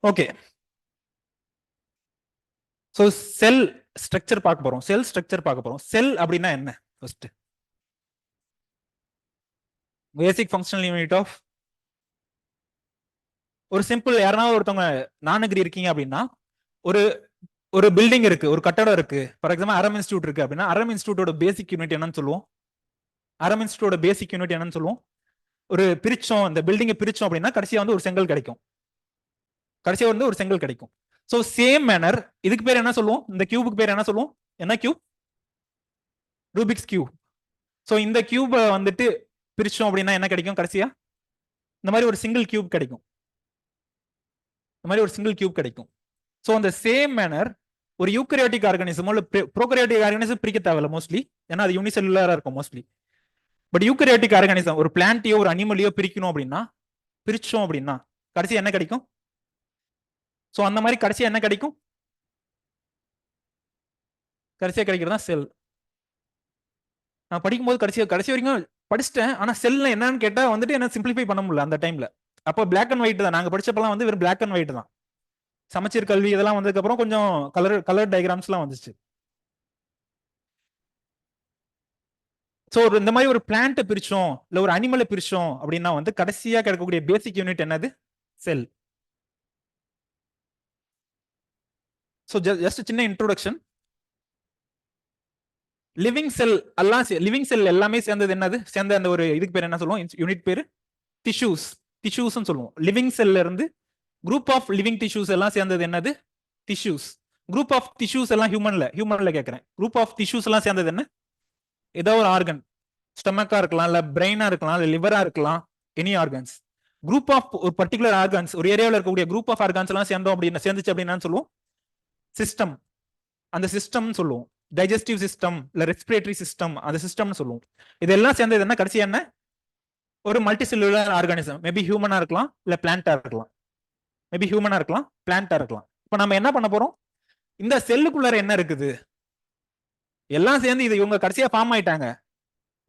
Okay, so செல் structure பார்க்க போறோம். செல் structure பார்க்க போறோம். செல் அப்படின்னா என்ன? First basic functional unit of ஒரு சிம்பிள். யாருனாவது ஒருத்தவங்க நானகிரி இருக்கீங்க அப்படின்னா, ஒரு ஒரு பில்டிங் இருக்கு, ஒரு கட்டடம் இருக்கு. ஃபார் எக்ஸாம்பிள் அரம் இன்ஸ்டியூட் இருக்கு அப்படின்னா, அரம் இன்ஸ்டியூட்டோட பேசிக் யூனிட் என்னன்னு சொல்லுவோம்? அரம் இன்ஸ்டியூட்டோட பேசிக் யூனிட் என்னன்னு சொல்லுவோம்? ஒரு பிரிச்சோம், இந்த பில்டிங்கை பிரிச்சோம் அப்படின்னா கடைசியா வந்து ஒரு செங்கல் கிடைக்கும். கடைசியா வந்து ஒரு செங்கல் கிடைக்கும். ஸோ சேம் மேனர் இதுக்கு பேர் என்ன சொல்லுவோம்? இந்த கியூபுக்கு பேர் என்ன சொல்லுவோம்? என்ன கியூப்? Rubik's cube. ஸோ இந்த கியூபை வந்துட்டு பிரிச்சோம் அப்படின்னா என்ன கிடைக்கும்? கடைசியா இந்த மாதிரி ஒரு சிங்கிள் கியூப் கிடைக்கும். இந்த மாதிரி ஒரு சிங்கிள் கியூப் கிடைக்கும். ஸோ அந்த சேம் மேனர் ஒரு யூக்கரியாட்டிக் ஆர்கானிசமோ இல்லை ப்ரோகரியாட்டிக் ஆர்கானிசம் பிரிக்க தேவையில்ல மோஸ்ட்லி, ஏன்னா அது யூனிசெல்லுலரா இருக்கும் மோஸ்ட்லி. பட் யூக்கரியாட்டிக் ஆர்கானிசம் ஒரு பிளான்ட்டையோ ஒரு அனிமலையோ பிரிக்கணும் அப்படின்னா, பிரிச்சோம் அப்படின்னா கடைசி என்ன கிடைக்கும்? ஸோ அந்த மாதிரி கடைசியா என்ன கிடைக்கும்? கடைசியா கிடைக்கிறது தான் செல். நான் படிக்கும்போது கடைசி வரைக்கும் படிச்சிட்டேன். ஆனா செல்ல என்னன்னு கேட்டா வந்துட்டு என்ன சிம்பிளிஃபை பண்ண முடியல அந்த டைம்ல. அப்போ பிளாக் அண்ட் ஒயிட் தான். நாங்க படிச்சப்பெல்லாம் வந்து வெறும் பிளாக் அண்ட் ஒயிட் தான். சமச்சீர் கல்வி இதெல்லாம் வந்ததுக்கு அப்புறம் கொஞ்சம் கலர் டயக்ராம்ஸ் எல்லாம் வந்துச்சு. ஸோ இந்த மாதிரி ஒரு பிளான்ட்டை பிரிச்சோம் இல்ல ஒரு அனிமலை பிரிச்சோம் அப்படின்னா வந்து கடைசியா கிடைக்கக்கூடிய பேசிக் யூனிட் என்னது? செல். ஸோ ஜஸ்ட் சின்ன இன்ட்ரோடக்ஷன். லிவிங் செல் எல்லாம் லிவிங் செல் எல்லாமே சேர்ந்தது என்னது? சேர்ந்த அந்த ஒரு இதுக்கு பேர் என்ன சொல்லுவோம்? யூனிட் பேரு டிஷ்யூஸ். டிஷ்யூஸ் சொல்லுவோம். லிவிங் செல்ல இருந்து குரூப் ஆஃப் லிவிங் டிஷ்யூஸ் எல்லாம் சேர்ந்தது என்னது? டிஷ்யூஸ். குரூப் ஆஃப் டிஷ்யூஸ் எல்லாம் ஹியூமன்ல கேட்கறேன். குரூப் ஆஃப் டிஷ்யூஸ் எல்லாம் சேர்ந்தது என்ன? ஏதோ ஒரு ஆர்கன். ஸ்டொமக்கா இருக்கலாம், இல்ல பிரெயினா இருக்கலாம், இல்ல லிவரா இருக்கலாம், எனி ஆர்கன்ஸ். குரூப் ஆஃப் ஒரு பர்டிகுலர் ஆர்கன்ஸ், ஒரு ஏரியாவில் இருக்கக்கூடிய குரூப் ஆஃப் ஆர்கன்ஸ் எல்லாம் சேர்ந்தோம் அப்படின்னு சேர்ந்துச்சு அப்படின்னு சொல்லுவோம்? சிஸ்டம். அந்த சிஸ்டம் சொல்லுவோம். டைஜஸ்டிவ் சிஸ்டம் இல்ல ரெஸ்பிரேட்டரி சிஸ்டம், அந்த சிஸ்டம்னு சொல்லுவோம். இதெல்லாம் சேர்ந்தது என்ன? கடைசி என்ன? ஒரு மல்டி செல்லுலர் ஆர்கானிசம். மேபி ஹியூமனா இருக்கலாம், இல்ல பிளான்டா இருக்கலாம். மேபி ஹியூமனா இருக்கலாம், பிளான்டா இருக்கலாம். இப்ப நம்ம என்ன பண்ண போறோம்? இந்த செல்லுக்குள்ளார என்ன இருக்குது? எல்லாம் சேர்ந்து இது இவங்க கடைசியா ஃபார்ம் ஆயிட்டாங்க.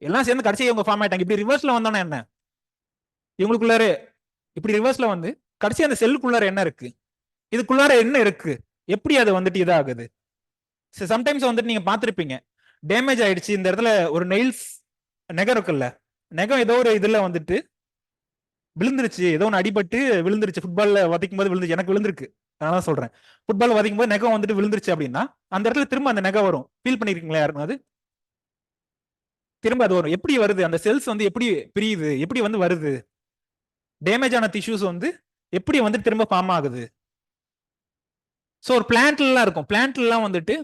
எல்லாம் சேர்ந்து கடைசியா இவங்க ஃபார்ம் ஆயிட்டாங்க. இப்படி ரிவர்ஸ்ல வந்தோன்னா என்ன? இவங்களுக்குள்ளார இப்படி ரிவர்ஸ்ல வந்து கடைசி அந்த செல்லுக்குள்ளார என்ன இருக்கு? இதுக்குள்ளார என்ன இருக்கு? எப்படி அது வந்துட்டு இதாகுது? சம்டைம்ஸ் வந்துட்டு நீங்க பாத்திருப்பீங்க, டேமேஜ் ஆயிடுச்சு இந்த இடத்துல ஒரு நெயில்ஸ் நெகம் இருக்குல்ல, நெகம் ஏதோ ஒரு இதுல வந்துட்டு விழுந்துருச்சு, ஏதோ ஒன்று அடிபட்டு விழுந்துருச்சு. ஃபுட்பால்ல வதைக்கும் போது விழுந்துச்சு. எனக்கு விழுந்திருக்கு, அதனால சொல்றேன். ஃபுட்பால் வதைக்கும் போது நெகம் வந்துட்டு விழுந்துருச்சு அப்படின்னா அந்த இடத்துல திரும்ப அந்த நெகம் வரும். ஃபீல் பண்ணிருக்கீங்களா யாருக்கும்? அது திரும்ப அது வரும். எப்படி வருது? அந்த செல்ஸ் வந்து எப்படி பிரியுது, எப்படி வந்து வருது? டேமேஜ் ஆன டிஷ்யூஸ் வந்து எப்படி வந்து திரும்ப ஃபார்ம் ஆகுது? ஸோ ஒரு பிளான்ட்லாம் இருக்கும். பிளான்ட்லாம் வந்துட்டு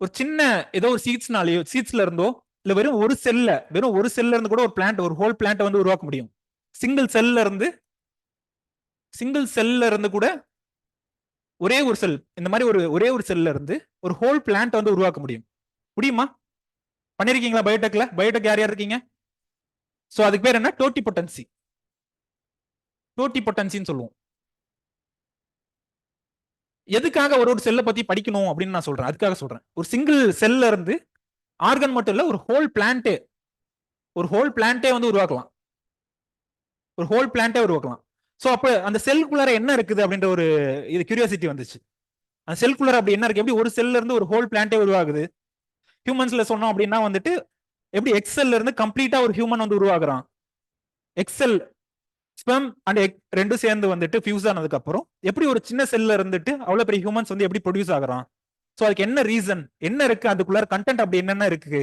ஒரு சின்ன ஏதோ ஒரு சீட்ஸ்ல இருந்தோ இல்ல வெறும் ஒரு செல்ல இருந்து கூட ஒரு பிளான்ட், ஒரு ஹோல் பிளான்ட் வந்து உருவாக்க முடியும். சிங்கிள் செல்ல இருந்து கூட ஒரே ஒரு செல், இந்த மாதிரி ஒரே ஒரு செல்ல இருந்து ஒரு ஹோல் பிளான்ட் வந்து உருவாக்க முடியுமா? பண்ணிருக்கீங்களா பயோடெக்ல? பயோடெக் யார் யார் இருக்கீங்க? ஸோ அதுக்கு பேர் என்ன? டோட்டிபொட்டன்சி. டோட்டிபொட்டன்சின்னு சொல்லுவோம். எதுக்காக ஒரு ஒரு செல்லை பத்தி படிக்கணும் அப்படின்னு நான் சொல்றேன். அதுக்காக சொல்றேன். ஒரு சிங்கிள் செல்ல இருந்து ஆர்கன் மட்டும் இல்ல, ஒரு ஹோல் பிளான்ட்டே வந்து உருவாக்கலாம். ஒரு ஹோல் பிளான்ட்டே உருவாக்கலாம். ஸோ அப்ப அந்த செல்குள்ளார என்ன இருக்குது அப்படின்ற ஒரு இது கியூரியாசிட்டி வந்துச்சு. அந்த செல்குள்ளார அப்படி என்ன இருக்கு? எப்படி ஒரு செல்ல இருந்து ஒரு ஹோல் பிளான்ட்டே உருவாகுது? ஹியூமன்ஸ்ல சொன்னோம் அப்படின்னா வந்துட்டு எப்படி எக்ஸெல்ல இருந்து கம்ப்ளீட்டா ஒரு ஹியூமன் வந்து உருவாகுறான். எக்ஸெல் ஸ்பெர்ம் அண்ட் எக் ரெண்டும் சேர்ந்து வந்துட்டு ஃபியூஸ் ஆனதுக்கு அப்புறம் எப்படி ஒரு சின்ன செல்ல இருந்துட்டு அவ்வளவு பெரிய ஹியூமன்ஸ் வந்து எப்படி ப்ரொடியூஸ் ஆகுறான்? ஸோ அதுக்கு என்ன ரீசன், என்ன இருக்கு அதுக்குள்ளார கண்டென்ட், அப்படி என்னென்ன இருக்கு?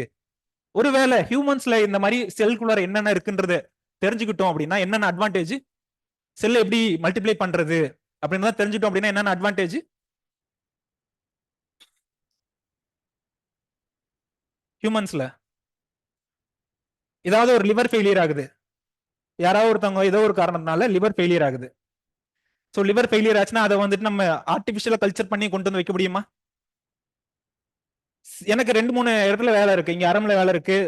ஒருவேளை ஹியூமன்ஸ்ல இந்த மாதிரி செல்குள்ளார என்னென்ன இருக்குன்றத தெரிஞ்சுக்கிட்டோம் அப்படின்னா என்னென்ன அட்வான்டேஜ்? செல் எப்படி மல்டிப்ளை பண்றது அப்படின்னு தெரிஞ்சுட்டோம் அப்படின்னா என்னென்ன அட்வான்டேஜ்? ஹியூமன்ஸ்ல ஏதாவது ஒரு லிவர் ஃபெயிலியர் ஆகுது, யாராவது ஒருத்தவங்க ஏதோ ஒரு காரணத்தினால லிவர் ஃபெயிலியர் ஆகுது. ஸோ லிவர் ஃபெயிலியர் ஆச்சுன்னா அதை வந்துட்டு நம்ம ஆர்டிபிஷியலா கல்ச்சர் பண்ணி கொண்டு வந்து வைக்க முடியுமா? எனக்கு 2-3 இடத்துல வேலை இருக்கு, இங்க அரம்ல வேலை இருக்கு,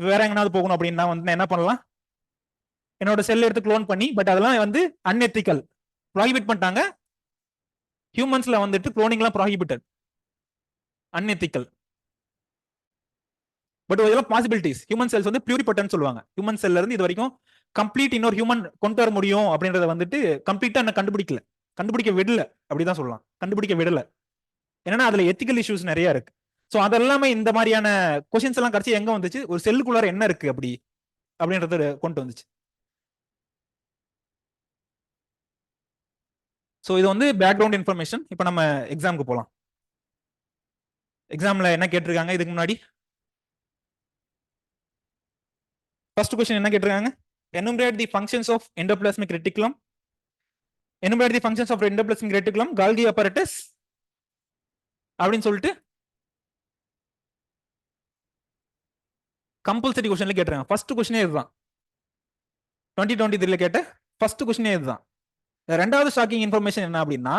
வேற எங்கனாவது போகணும் அப்படின்னா வந்து என்ன பண்ணலாம்? என்னோட செல் எடுத்து க்ளோன் பண்ணி, பட் அதெல்லாம் வந்து அன்எத்திக்கல், ப்ராஹிபிட் பண்ணிட்டாங்க. ஹியூமன்ஸ்ல வந்துட்டு க்ளோனிங்லாம் ப்ராஹிபிட்டட், அன்எத்திக்கல். பட் இதெல்லாம் பாசிபிலிட்டிஸ். ஹியூமன் செல்ஸ் வந்து பியூரிபொட்டன்ட் சொல்லுவாங்க. ஹியூமன் செல்ல இருந்து இது வரைக்கும் கம்ப்ளீட் இன்னொரு ஹியூமன் கொண்டு வர முடியும் அப்படின்றத வந்துட்டு கம்ப்ளீட்டா என்ன கண்டுபிடிக்கல. கண்டுபிடிக்க விடல, அப்படிதான் சொல்லலாம். கண்டுபிடிக்க விடல. ஏன்னா அதுல எத்திக்கல் இஷ்யூஸ் நிறைய இருக்கு. ஸோ அதெல்லாமே இந்த மாதிரியான கொஸ்டின்ஸ் எல்லாம் கடைசி எங்க வந்துச்சு, ஒரு செல்லுக்குள்ளார என்ன இருக்கு அப்படி அப்படின்றத கொண்டு வந்துச்சு. ஸோ இது வந்து பேக்ரவுண்ட் இன்ஃபர்மேஷன். இப்போ நம்ம எக்ஸாமுக்கு போகலாம். எக்ஸாம்ல என்ன கேட்டிருக்காங்க இதுக்கு முன்னாடி? ஃபர்ஸ்ட் கொஸ்டின் என்ன கேட்டிருக்காங்க? enumerate the functions of endoplasmic reticulum. enumerate the functions of endoplasmic reticulum, Golgi apparatus அப்படின்னு சொல்லிட்டு கம்பல்சரி கொஸ்டின்ல கேட்டிருக்காங்க. ஃபர்ஸ்ட் கொஸ்டினே இதுதான். 2023 கேட்ட ஃபர்ஸ்ட் கொஸ்டினே இதுதான். ரெண்டாவது ஷாக்கிங் இன்ஃபர்மேஷன் என்ன அப்படின்னா,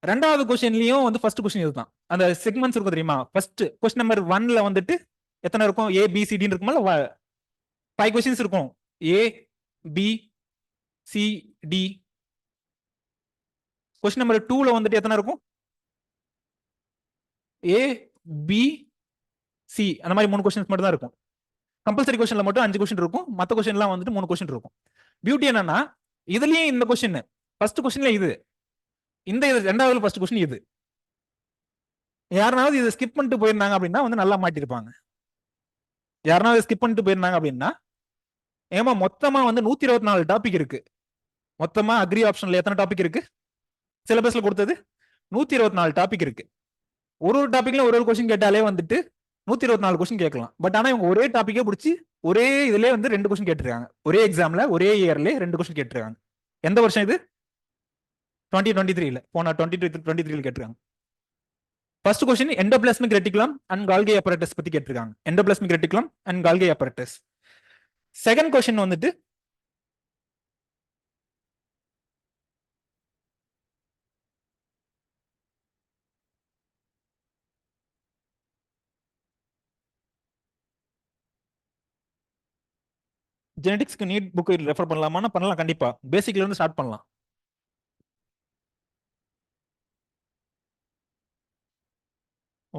ரெண்டாவது கொஸ்டின்லயும் வந்து ஃபர்ஸ்ட் கொஸ்டின் இதுதான். அந்த செக்மெண்ட்ஸ் இருக்கும் தெரியுமா? ஃபர்ஸ்ட் கொஸ்டின் நம்பர் 1ல வந்துட்டு எத்தனை இருக்கும்? ஏ பி சி டி இருக்குமா? 5 கொஸ்டின்ஸ் இருக்கும். A B C D. Question number 2ல வந்துட்டு எத்தனை இருக்கும்? ஏ பி சி, அந்த மாதிரி 3 கொஸ்டின்ஸ் மட்டும் தான் இருக்கும். கம்பல்சரி கொஸ்டின்ல மட்டும் 5 கொஸ்டின் இருக்கும். மற்ற கொஸ்டின்லாம் வந்துட்டு 3 கொஸ்டின் இருக்கும். பியூட்டி என்னன்னா, இதுலயும் இந்த கொஸ்டின் ஃபர்ஸ்ட் கொஸ்டின்ல இது, இந்த ரெண்டாவது ஃபர்ஸ்ட் கொஸ்டின் இது. யாருனாவது இதை ஸ்கிப் பண்ணிட்டு போயிருந்தாங்க அப்படின்னா வந்து நல்லா மாட்டிருப்பாங்க. யாருனாவது ஸ்கிப் பண்ணிட்டு போயிருந்தாங்க அப்படின்னா, ஏமா மொத்தமா வந்து 124 டாபிக் இருக்கு. மொத்தமா அக்ரி ஆப்ஷன்ல எத்தனை டாபிக் இருக்கு? சிலபஸ்ல கொடுத்தது 124 டாபிக் இருக்கு. ஒரு டாபிக்ல ஒரு கொஸ்டின் கேட்டாலே வந்துட்டு 124 கொஸ்டின் கேட்கலாம். பட் ஆனா இவங்க ஒரே டாபிக்கே பிடிச்சி ஒரே இதுல வந்து 2 கொஸ்டின் கேட்டிருக்காங்க. ஒரே எக்ஸாம்ல ஒரே இயர்ல 2 கொஸ்டின் கேட்டிருக்காங்க. எந்த வருஷம் இது? 2023ல. போன 2023ல கேட்டிருக்காங்க. First question endoplasmic reticulum and Golgi apparatus பத்தி கேட்டிருக்காங்க. Endoplasmic reticulum and Golgi apparatus. Second question வந்துட்டு ஜெனடிக்ஸ்க்கு நீட் புக் ரெஃபர் பண்ணலாமா? பண்ணலாம், கண்டிப்பா. பேசிக்ல இருந்து ஸ்டார்ட் பண்ணலாம்.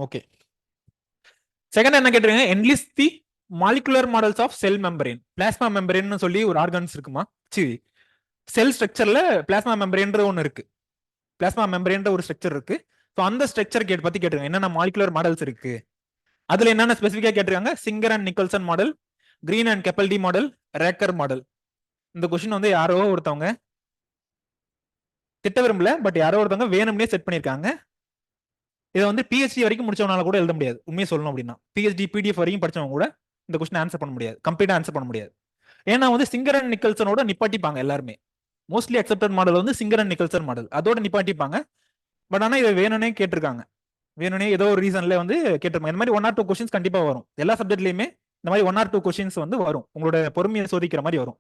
ஓகே. செகண்ட் என்ன கேட்டிருக்காங்க? Enlist the molecular models of cell membrane. Plasma membrane சொல்லி ஒரு ஆர்கன்ஸ் இருக்குமா? சரி, செல் ஸ்ட்ரக்சர்ல பிளாஸ்மா மெம்பரேன்ற ஒன்று இருக்கு. பிளாஸ்மா மெம்பரேன்ற ஒரு ஸ்ட்ரக்சர் இருக்கு. ஸோ அந்த ஸ்ட்ரக்சர் பத்தி கேட்டிருக்காங்க. என்னென்ன மாலிகுலர் மாடல்ஸ் இருக்கு, அதுல என்னென்ன ஸ்பெசிஃபிக்கா கேட்டிருக்காங்க? Singer and Nicolson model, Green and கெப்பல்டி மாடல், ரேக்கர் மாடல். இந்த கொஸ்டின் வந்து யாரோ ஒருத்தவங்க திட்ட விரும்பல, பட் யாரோ ஒருத்தவங்க வேணும்னே செட் பண்ணிருக்காங்க. இதை வந்து பிஹெச்டி வரைக்கும் முடிச்சவனால கூட எழுத முடியாது. உண்மையை சொல்லணும் அப்படின்னா பிஹெச்டி பிடிஎஃப் வரைக்கும் படிச்சவங்க கூட இந்த கொஸ்டின் ஆன்சர் பண்ண முடியாது, கம்ப்ளீட்டா ஆன்சர் பண்ண முடியாது. ஏன்னா வந்து சிங்கர் அண்ட் நிக்கல்சனோட நிப்பாட்டிப்பாங்க எல்லாருமே. மோஸ்ட்லி அக்செப்டட் மாடல் வந்து சிங்கர் அண்ட் நிக்கல்சன் மாடல், அதோட நிப்பாட்டிப்பாங்க. பட் ஆனா இதை வேணும்னே கேட்டிருக்காங்க. வேணும்னே ஏதோ ஒரு ரீசன்ல வந்து கேட்டிருப்பாங்க. இந்த மாதிரி 1 or 2 கொஸ்டின்ஸ் கண்டிப்பா வரும். எல்லா சப்ஜெக்ட்லயுமே இந்த மாதிரி 1 or 2 கொஸ்டின்ஸ் வந்து வரும். உங்களோட பொறுமையை சோதிக்கிற மாதிரி வரும்.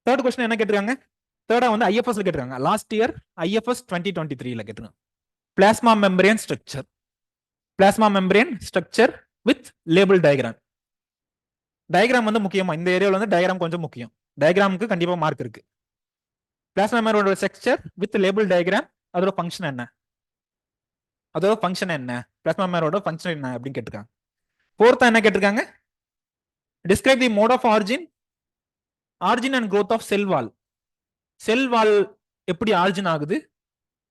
தேர்ட் கொஸ்டின் என்ன கேட்டிருக்காங்க? தேர்டா வந்து ஐஎஃப்எஸ்ல கேட்டிருக்காங்க. லாஸ்ட் இயர் ஐஎஃப்எஸ் 2023ல கேட்டிருக்காங்க. Plasma membrane structure. Plasma membrane structure with label diagram. Diagram வந்து முக்கியமா இந்த ஏரியாவில் வந்து டயக்ராம் கொஞ்சம் முக்கியம். டயக்ராமுக்கு கண்டிப்பா மார்க் இருக்கு. பிளாஸ்மா மெம்பரேனோட ஸ்ட்ரக்சர் வித் லேபிள் டயக்ராம், அதோட ஃபங்க்ஷன் என்ன, அதோட ஃபங்க்ஷன் என்ன, பிளாஸ்மா மெம்பரேனோட ஃபங்க்ஷன் என்ன அப்படின்னு கேட்டிருக்காங்க. ஃபோர்த்தா என்ன கேட்டிருக்காங்க? Describe the mode of origin and growth of cell wall. Cell wall எப்படி ஆரிஜின் ஆகுது,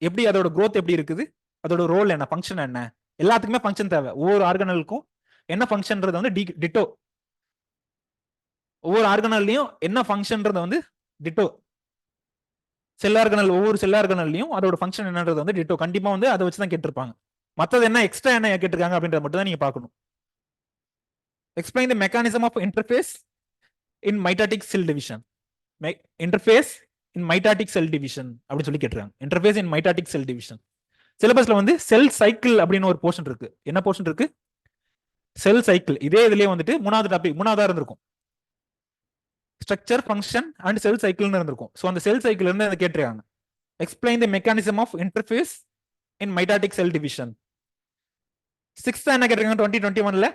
எப்படி அதோட growth எப்படி இருக்குது, அதோட ரோல் என்ன, ஃபங்க்ஷன் என்ன. எல்லாத்துக்குமே ஃபங்க்ஷன் தேவை. ஒவ்வொரு ஆர்கனலுக்கும் என்ன ஃபங்க்ஷன்றது வந்து டிட்டோ. ஒவ்வொரு ஆர்கனல்லையும் என்ன ஃபங்க்ஷன்றது வந்து டிட்டோ. செல் ஆர்கனல், ஒவ்வொரு செல் ஆர்கனல்லையும் அதோட ஃபங்க்ஷன் என்னன்றது வந்து டிட்டோ. கண்டிப்பா வந்து அதை வச்சு தான் கேட்டிருப்பாங்க. மற்றது என்ன எக்ஸ்ட்ரா என்ன கேட்டிருக்காங்க அப்படின்றத மட்டும் தான் நீங்க பார்க்கணும். Explain the mechanism of interphase in mitotic cell division. Interphase in mitotic cell division அப்படின்னு சொல்லி கேட்டிருக்காங்க. Interphase in mitotic cell division. சிலபஸ்ல வந்து செல் சைக்கிள் அப்படின்னு ஒரு போர்ஷன் இருக்கு. என்ன போர்ஷன் இருக்கு? Cell cycle. இதே இதுலயே வந்துட்டு மூணாவது டாபிக், மூணாவதா இருந்திருக்கும். ஸ்ட்ரக்சர், ஃபங்க்ஷன் அண்ட் செல் சைக்கிள்னு இருந்திருக்கும். ஸோ அந்த செல் சைக்கிள் இருந்து அதை கேட்டிருக்காங்க. Explain the mechanism of interphase in mitotic cell division. Sixth என்ன கேட்டிருக்காங்க? 2021ல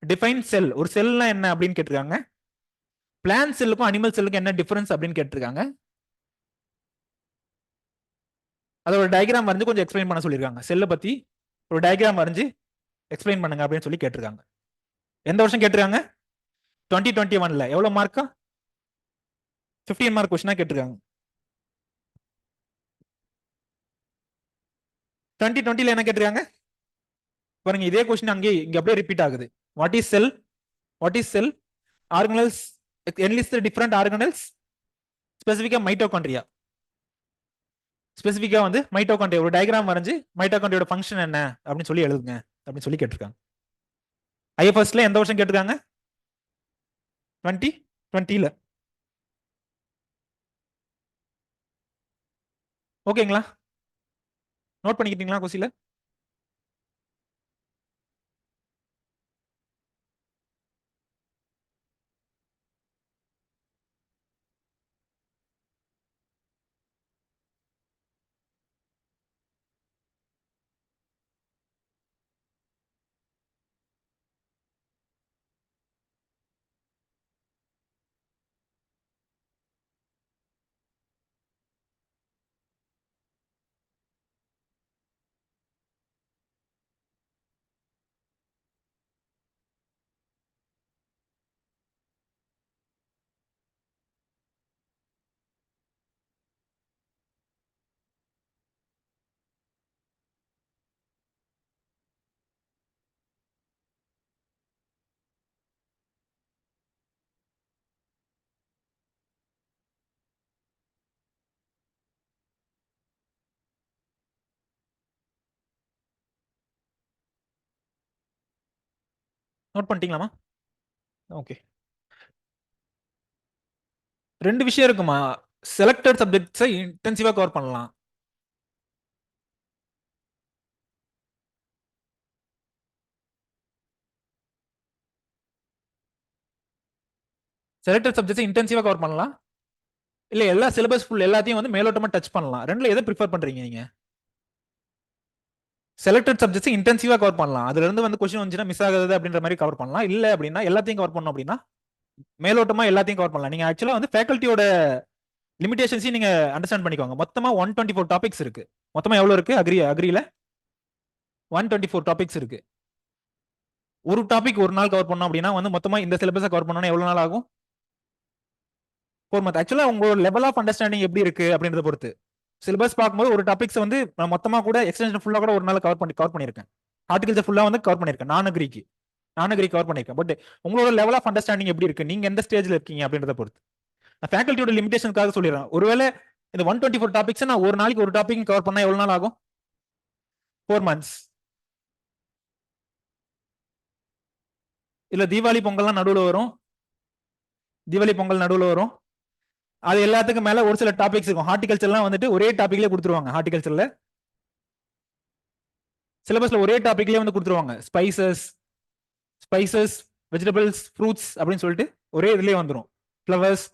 டிஃபைன் செல். ஒரு செல்னா என்ன அப்படின்னு கேட்டிருக்காங்க. பிளான்ட் செல்லுக்கும் அனிமல் செல்லுக்கும் என்ன டிஃபரன்ஸ் அப்படின்னு கேட்டிருக்காங்க. அதோட டயக்ராம் வரைஞ்சு கொஞ்சம் எக்ஸ்பிளைன் பண்ண சொல்லியிருக்காங்க. செல்லை பத்தி ஒரு டயக்ராம் வரைஞ்சு எக்ஸ்பிளைன் பண்ணுங்க அப்படின்னு சொல்லி கேட்டிருக்காங்க. எந்த வருஷம் கேட்டிருக்காங்க? 2021ல. எவ்வளவு மார்க்கா? 15 மார்க் கொஸ்டினா கேட்டிருக்காங்க. 2020 என்ன கேட்டிருக்காங்க பாருங்க, இதே கொஸ்டின் அங்கே இங்க அப்படியே ரிப்பீட் ஆகுது. What is cell, what is cell, organelles, enlist different organelles, ஸ்பெசிஃபிக்கா மைட்டோகாண்ட்ரியா. ஸ்பெசிஃபிக்கா வந்து மைட்டோகாண்ட்ரியா ஒரு டயக்ராம் வரைஞ்சு மைட்டோகாண்ட்ரியோட ஃபங்க்ஷன் என்ன அப்படின்னு சொல்லி எழுதுங்க அப்படின்னு சொல்லி கேட்டிருக்காங்க. ஐஎஃப்எஸ்ல எந்த வருஷம் கேட்டிருக்காங்க? 2020. ஓகேங்களா? நோட் பண்ணிக்கிட்டீங்களா கொஸ்டின்ல? நோட் பண்ணிட்டீங்களாமா? ஓகே. ரெண்டு விஷயம் இருக்குமா. செலக்டட் சப்ஜெக்ட்ஸை இன்டென்சிவா கவர் பண்ணலாம். செலக்டட் சப்ஜெக்ட்ஸை இன்டென்சிவா கவர் பண்ணலாம். இல்ல எல்லா சிலபஸ் ஃபுல் எல்லாத்தையும் வந்து மேலோட்டமா டச் பண்ணலாம். ரெண்டுல எதை ப்ரிஃபர் பண்றீங்க நீங்க? செலக்டட் சப்ஜெக்ட்ஸ் இன்டென்சிவா கவர் பண்ணலாம். அதுல இருந்து வந்து கொஸ்டின் வந்துச்சுன்னா மிஸ் ஆகுது அப்படின்ற மாதிரி கவர் பண்ணலாம். இல்ல அப்படின்னா எல்லாத்தையும் கவர் பண்ணணும் அப்படின்னா மேலோட்டமா எல்லாத்தையும் கவர் பண்ணலாம். நீங்க ஆக்சுவலா வந்து ஃபேக்கல்ட்டியோட லிமிடேஷன்ஸையும் நீங்க அண்டர்ஸ்டாண்ட் பண்ணிக்கோங்க. மொத்தமா 124 டாபிக்ஸ் இருக்கு. மொத்தமா எவ்வளவு இருக்கு? அக்ரியில 124 டாபிக்ஸ் இருக்கு. ஒரு டாபிக் ஒரு நாள் கவர் பண்ணோம் அப்படின்னா வந்து மொத்தமா இந்த சிலபஸை கவர் பண்ணணும் எவ்வளவு நாள் ஆகும்? 4 மந்த். ஆக்சுவலா உங்களோட லெவல் ஆஃப் அண்டர்ஸ்டாண்டிங் எப்படி இருக்கு அப்படின்றத பொறுத்து. சிலபஸ் பார்க்கும்போது ஒரு டாபிக்ஸ் வந்து நான் மொத்தமா கூட எக்ஸ்டென்ஷன் ஃபுல்லா கூட ஒரு நாள் கவர் பண்ணியிருக்கேன். ஆர்டிகல்ஸ் ஃபுல்லா வந்து கவர் பண்ணியிருக்கேன். நான் அக்ரி கவர் பண்ணியிருக்கேன். பட் உங்களோட லெவல் ஆஃப் அண்டர்ஸ்டாண்டிங் எப்படி இருக்கு, நீங்க எந்த ஸ்டேஜ்ல இருக்கீங்க அப்படின்றத பொறுத்து. நான் ஃபேக்கல்ட்டியோட லிமிடேஷனுக்காக சொல்லிடுறேன். ஒருவேளை இந்த 124 டாபிக்ஸ் நான் ஒரு நாளைக்கு ஒரு டாபிக் கவர் பண்ணா எவ்வளவு நாள் ஆகும்? 4 மந்த்ஸ். இல்ல தீபாவளி பொங்கல்லாம் நடுவுல வரும். தீபாவளி பொங்கல் நடுவுல வரும். அது எல்லாத்துக்கும் மேல ஒரு சில டாபிக்ஸ் இருக்கும். ஹார்டிகல்ச்சர்லாம் வந்துட்டு ஒரே டாபிக்லயே கொடுத்துருவாங்க. ஹார்டிகல்ச்சர்ல சிலபஸ்ல ஒரே டாபிக்லயே வந்து கொடுத்துருவாங்க. ஸ்பைசஸ், வெஜிடபிள்ஸ், ஃப்ரூட்ஸ் அப்படின்னு சொல்லிட்டு ஒரே இதுலயே வந்துடும். ஃப்ளவர்ஸ்.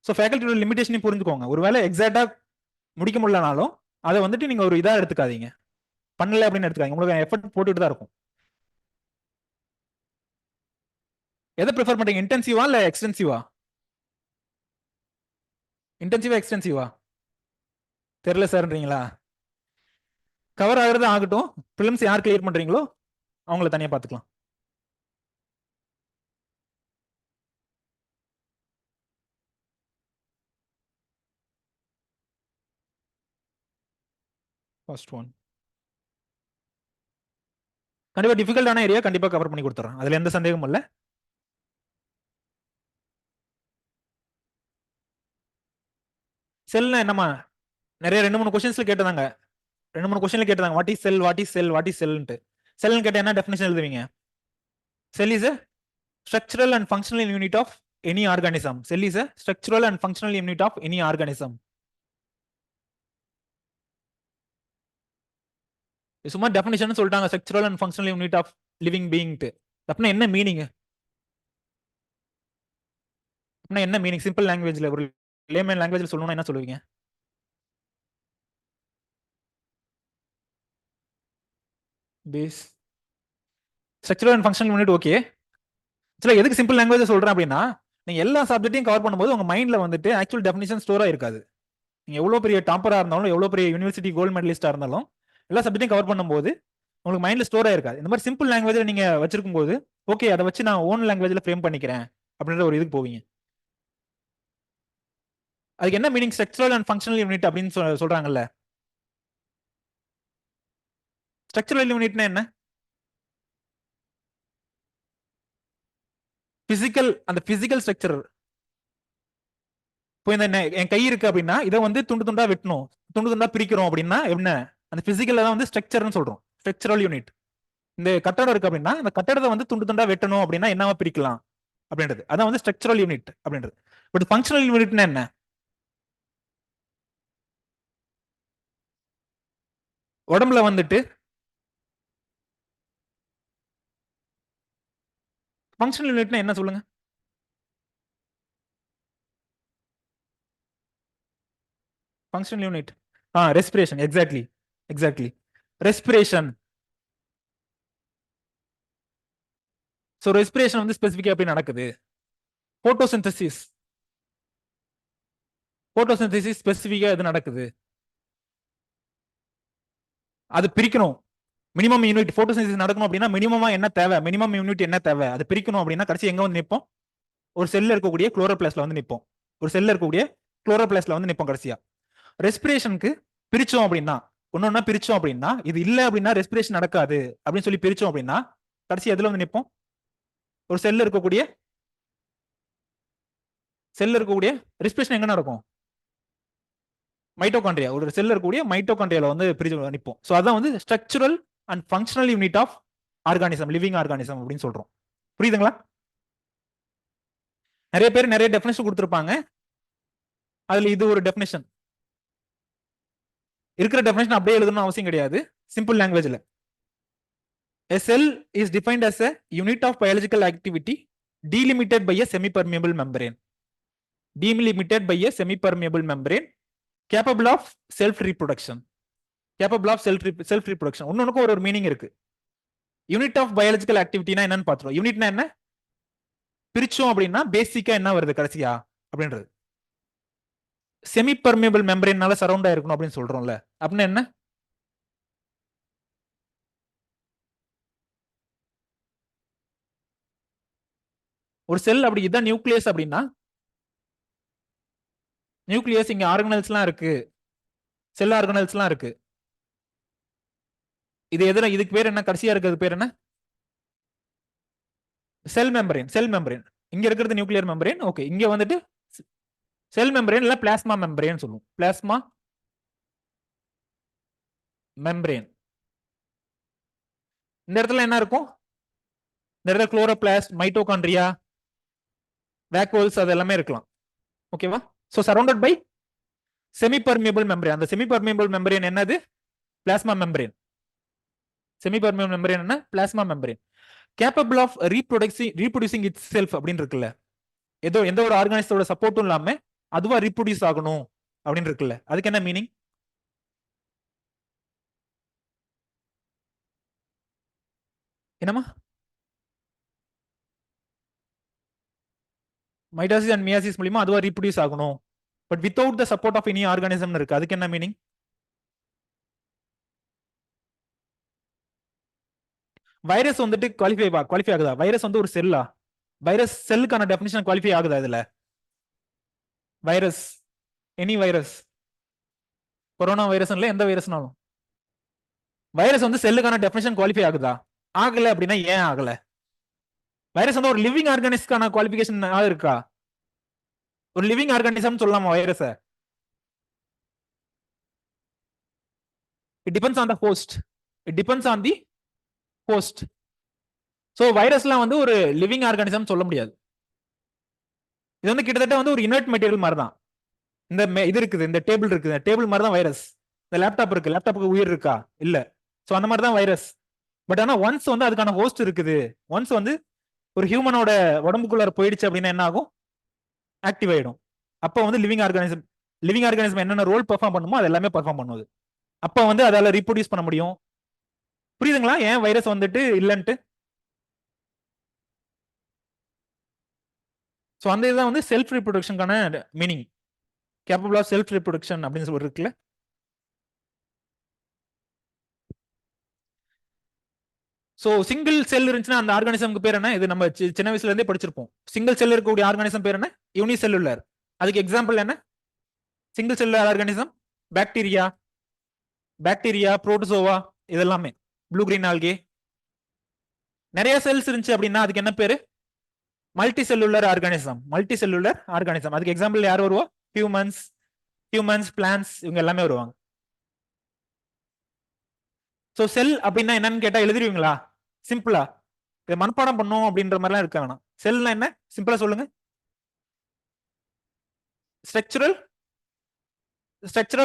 ஸோ ஃபேக்கல்ட்டியோட லிமிடேஷனையும் புரிஞ்சுக்கோங்க. ஒருவேளை எக்ஸாக்டா முடிக்க முடியலனாலும் அதை வந்துட்டு நீங்க ஒரு இதா எடுத்துக்காதீங்க. பண்ணல அப்படின்னு எடுத்துக்காதீங்க. உங்களுக்கு எஃபர்ட் போட்டுட்டு தான் இருக்கும். எதை ப்ரிஃபர் பண்றீங்க? இன்டென்சிவா இல்ல எக்ஸ்டென்சிவா? இன்டென்சிவா எக்ஸ்டென்சிவா தெரியல சார்ன்றீங்களா? கவர் ஆகுறது ஆகட்டும். பிலிம்ஸ் யார் கிளியர் பண்றீங்களோ அவங்கள தனியா பாத்துக்கலாம். ஃபர்ஸ்ட் ஒன் கண்டிப்பா டிஃபிகல்ட்டான ஏரியா கண்டிப்பா கவர் பண்ணி கொடுத்துறேன். அதுல எந்த சந்தேகமும் இல்ல. செல்னா என்னமா நிறைய 2-3 கொஸ்டின்ஸ்ல கேட்டதாங்க. 2-3 கொஸ்டின்ல கேட்டதாங்க. What is cell, what is cell, what is செல்ன்ட்டு. செல்னு கேட்ட என்ன டெஃபினேஷன் எழுதுவீங்க? Cell is a structural and functional unit of any organism. Cell is a structural and functional unit of any organism. சும்மா டெஃபினேஷன் சொல்லிட்டாங்க. Structural and functional unit of living பீயிங்ட்டு. அப்படின்னா என்ன மீனிங்? அப்படின்னா என்ன மீனிங்? சிம்பிள் லாங்குவேஜ்ல ஒரு லேமன் லாங்குவேஜ்ல சொல்லணும்னா என்ன சொல்லுவீங்க? Base structural and functional unit. Okay. சில எதுக்கு சிம்பிள் லாங்குவேஜ் சொல்றேன் அப்படின்னா நீங்க எல்லா சப்ஜெக்ட்டையும் கவர் பண்ணும்போது உங்க மைண்ட்ல வந்துட்டு ஆக்சுவல் டெஃபினேஷன் ஸ்டோரா இருக்காது. நீங்க எவ்வளவு பெரிய டாப்பரா இருந்தாலும் எவ்வளவு பெரிய யூனிவர்சிட்டி கோல்டு மெடலிஸ்டா இருந்தாலும் எல்லா சப்ஜெக்ட்டையும் கவர் பண்ணும்போது உங்களுக்கு மைண்ட்ல ஸ்டோரா இருக்காது. இந்த மாதிரி சிம்பிள் லாங்குவேஜ்ல நீங்க வச்சிருக்கும் போது ஓகே அதை வச்சு நான் ஓன் லாங்குவேஜ்ல ஃப்ரேம் பண்ணிக்கிறேன் அப்படின்ற ஒரு இதுக்கு போவீங்க. அதுக்கு என்ன meaning structural and functional unit அப்படின்னு சொல்றாங்கல்ல. ஸ்ட்ரக்சரல் யூனிட்னா என்ன? பிசிக்கல், அந்த பிசிக்கல் ஸ்ட்ரக்சர். இப்போ இந்த என் கை இருக்கு அப்படின்னா இதை வந்து துண்டு துண்டா வெட்டணும், துண்டு துண்டா பிரிக்கிறோம் அப்படின்னா என்ன, அந்த பிசிக்கல் தான் வந்து ஸ்ட்ரக்சர்னு சொல்றோம், ஸ்ட்ரக்சரல் யூனிட். இந்த கட்டடம் இருக்கு அப்படின்னா அந்த கட்டடத்தை வந்து துண்டு துண்டா வெட்டணும் அப்படின்னா என்னவா பிரிக்கலாம் அப்படின்றது, அதான் வந்து ஸ்ட்ரக்சரல் யூனிட் அப்படின்றது. பட் ஃபங்க்ஷனல் யூனிட்னா என்ன? உடம்புல வந்துட்டு ஃபங்க்ஷனல் யூனிட்னா என்ன சொல்லுங்க? Functional unit respiration. Exactly, exactly, respiration. So respiration வந்து ஸ்பெசிஃபிக்கா எப்படி நடக்குது? போட்டோசிந்தசிஸ், போட்டோசிந்தசிஸ் ஸ்பெசிஃபிக்கா எது நடக்குது? அது பிரிக்கணும். மினிமம் யூனிட் போட்டோசிந்தசிஸ் நடக்கணும் அப்படின்னா மினிமமா என்ன தேவை, மினிமம் யூனிட் என்ன தேவை, அது பிரிக்கணும் அப்படின்னா கடைசி எங்க வந்து நிற்போம்? ஒரு செல்ல இருக்கக்கூடிய குளோரோபிளாஸ்ட்ல வந்து நிற்போம். ஒரு செல்ல இருக்கக்கூடிய குளோரோபிளாஸ்ட்ல வந்து நிற்போம் கடைசியா. ரெஸ்பிரேஷனுக்கு பிரிச்சோம் அப்படின்னா, ஒன்னொன்னா பிரிச்சோம் அப்படின்னா இது இல்ல அப்படின்னா ரெஸ்பிரேஷன் நடக்காது அப்படின்னு சொல்லி பிரிச்சோம் அப்படின்னா கடைசி எதுல வந்து நிற்போம்? ஒரு செல்ல இருக்கக்கூடிய ரெஸ்பிரேஷன் எங்க நடக்கும்? மைட்டோகாண்ட்ரியா. ஒரு செல்ல இருக்கக்கூடிய மைட்டோகாண்ட்ரியால வந்து பிரிச்சு நிற்போம். ஸோ அதான் வந்து structural and functional unit of organism, living organism அப்படின்னு சொல்றோம். புரியுதுங்களா? நிறைய பேர் நிறைய டெஃபினேஷன் கொடுத்துருப்பாங்க. அதுல இது ஒரு டெஃபினேஷன். இருக்கிற டெஃபினேஷன் அப்படியே எழுதணும் அவசியம் கிடையாது. சிம்பிள் லாங்குவேஜ்ல a cell is defined as a unit of biological activity delimited by a semi-permeable membrane. Delimited by a semi-permeable membrane capable of self-reproduction. Capable of self-reproduction. ஒன்னொன்னுக்கும் ஒரு மீனிங் இருக்கு. யூனிட் ஆஃப் பயாலஜிக்கல் ஆக்டிவிட்டினா என்னன்னு பாத்துறோம். யூனிட்னா என்ன? பிரிச்சோம் அப்படின்னா பேசிக்கா என்ன வருது கடைசியா அப்படின்றது. செமி பர்மியபிள் மெம்பரேனால சரௌண்ட் ஆயிருக்கணும் அப்படின்னு சொல்றோம்ல, அப்படின்னா என்ன? ஒரு செல் அப்படி இதான் நியூக்ளியஸ் அப்படின்னா, நியூக்ளியஸ் இங்க ஆர்கனல்ஸ்லாம் இருக்கு, செல் ஆர்கனல்ஸ்லாம் இருக்கு. இது எதுல, இதுக்கு பேர் என்ன? கடைசியா இருக்கிறது பேர் என்ன? செல் மெம்பரேன். செல் மெம்பரேன் இங்க இருக்கிறது நியூக்ளியர் மெம்பரேன். ஓகே, இங்க வந்துட்டு செல் மெம்பரேன் இல்ல பிளாஸ்மா மெம்பரேன் சொல்லுவோம். Plasma membrane. இந்த இடத்துல என்ன இருக்கும்? இந்த இடத்துல குளோரோபிளாஸ்ட், மைட்டோகாண்ட்ரியா, வேக்யூல்ஸ் அது எல்லாமே இருக்கலாம். ஓகேவா? So surrounded by semi permeable membrane. அந்த செமி பர்மியபிள் மெம்பரேன் என்னது? Plasma membrane. Semi permeable membrane என்ன? Plasma membrane. Capable of reproducing itself அப்படின்னு இருக்குல்ல, ஏதோ எந்த ஒரு ஆர்கானிசத்தோட சப்போர்ட்டும் இல்லாம அதுவா ரீப்ரொடியூஸ் ஆகணும் அப்படின்னு இருக்குல்ல, அதுக்கு என்ன மீனிங்? என்னமா? மைட்டாசிஸ் அண்ட் மியாசிஸ் மூலமா அதுவா ரீப்ரொடியூஸ் ஆகணும், but without the support of any organism இருக்கு, அதுக்கு என்ன மீனிங்? வைரஸ் வந்துட்டு குவாலிஃபை ஆகுதா? வைரஸ் வந்து ஒரு செல்லா? வைரஸ் செல்லுக்கான டெஃபினிஷன் குவாலிஃபை ஆகுதா இதுல? Virus, any virus, corona virus இல்ல எந்த வைரஸ்னாலும் வைரஸ் வந்து செல்லுக்கான டெஃபினிஷன் குவாலிஃபை ஆகுதா? ஆகல அப்படின்னா ஏன் ஆகல? வைரஸ் வந்து ஒரு லிவிங் ஆர்கானிஸ்க்கான குவாலிஃபிகேஷன் இருக்கா? ஒரு லிவிங் ஆர்கானிசம் சொல்லலாமா வைரஸ? It depends on the host. It depends on the host. So வைரஸ்லாம் வந்து ஒரு லிவிங் ஆர்கானிசம் சொல்ல முடியாது. இது வந்து கிட்டத்தட்ட வந்து ஒரு இனர்ட் மெட்டீரியல் மாதிரி தான். இந்த இது இருக்குது, இந்த டேபிள் இருக்குது, டேபிள் மாதிரி தான் வைரஸ். இந்த லேப்டாப் இருக்கு, லேப்டாப்புக்கு உயிர் இருக்கா? இல்ல. சோ அந்த மாதிரி தான் வைரஸ். பட் ஆனா ஒன்ஸ் வந்து அதுக்கான ஹோஸ்ட் இருக்குது, ஒன்ஸ் வந்து ஒரு ஹியூமனோட உடம்புக்குள்ள போயிடுச்சு அப்படின்னா என்ன ஆகும்? ஆக்டிவ் ஆயிடும். அப்போ வந்து லிவிங் ஆர்கானிசம், லிவிங் ஆர்கானிசம் என்னென்ன ரோல் பெர்ஃபார்ம் பண்ணுமோ அது எல்லாமே பெர்ஃபார்ம் பண்ணுது. அப்போ வந்து அதால ரீப்ரொடியூஸ் பண்ண முடியும். புரியுதுங்களா ஏன் வைரஸ் வந்துட்டு இல்லன்ட்டு? ஸோ அந்த இதுதான் வந்து செல்ஃப் ரீப்ரொடக்ஷனுக்கான meaning. Capable of self reproduction அப்படின்னு சொல்லி இருக்குல்ல. ஸோ சிங்கிள் செல் இருந்துச்சுன்னா அந்த ஆர்கானிசம்க்கு பேர் என்ன? இது நம்ம சின்ன வயசுல இருந்தே படிச்சிருப்போம். சிங்கிள் செல் இருக்கக்கூடிய ஆர்கானிசம் பேர் என்ன? யூனிசெல்லுலர். அதுக்கு எக்ஸாம்பிள் என்ன? Single cellular organism bacteria, protozoa, இதெல்லாமே ப்ளூ கிரீன் ஆல்கே. நிறைய செல்ஸ் இருந்துச்சு அப்படின்னா அதுக்கு என்ன பேரு? Multi cellular organism. அதுக்கு எக்ஸாம்பிள் யார் வருவா? ஹியூமன்ஸ், பிளான்ஸ், இவங்க எல்லாமே வருவாங்க. ஸோ செல் அப்படின்னா என்னன்னு கேட்டா எழுதிருவீங்களா? சிம்பிளா இதை மனப்பாடம் பண்ணும் அப்படின்ற மாதிரிலாம் இருக்க வேணாம். செல்னா என்ன சிம்பிளா சொல்லுங்க. Structural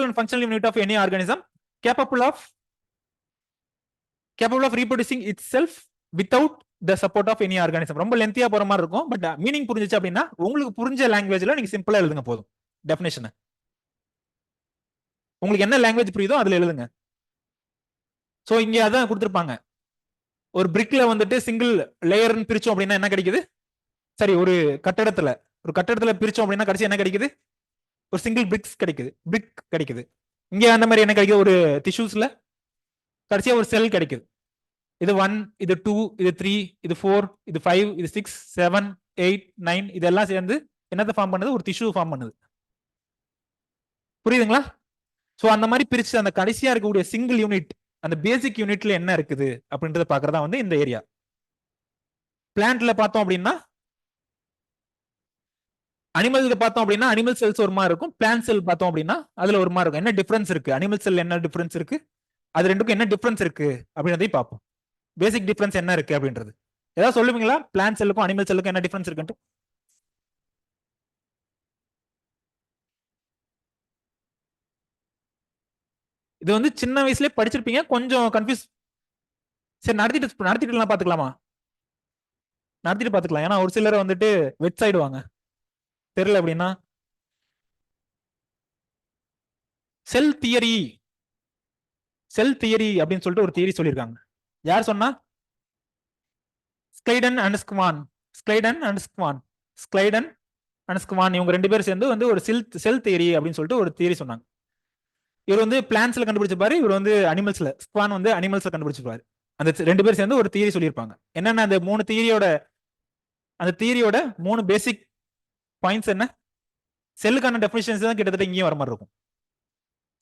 and functional unit of any organism capable of reproducing itself without the support of any organism. ரொம்ப லென்த்தியா போற மாதிரி இருக்கும், பட் மீனிங் புரிஞ்சிச்சு அப்படின்னா உங்களுக்கு புரிஞ்ச லாங்குவேஜ்ல நீங்க சிம்பிளா எழுதுங்க போதும். டெஃபினேஷன் உங்களுக்கு என்ன லாங்குவேஜ் புரியுதோ அதுல எழுதுங்க. சோ இங்க அதான் கொடுத்திருப்பாங்க. ஒரு பிரிக்ல வந்துட்டு சிங்கிள் லேயர்னு பிரிச்சோம் அப்படின்னா என்ன கிடைக்குது? சரி, ஒரு கட்டடத்துல பிரிச்சோம் அப்படின்னா கடைசி என்ன கிடைக்குது? ஒரு சிங்கிள் பிரிக் கிடைக்குது. இங்க அந்த மாதிரி என்ன கிடைக்குது? ஒரு டிஷ்யூஸ்ல கடைசியா ஒரு செல் கிடைக்குது. இது 1, இது 2, இது 3, இது 4, இது 5, இது 6, 7, 8, 9 இதெல்லாம் சேர்ந்து என்னத்தை ஃபார்ம் பண்ணுது? ஒரு டிஷ்யூ ஃபார்ம் பண்ணுது. புரியுதுங்களா? சோ அந்த மாதிரி பிரிச்சு அந்த கடைசியா இருக்கக்கூடிய சிங்கிள் யூனிட், அந்த பேசிக் யூனிட்ல என்ன இருக்குது அப்படின்றத பாக்குறதா வந்து இந்த ஏரியா. பிளான்ட்ல பார்த்தோம் அப்படின்னா அனிமல்ல பார்த்தோம் அப்படின்னா அனிமல் செல்ஸ் ஒரு மாதிரி இருக்கும், பிளான்ட் செல் பார்த்தோம் அப்படின்னா அதுல ஒரு மாதிரி இருக்கும். என்ன டிஃபரன்ஸ் இருக்கு? அனிமல் செல் என்ன டிஃபரன்ஸ் இருக்கு, அது ரெண்டுக்கும் என்ன டிஃபரன்ஸ் இருக்கு அப்படின்றதையும் பார்ப்போம். பேசிக் டிஃபரன்ஸ் என்ன இருக்கு அப்படின்றது ஏதாவது சொல்லுவீங்களா? பிளான்ட் செல்லுக்கும் அனிமல் செல்லுக்கும் என்ன டிஃபரன்ஸ் இருக்குன்ட்டு? இது வந்து சின்ன வயசுலயே படிச்சிருப்பீங்க, கொஞ்சம் கன்ஃபியூஸ். சரி, நடத்திட்டு பாத்துக்கலாமா? நடத்திட்டு பாத்துக்கலாம். ஏன்னா ஒரு சிலர் வந்துட்டு வெட் ஆயிடுவாங்க தெரியல அப்படின்னா. செல் தியரி அப்படின்னு சொல்லிட்டு ஒரு தியரி சொல்லியிருக்காங்க. யார் சொன்னா? ஸ்கைடன் அண்ட் ஸ்குவான் இவங்க ரெண்டு பேரும் சேர்ந்து வந்து ஒரு செல் தியரி அப்படின்னு சொல்லிட்டு ஒரு தியரி சொன்னாங்க. இவர் வந்து பிளான்ஸ்ல கண்டுபிடிச்சிருப்பாரு, இவர் வந்து அனிமல்ஸ்ல, ஸ்குவான் வந்து அனிமல்ஸ்ல கண்டுபிடிச்சிருப்பாரு. அந்த ரெண்டு பேரும் சேர்ந்து ஒரு தியரி சொல்லியிருப்பாங்க. என்னென்ன அந்த தியரியோட மூணு பேசிக் பாயிண்ட்ஸ் என்ன? செல்லுக்கான டெஃபினிஷன்ஸ் தான் கிட்டத்தட்ட இங்கேயும் வர மாதிரி இருக்கும்.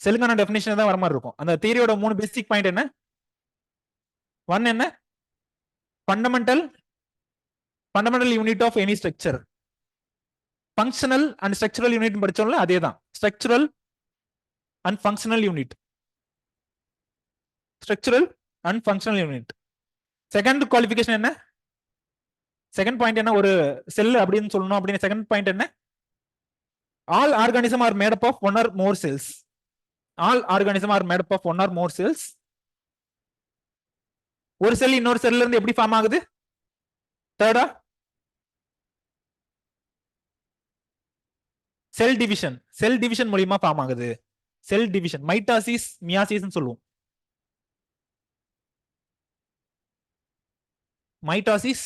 செல்லுக்கான டெஃபினிஷன் தான் வர மாதிரி இருக்கும். அந்த தியரியோட மூணு பேசிக் பாயிண்ட் என்ன? ஒன் என்ன? Fundamental unit of any structure. Functional and structural unit படிச்சோம்ல, அதே தான். Structural and functional unit. Second qualification என்ன? செகண்ட் பாயிண்ட் என்ன? ஒரு செல் அப்படின்னு சொல்லணும் அப்படின்னு செகண்ட் பாயிண்ட் என்ன? All organism are made up of one or more cells. ஒரு செல் இன்னொரு செல்ல இருந்து எப்படி ஃபார்ம் ஆகுது? தேர்டா செல் டிவிஷன் மூலியமா ஃபார்ம் ஆகுது. செல் டிவிஷன், மைட்டாசிஸ், மியாசிஸ் சொல்லுவோம். மைட்டாசிஸ்,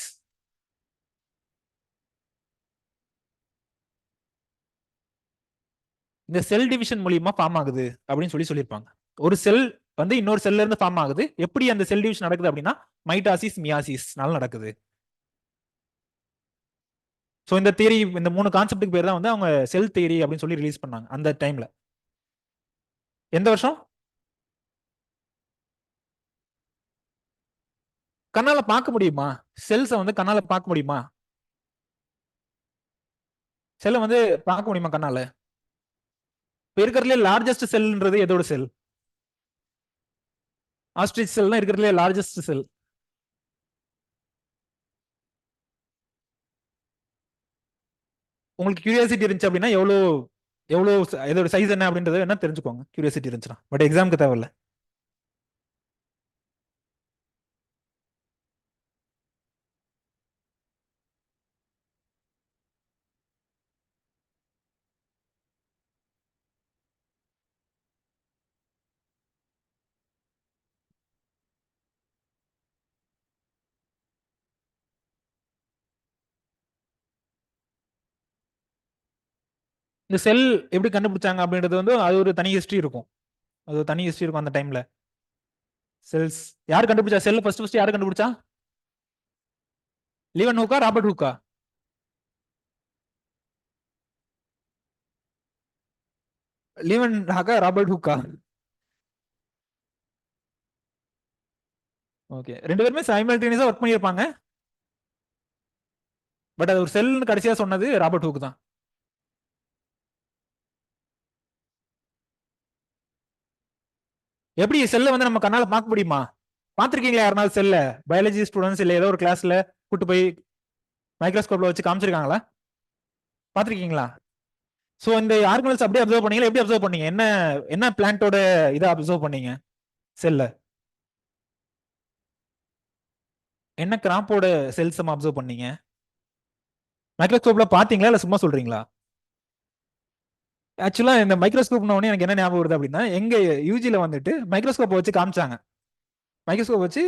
இந்த செல் டிவிஷன் மூலியமா ஃபார்ம் ஆகுது அப்படின்னு சொல்லியிருப்பாங்க. ஒரு செல் வந்து இன்னொரு செல்ல இருந்து ஃபார்ம் ஆகுது. எப்படி அந்த செல் டிவிஷன் நடக்குது அப்படின்னா மைட்டாசிஸ், மியாசிஸ்னால நடக்குது. ஸோ இந்த தியரி, இந்த மூணு கான்செப்டுக்கு பேர் தான் வந்து அவங்க செல் தியரி அப்படின்னு சொல்லி ரிலீஸ் பண்ணாங்க அந்த டைம்ல. எந்த வருஷம்? கண்ணால பார்க்க முடியுமா? செல்ஸை வந்து கண்ணால பார்க்க முடியுமா? செல்லை வந்து பார்க்க முடியுமா கண்ணால? இருக்கிறதுல லார்ஜஸ்ட் செல்ன்றது எதோட செல்? ஆஸ்ட்ரிச் செல் தான் இருக்கிறதுல லார்ஜஸ்ட் செல். உங்களுக்கு கியூரியாசிட்டி இருந்துச்சு அப்படின்னா எதோட சைஸ் என்ன அப்படின்றத என்ன தெரிஞ்சுக்கோங்க, கியூரியாசிட்டி இருந்துச்சுன்னா. பட் எக்ஸாமுக்கு தேவையில்ல. இந்த செல் எப்படி கண்டுபிடிச்சாங்க அப்படின்றது வந்து அது ஒரு தனி ஹிஸ்டரி இருக்கும். அந்த டைம்ல செல்ஸ் யார் கண்டுபிடிச்சா? செல் ஃபர்ஸ்ட் யார் கண்டுபிடிச்சா? லீவன் ஹூக்கா, ராபர்ட் ஹூக்கா? லிவன் ஹாக்கா ராபர்ட் ஹூக்கா? ஓகே, ரெண்டு பேருமே சைமல்டேனியஸா ஒர்க் பண்ணியிருப்பாங்க. பட் அது ஒரு செல்னு கடைசியா சொன்னது ராபர்ட் ஹூக் தான். எப்படி செல்ல வந்து நம்ம கண்ணால பார்க்க முடியுமா? பார்த்திருக்கீங்களா யாருனாலும் செல்ல? பயாலஜி ஸ்டூடெண்ட்ஸ் இல்ல ஏதோ ஒரு கிளாஸ்ல கூட்டு போய் மைக்ரோஸ்கோப்ல வச்சு காமிச்சிருக்காங்களா? பார்த்திருக்கீங்களா? சோ இந்த ஆர்கனல்ஸ் அப்படியே அப்சர்வ் பண்ணீங்களா? எப்படி அப்சர்வ் பண்ணீங்க? என்ன என்ன பிளான்ட்டோட இதை அப்சர்வ் பண்ணீங்க செல்ல? என்ன கிராப்போட செல்ஸ் அப்சர்வ் பண்ணீங்க? மைக்ரோஸ்கோப்ல பாத்தீங்களா இல்ல சும்மா சொல்றீங்களா? ஆக்சுவலா இந்த மைக்ரோஸ்கோப் உடனே எனக்கு என்ன ஞாபகம் வருது அப்படின்னா, எங்க யூஜில வந்துட்டு மைக்ரோஸ்கோப் வச்சு காமிச்சாங்க. மைக்ரோஸ்கோப் வச்சு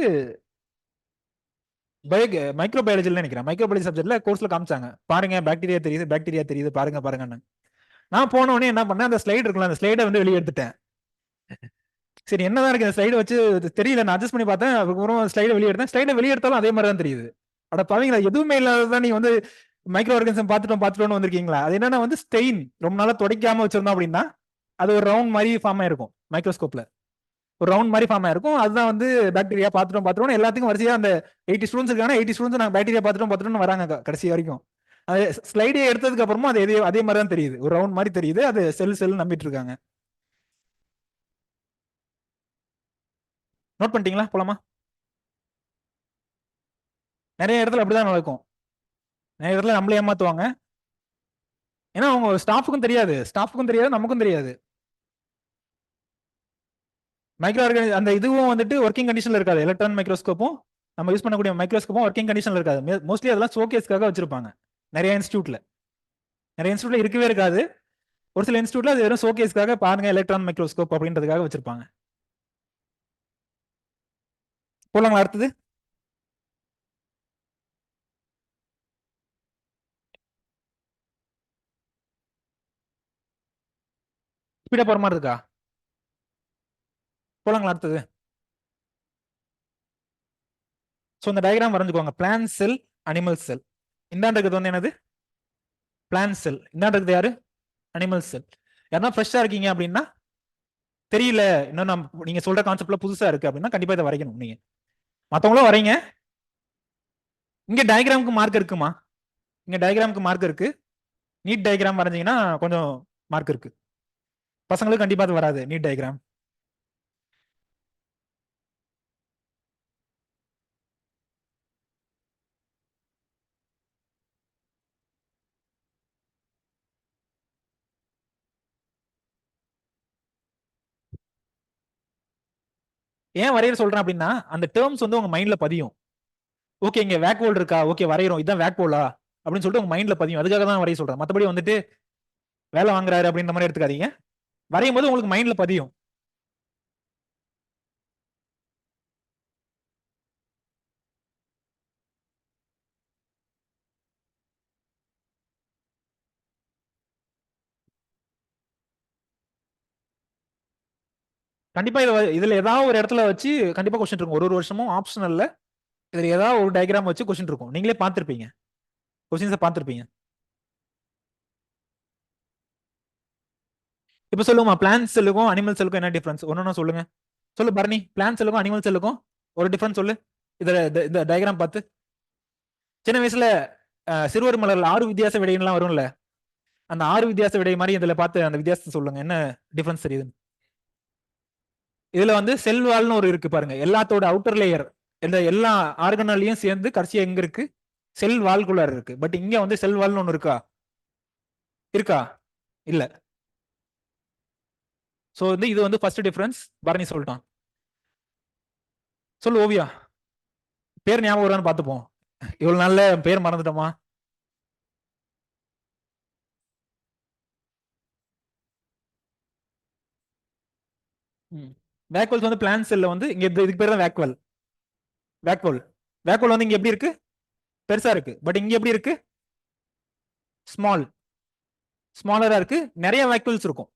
மைக்ரோ பயாலஜில நினைக்கிறேன், மைக்ரோ பயாலஜி சப்ஜெக்ட்ல கோர்ஸ்ல காமிச்சாங்க. பாருங்க பாக்டீரியா தெரியுது, பாக்டீரியா தெரியுது, பாருங்க பாருங்கன்னு. நான் போன உடனே என்ன பண்ணேன், அந்த ஸ்லைடு இருக்குல்ல, அந்த ஸ்லைடை வந்து வெளியே எடுத்துட்டேன். சரி என்னதான் இருக்கு இந்த ஸ்லைடு வச்சு தெரியல, நான் அட்ஜஸ்ட் பண்ணி பார்த்தேன். அதுக்கப்புறம் ஸ்லைடை வெளியே எடுத்தேன். ஸ்லைடை வெளியே எடுத்தாலும் அதே மாதிரி தான் தெரியுது. அட பாவீங்களா, எதுவுமே இல்லாததான் நீங்க வந்து மைக்ரோ ஆர்கனிசம் பார்த்துட்டோம்னு வந்திருக்கீங்களா? அது என்னன்னா வந்து ஸ்டெயின் ரொம்ப நாளா துடைக்காம வச்சிருந்தோம் அப்படின்னா அது ஒரு ரவுண்ட் மாதிரி ஃபார்ம் ஆயிருக்கும். மைக்ரோஸ்கோப்ல ஒரு ரவுண்ட் மாதிரி ஃபார்ம் ஆயிருக்கும். அதுதான் வந்து பாக்டீரியா பார்த்துட்டோம் எல்லாத்துக்கும் வரிசையா அந்த 80 ஸ்டூடெண்ட்ஸ் இருக்காங்க. 80 ஸ்டூடெண்ட்ஸ் நான் பாக்டீரியா பார்த்துட்டோம் வராங்க கடைசி வரைக்கும். அது ஸ்லைடே எடுத்ததுக்கு அப்புறமா அது அதே மாதிரி தான் தெரியுது, ஒரு ரவுண்ட் மாதிரி தெரியுது. அது செல் நம்பிட்டு இருக்காங்க. நோட் பண்ணிட்டீங்களா? போலாமா? நிறைய இடத்துல அப்படிதான் நடக்கும். நிறைய இடத்துல நம்மளே ஏமாத்துவாங்க. ஏன்னா அவங்க ஸ்டாஃபுக்கும் தெரியாது நமக்கும் தெரியாது. மைக்ரோ ஆர்கனை அந்த இதுவும் வந்துட்டு ஒர்க்கிங் கண்டிஷன்ல இருக்காது. எலக்ட்ரான் மைக்ரோஸ்கோப்பும் நம்ம யூஸ் பண்ணக்கூடிய மைக்ரோஸ்கோப்பும் ஒர்க்கிங் கண்டிஷன்ல இருக்காது. மோஸ்ட்லி அதெல்லாம் ஷோகேஸ்க்காக வச்சிருப்பாங்க. நிறைய இன்ஸ்டியூட்ல இருக்கவே இருக்காது. ஒரு சில இன்ஸ்டியூட்ல அது வெறும் ஷோகேஸ்க்காக பாருங்க எலக்ட்ரான் மைக்ரோஸ்கோப் அப்படின்றதுக்காக வச்சிருப்பாங்க. போலாங்களா அடுத்தது? ஸ்பீடா போற மாதிரி இருக்கா? போலாங்களா அடுத்தது? ஸோ இந்த டயக்ராம் வரைஞ்சுக்கோங்க. Plant cell, animal cell. இந்தாண்ட இருக்கிறது வந்து என்னது? Plant cell. இந்தாண்ட இருக்குது யாரு? Animal cell. யாருன்னா ஃப்ரெஷ்ஷா இருக்கீங்க அப்படின்னா தெரியல, இன்னும் நீங்க சொல்ற கான்செப்ட்ல புதுசா இருக்கு அப்படின்னா கண்டிப்பா இதை வரைக்கணும் நீங்க. மத்தவங்களும் வரைங்க. இங்க டயக்ராமுக்கு மார்க் இருக்குமா? இங்க டயக்ராமுக்கு மார்க் இருக்கு. நீட் டயக்ராம் வரைஞ்சீங்கன்னா கொஞ்சம் மார்க் இருக்கு. பசங்களுக்கு கண்டிப்பா அது வராது நீட் டயக்ராம். ஏன் வரைய சொல்றேன் அப்படின்னா அந்த டேர்ம்ஸ் வந்து உங்க மைண்ட்ல பதியும். ஓகே இங்க வேக்வோல் இருக்கா, ஓகே வரையறோம், இதான் வேக்வோலா அப்படின்னு சொல்லிட்டு உங்க மைண்ட்ல பதியும். அதுக்காக தான் வரைய சொல்றேன். மத்தபடி வந்துட்டு வேலை வாங்குறாரு அப்படின்ற மாதிரி எடுத்துக்காதீங்க. வரையும் போது உங்களுக்கு மைண்ட்ல பதியும். கண்டிப்பா இதுல ஏதாவது ஒரு இடத்துல வச்சு கண்டிப்பா கொஸ்டின் இருக்கும். ஒரு வருஷமும் ஆப்ஷனல்ல இதுல ஏதாவது ஒரு டயக்ராம் வச்சு கொஸ்டின் இருக்கும். நீங்களே பார்த்திருப்பீங்க, கொஸ்டின்ஸை பார்த்திருப்பீங்க. இப்ப சொல்லுங்கம்மா, பிளான்ட் செல்லுக்கும் அனிமல் செல்லுக்கும் என்ன டிஃபரன்ஸ்? ஒன்னு சொல்லுங்க. சொல்லு பரணி, பிளான்ட் செல்லுக்கும் அனிமல் செல்லுக்கும் ஒரு டிஃபரன்ஸ் சொல்லு. இதுல இந்த டயக்ராம் பார்த்து. சின்ன வயசுல சிறுவர் மலர்ல 6 வித்தியாச விடைகள்லாம் வரும்ல, அந்த 6 வித்தியாச விடை மாதிரி இதுல பார்த்து அந்த வித்தியாசத்தை சொல்லுங்க, என்ன டிஃபரன்ஸ் தெரியுது? இதுல வந்து செல் வால்னு ஒரு இருக்கு பாருங்க, எல்லாத்தோட அவுட்டர் லேயர் இந்த எல்லா ஆர்கனாலையும் சேர்ந்து கடைசியா எங்க இருக்கு? செல் வால்குள்ளார இருக்கு. பட் இங்க வந்து செல் வால்னு ஒண்ணு இருக்கா? இருக்கா? இல்ல. சோ வந்து இது வந்து ஃபர்ஸ்ட் டிஃபரன்ஸ். பரணி சொல்லிட்டான். சொல்லு ஓவியா. பேர் ஞாபகம் வருவான்னு பார்த்துப்போம். இவ்வளவு நாள்ல பேர் மறந்துட்டோமா? வேக்வல்ஸ் வந்து பிளான்ட் செல்ல வந்து இங்க இதுக்கு பேர் தான் வேக்வல். வேக்வல் வேக்வல் வந்து இங்க எப்படி இருக்கு? பெருசா இருக்கு. பட் இங்க எப்படி இருக்கு? ஸ்மால், ஸ்மாலரா இருக்கு. நிறைய வேக்வல்ஸ் இருக்கும்.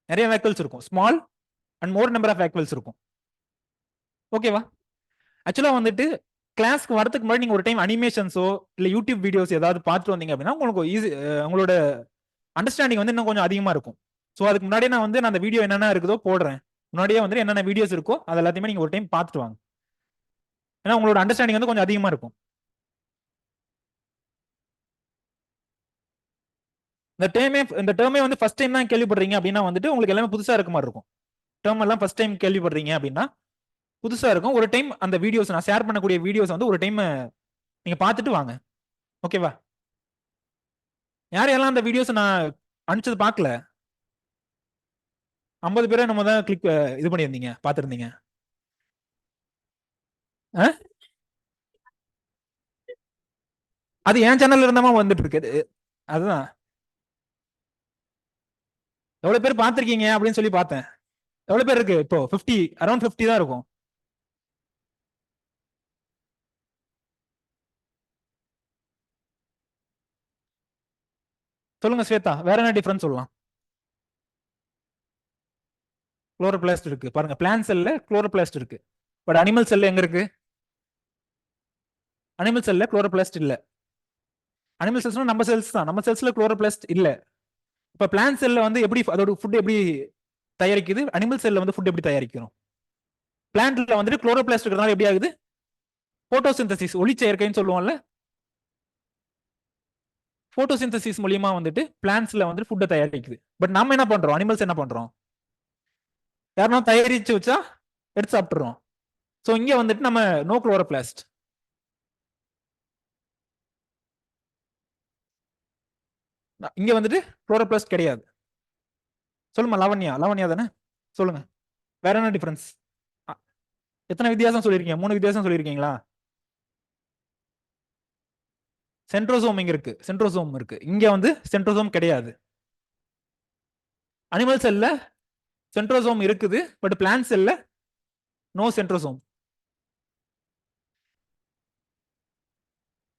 நிறைய வேக்வல்ஸ் இருக்கும். Small and more number of vacuoles இருக்கும். ஓகேவா? ஆக்சுவலா வந்துட்டு கிளாஸ்க்கு வரதுக்கு முன்னாடி நீங்க ஒரு டைம் அனிமேஷன்ஸோ இல்ல யூடியூப் வீடியோஸ் ஏதாவது பார்த்துட்டு வந்தீங்க அப்படின்னா உங்களுக்கு ஈஸி, உங்களோட அண்டர்ஸ்டாண்டிங் வந்து இன்னும் கொஞ்சம் அதிகமா இருக்கும். ஸோ அதுக்கு முன்னாடியே நான் வந்து நான் அந்த வீடியோ என்னென்ன இருக்குதோ போடுறேன். முன்னாடியே வந்து என்னென்ன வீடியோஸ் இருக்கோ அது எல்லாத்தையுமே நீங்க ஒரு டைம் பார்த்துட்டு வாங்க. ஏன்னா உங்களோட அண்டர்ஸ்டாண்டிங் வந்து கொஞ்சம் அதிகமா இருக்கும். இந்த டேர்மே வந்து ஃபர்ஸ்ட் டைம் தான் கேள்விப்படுறீங்க அப்படின்னா வந்துட்டு உங்களுக்கு எல்லாமே புதுசா இருக்க மாதிரி இருக்கும். டேர்ம் எல்லாம் ஃபர்ஸ்ட் டைம் கேள்விப்படுறீங்க அப்படின்னா புதுசா இருக்கும். ஒரு டைம் அந்த வீடியோஸ் நான் ஷேர் பண்ணக்கூடிய வீடியோஸ் வந்து ஒரு டைம் நீங்க பார்த்துட்டு வாங்க. ஓகேவா? யாரெல்லாம் அந்த வீடியோஸ் நான் அனுப்பிச்சது பார்க்கல? 50 பேரை நம்ம தான் கிளிக் இது பண்ணியிருந்தீங்க, பார்த்துருந்தீங்க. அது என் சேனல்ல இருந்தாமா வந்துட்டு இருக்கு. அதுதான் எவ்வளவு பேர் பார்த்திருக்கீங்க அப்படின்னு சொல்லி பார்த்தேன். எவ்வளவு பேர் இருக்கு இப்போ? 50, அரௌண்ட் 50 தான் இருக்கும். சொல்லுங்க ஸ்வேதா, வேற என்ன டிஃபரன்ஸ் சொல்லலாம்? குளோரோபிளாஸ்ட் இருக்கு பாருங்க, பிளான்ட் செல்ல குளோரோபிளாஸ்ட் இருக்கு. பட் அனிமல் செல்ல எங்க இருக்கு? அனிமல் செல்ல குளோரோபிளாஸ்ட் இல்ல. அனிமல் செல்ஸ்னா நம்ம செல்ஸ் தான், நம்ம செல்ஸ்ல குளோரோபிளாஸ்ட் இல்ல. இப்ப பிளான்ட் செல்ல வந்து எப்படி அதோட ஃபுட் எப்படி தயாரிக்குது, அனிமல் செல்ல வந்து ஃபுட் எப்படி தயாரிக்கணும்? பிளான்ட்ல வந்துட்டு குளோரோபிளாஸ்ட் இருக்கிறதுனால எப்படி ஆகுது? போட்டோசிந்தசிஸ், ஒளிச்சேர்க்கைன்னு சொல்லுவோம்ல. போட்டோசிந்தசிஸ் மூலியமா வந்துட்டு பிளான்ட்ஸ்ல வந்து ஃபுட்டை தயாரிக்குது. பட் நம்ம என்ன பண்றோம்? அனிமல்ஸ் என்ன பண்றோம்? யாருன்னா தயாரிச்சு வச்சா எடுத்து சாப்பிட்டுறோம். ஸோ இங்க வந்துட்டு நம்ம நோ குளோரோபிளாஸ்ட். இங்க வந்துட்டு குளோரோபிளாஸ்ட் கிடையாது. சொல்லுமா லாவண்யா, லாவண்யா தானே? சொல்லுங்க வேற என்ன டிஃபரன்ஸ்? எத்தனை வித்தியாசம் சொல்லியிருக்கீங்க? 3 வித்தியாசம் சொல்லியிருக்கீங்களா? சென்ட்ரோசோம் இங்க இருக்கு, சென்ட்ரோசோம் இருக்கு. இங்க வந்து சென்ட்ரோசோம் கிடையாது. அனிமல் செல்ல சென்ட்ரோசோம் இருக்குது, பட் பிளான்ட் செல்ல நோ சென்ட்ரோசோம்.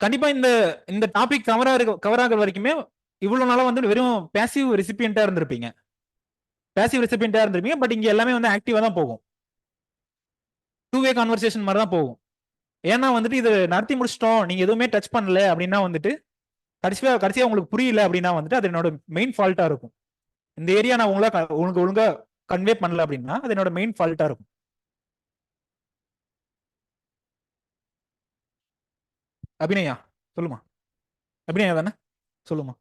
கண்டிப்பா இந்த இந்த டாபிக் கவர் ஆகிற வரைக்குமே இவ்வளவு நாளா வந்து வெறும் பேசிவ் ரெசிபியண்டா இருந்திருப்பீங்க. பேசிவ் ரெசிபியண்டா இருந்திருப்பீங்க. பட் இங்க எல்லாமே வந்து ஆக்டிவா தான் போகும். 2 வே கான்வர்சேஷன் மாதிரி தான் போகும். ஏன்னா வந்துட்டு இது நடத்தி முடிச்சிட்டோம், நீங்க எதுவுமே டச் பண்ணல அப்படின்னா வந்துட்டு கடைசியா உங்களுக்கு புரியல அப்படின்னா வந்துட்டு அது என்னோட மெயின் ஃபால்ட்டா இருக்கும். இந்த ஏரியா நான் உங்களுக்கு ஒழுங்கா கன்வே பண்ணல அப்படின்னா அது என்னோட மெயின் ஃபால்ட்டா இருக்கும். அபிநயா சொல்லுமா. அபிநயா தானே? சொல்லுமா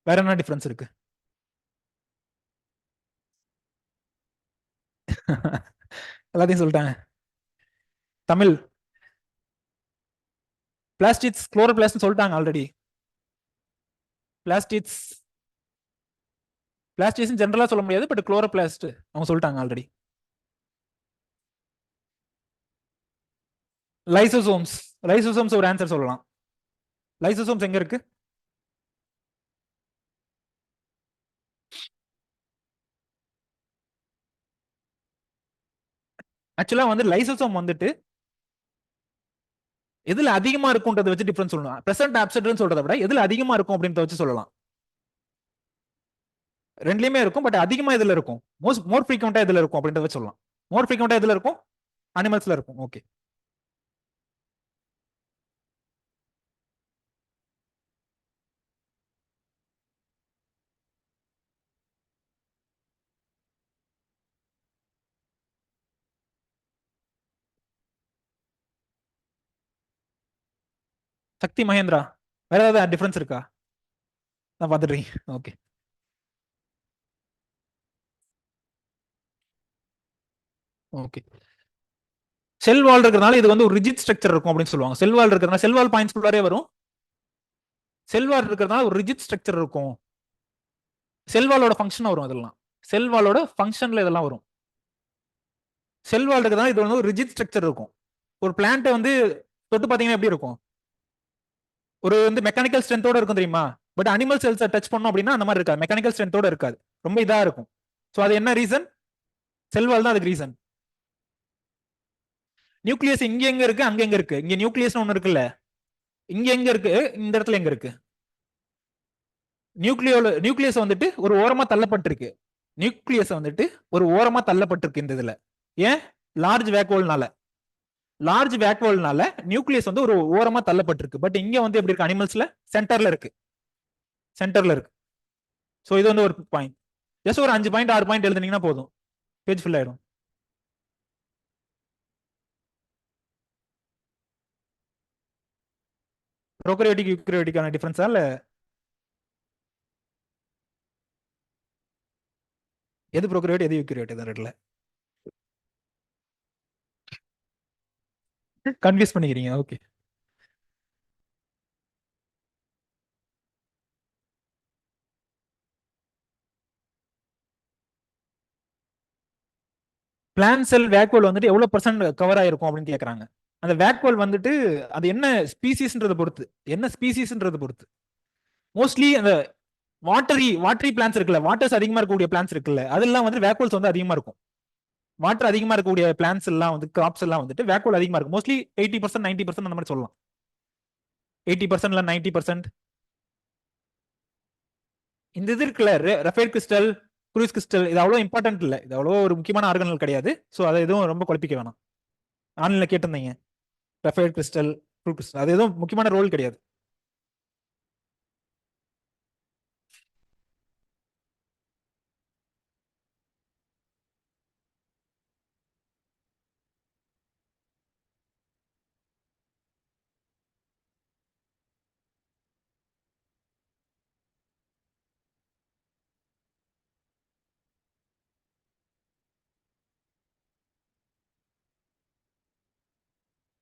வேற என்ன டிஃபரன்ஸ் இருக்கு? எல்லாத்தையும் சொல்லிட்டாங்க. தமிழ் பிளாஸ்டிக்ஸ் குளோரோபிளாஸ்ட் சொல்லிட்டாங்க ஆல்ரெடி. பிளாஸ்டிக்ஸ் பிளாஸ்டிக்ஸ் ஜெனரலா சொல்ல முடியாது, பட் குளோரோபிளாஸ்ட் அவங்க சொல்லிட்டாங்க ஆல்ரெடி. லைசோசோம்ஸ், லைசோசோம்ஸ் ஒரு ஆன்சர் சொல்லலாம். லைசோசோம்ஸ் எங்க இருக்கு? ஆக்சுவலா வந்து லைசோசோம் வந்துட்டு எதுல அதிகமா இருக்கும்ன்றத வச்சு டிஃபரன்ஸ் சொல்லலாம். பிரசன்ட் ஆப்சென்ட்னு சொல்றதை விட எதுல அதிகமா இருக்கும் அப்படின்றத வச்சு சொல்லலாம். ரெண்டுலயுமே இருக்கும், பட் அதிகமா இதுல இருக்கும். மோர் ஃப்ரீக்வெண்டா இதுல இருக்கும் அப்படின்றத வச்சு சொல்லலாம். மோர் ஃப்ரீக்வெண்டா இதுல இருக்கும், அனிமல்ஸ்ல இருக்கும். ஓகே. சக்தி மகேந்திரா, வேற ஏதாவது டிஃபரன்ஸ் இருக்கா? நான் பாத்துட்டீங்க. ஓகே. ஓகே. செல் வால் இருக்கிறதுனால இது வந்து ஒரு ரிஜிட் ஸ்ட்ரக்சர் இருக்கும் அப்படின்னு சொல்லுவாங்க. செல் வால் இருக்கிறதுனால செல் வால் பாயிண்ட்ஸ் ஃபுல்லாரே வரும். செல் வால் இருக்கிறதுனால ஒரு ரிஜிட் ஸ்ட்ரக்சர் இருக்கும். செல் வாலோட ஃபங்க்ஷன் வரும் அதெல்லாம். செல் வாலோட ஃபங்க்ஷன்ல இதெல்லாம் வரும். செல் வால் இருக்கிறதுனால இது வந்து ஒரு ரிஜிட் ஸ்ட்ரக்சர் இருக்கும். ஒரு பிளான்ட்டை வந்து தொட்டு பாத்தீங்கன்னா எப்படி இருக்கும்? ஒரு வந்து மெக்கானிக்கல் ஸ்ட்ரென்த்தோட இருக்கும் தெரியுமா? பட் அனிமல் செல்ஸை டச் பண்ணோம் அப்படின்னா அந்த மாதிரி இருக்காது, மெக்கானிக்கல் ஸ்ட்ரென்த்தோட இருக்காது, ரொம்ப இதா இருக்கும். ஸோ அது என்ன ரீசன்? செல் வால் தான் அதுக்கு ரீசன். நியூக்ளியஸ் இங்க எங்க இருக்கு, அங்க எங்க இருக்கு? இங்க நியூக்ளியஸ் ஒண்ணு இருக்குல்ல, இங்க எங்க இருக்கு, இந்த இடத்துல எங்க இருக்கு? நியூக்ளியஸ் வந்துட்டு ஒரு ஓரமா தள்ளப்பட்டிருக்கு. நியூக்ளியஸ் வந்துட்டு ஒரு ஓரமா தள்ளப்பட்டிருக்கு இந்த இதுல. ஏன்? லார்ஜ் வேக்யூல்னால. லார்ஜ் வேக்யூல்னால நியூக்ளியஸ் வந்து ஒரு ஓரமா தள்ளப்பட்டிருக்கு. பட் இங்க வந்து எப்படி இருக்கு? அனிமல்ஸ்ல சென்டர்ல இருக்கு, சென்டர்ல இருக்கு. ஸோ இது வந்து ஒரு பாயிண்ட். ஜஸ்ட் ஒரு 5 பாயிண்ட் 6 பாயிண்ட் எழுதுனீங்கன்னா போதும், பேஜ் ஃபில் ஆயிடும். ப்ரோக்ரியோட்டிக் யூக்ரியோட்டிக்கான டிஃபரன்ஸா இல்ல எது ப்ரோக்ரியோட் எது யூக்ரியோட் இந்த ரெண்டுல கன்ஃபியூஸ் பண்ணிக்கிறீங்க? ஓகே. பிளான் செல் வேக்யூல் வந்துட்டு எவ்வளவு பர்சன்ட் கவர் ஆயிருக்கும் அப்படின்னு கேக்குறாங்க. அந்த வேக்யூல் வந்துட்டு அது என்ன ஸ்பீசிஸ்ன்றத பொறுத்து, என்ன ஸ்பீசிஸ்ன்றத பொறுத்து. மோஸ்ட்லி அந்த வாட்டரி பிளான்ஸ் இருக்குல்ல, வாட்டர்ஸ் அதிகமா இருக்கக்கூடிய பிளான்ஸ் இருக்குல்ல, அதெல்லாம் வந்து வேக்யூல்ஸ் வந்து அதிகமா இருக்கும். வாட்டர் அதிகமா இருக்கக்கூடிய பிளான்ஸ் எல்லாம் வந்து கிராப்ஸ் எல்லாம் வந்துட்டு வேக்யூல் அதிகமா இருக்கும். மோஸ்ட்லி 80% 90% அந்த மாதிரி சொல்லலாம். 80% இல்ல 90%. இந்த இது இருக்குல்ல, ரஃபேல் கிறிஸ்டல், குரூஸ் கிறிஸ்டல், இது அவ்வளோ இம்பார்ட்டன்ட் இல்லை, இது அவ்வளோ ஒரு முக்கியமான ஆர்கனல் கிடையாது. ஸோ அதை எதுவும் ரொம்ப குழப்பிக்க வேணாம். ஆன்லைன்ல கேட்டிருந்தீங்க ரஃபேல் கிறிஸ்டல், க்ரூ கிறிஸ்டல், அது எதுவும் முக்கியமான ரோல் கிடையாது.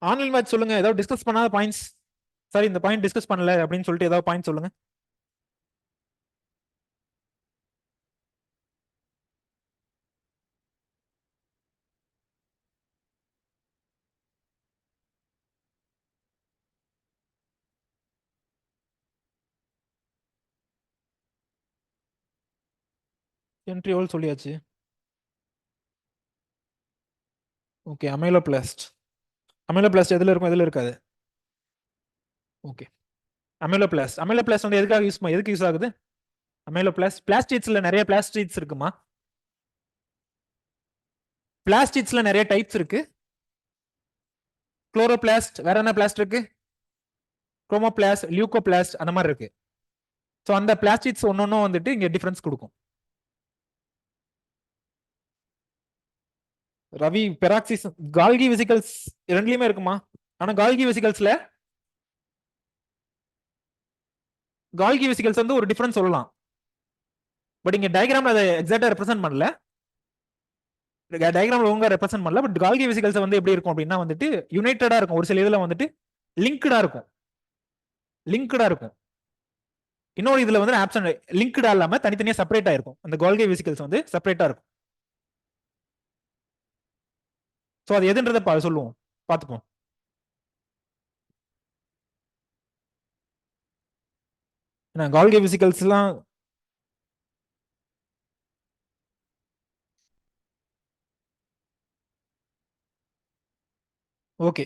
ஆன்லைன் மேட்ச் சொல்லுங்க, ஏதாவது டிஸ்கஸ் பண்ணாத பாயிண்ட்ஸ். சாரி, இந்த பாயிண்ட் டிஸ்கஸ் பண்ணல அப்படின்னு சொல்லிட்டு ஏதாவது பாயிண்ட் சொல்லுங்க. என்ட்ரி ஹோல் சொல்லியாச்சு. ஓகே. அமைலோபிளாஸ்ட், அமைலோபிளாஸ்ட் எதுல இருக்கும் எதுல இருக்காது? ஓகே. அமைலோபிளாஸ்ட் வந்து எதுக்கு யூஸ் ஆகுது? அமைலோபிளாஸ்ட் பிளாஸ்டிட்ஸ்ல நிறைய பிளாஸ்டிட்ஸ் இருக்குமா? பிளாஸ்டிட்ஸ்ல நிறைய டைப்ஸ் இருக்கு. குளோரோபிளாஸ்ட், வேற என்ன பிளாஸ்ட் இருக்கு? குரோமோபிளாஸ்ட், லியூகோபிளாஸ்ட், அந்த மாதிரி இருக்கு. ஸோ அந்த பிளாஸ்டிட்ஸ் ஒன்னொன்னும் வந்துட்டு இங்க டிஃபரன்ஸ் கொடுக்கும். ரவி, பெராக்சிஸ், கால்கி வெசிகல்ஸ் ரெண்டுலயுமே இருக்குமா? ஆனா கால்கி வெசிகல்ஸ்ல வந்து ஒரு டிஃபரன்ஸ் சொல்லலாம். பட் இங்க டயக்ராம்ல அதை எக்ஸாக்டா ரெப்ரசென்ட் பண்ணல. டயக்ராம்ல ஒழுங்கா ரெப்ரசென்ட் பண்ணல. பட் கால்கி வெசிகல்ஸ் வந்து எப்படி இருக்கும் அப்படின்னா வந்துட்டு யுனைடடா இருக்கும். ஒரு சில இதுல வந்துட்டு லிங்க்டா இருக்கும். இன்னொரு இதுல வந்து ஆப்ஷன் லிங்க்டா இல்லாம தனித்தனியா செப்பரேட் ஆயிருக்கும். அந்த கால்கி வெசிகல்ஸ் வந்து செப்பரேட்டா இருக்கும். ஸோ அது எதுன்றதை சொல்லுவோம், பார்த்துப்போம். கால்கி வெசிகல்ஸ் எல்லாம் ஓகே.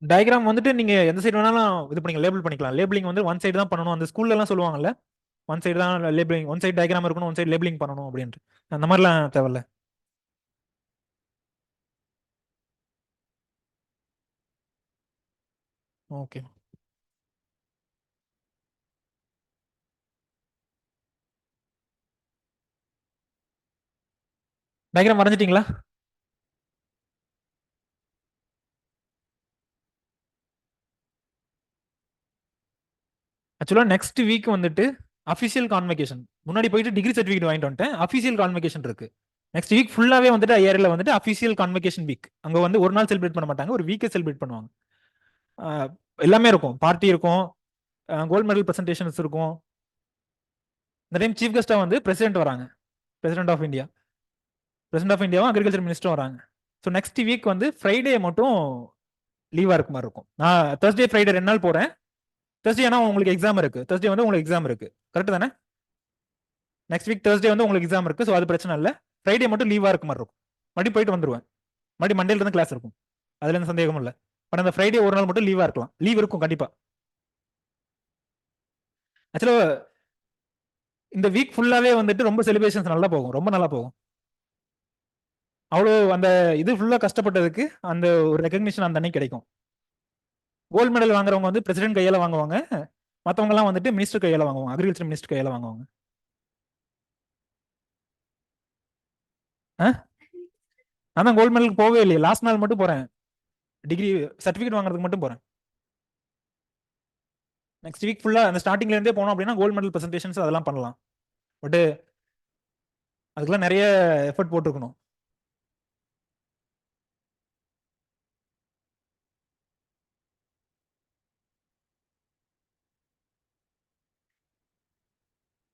டயக்ராம் வந்துட்டு நீங்க எந்த சைடு வேணாலும் இது பண்ணிக்கலாம், லேபிள் பண்ணிக்கலாம். லேபிளிங் வந்து ஒன் சைடு தான் பண்ணணும். அந்த ஸ்கூல்ல எல்லாம் சொல்லுவாங்கல்ல, ஒன் சைடு தான் லேபிளிங், ஒன் சைடு டயக்ராம் இருக்கணும், ஒன் சைடு லேபிளிங் பண்ணணும் அப்படின்ட்டு. அந்த மாதிரிலாம் தேவையில்ல. ஓகே. டயக்ராம் வரைஞ்சிட்டீங்களா? ஆக்சுவலா நெக்ஸ்ட் வீக் வந்துட்டு அஃபிஷியல் கான்வெகேஷன். முன்னாடி போயிட்டு டிகிரி சர்டிஃபிகேட் வாங்கிட்டு வந்துட்டேன். அஃபிஷியல் கான்வெகேஷன் இருக்கு நெக்ஸ்ட் வீக் ஃபுல்லாவே வந்துட்டு ஐஆர்ல வந்துட்டு அஃபிஷியல் கான்வெகேஷன் வீக். அங்க வந்து ஒரு நாள் செலிப்ரேட் பண்ண மாட்டாங்க, ஒரு வீக்கே செலிப்ரேட் பண்ணுவாங்க. எல்லாமே இருக்கும், பார்ட்டி இருக்கும், கோல்ட் மெடல் பிரசன்டேஷன்ஸ் இருக்கும். இந்த டைம் சீஃப் கெஸ்டா வந்து பிரசிடென்ட் வராங்க, president of India, president of இந்தியாவும் அக்ரிகல்ச்சர் மினிஸ்டரும் வராங்க. ஸோ நெக்ஸ்ட் வீக் வந்து ஃப்ரைடே மட்டும் லீவா இருக்க மாதிரி இருக்கும். நான் Thursday ஃப்ரைடே 2 நாள் போறேன். Thursday ஆனா உங்களுக்கு எக்ஸாம் இருக்கு. Thursday வந்து உங்களுக்கு எக்ஸாம் இருக்கு, கரெக்ட் தானே? நெக்ஸ்ட் வீக் Thursday வந்து உங்களுக்கு எக்ஸாம் இருக்கு. ஸோ அது பிரச்சனை இல்லை. ஃப்ரைடே மட்டும் லீவா இருக்க மாதிரி இருக்கும். மறுபடியும் போயிட்டு வந்துருவேன். மறுபடியும் மண்டேல இருந்து கிளாஸ் இருக்கும். அதுல எந்த சந்தேகமும் இல்லை. பட் அந்த ஃப்ரைடே ஒரு நாள் மட்டும் லீவா இருக்கலாம். லீவ் இருக்கும் கண்டிப்பா. ஆக்சுவலா இந்த வீக் ஃபுல்லாவே வந்துட்டு ரொம்ப செலிப்ரேஷன்ஸ் நல்லா போகும். ரொம்ப நல்லா போகும். அவ்வளோ அந்த இது ஃபுல்லா கஷ்டப்பட்டதுக்கு அந்த ஒரு ரெகக்னிஷன் அந்த அன்னைக்கு கிடைக்கும். கோல்டு மெடல் வாங்குறவங்க வந்து பிரசிடென்ட் கையால வாங்குவாங்க. மற்றவங்க எல்லாம் வந்துட்டு மினிஸ்டர் கையால வாங்குவாங்க. அக்ரிகல்ச்சர் மினிஸ்டர் கையால வாங்குவாங்க. நான் கோல்டு மெடலுக்கு போவே இல்லையே. லாஸ்ட் நாள் மட்டும் போறேன். டிகிரி சர்டிஃபிகேட் வாங்குறதுக்கு மட்டும் போறேன். நெக்ஸ்ட் வீக் ஃபுல்லா அந்த ஸ்டார்டிங்ல இருந்தே போனோம் அப்படின்னா கோல்டு மெடல் பிரசன்டேஷன்ஸ் அதெல்லாம் பண்ணலாம். பட் அதுக்கெல்லாம் நிறைய எஃபர்ட் போட்டுருக்கணும்.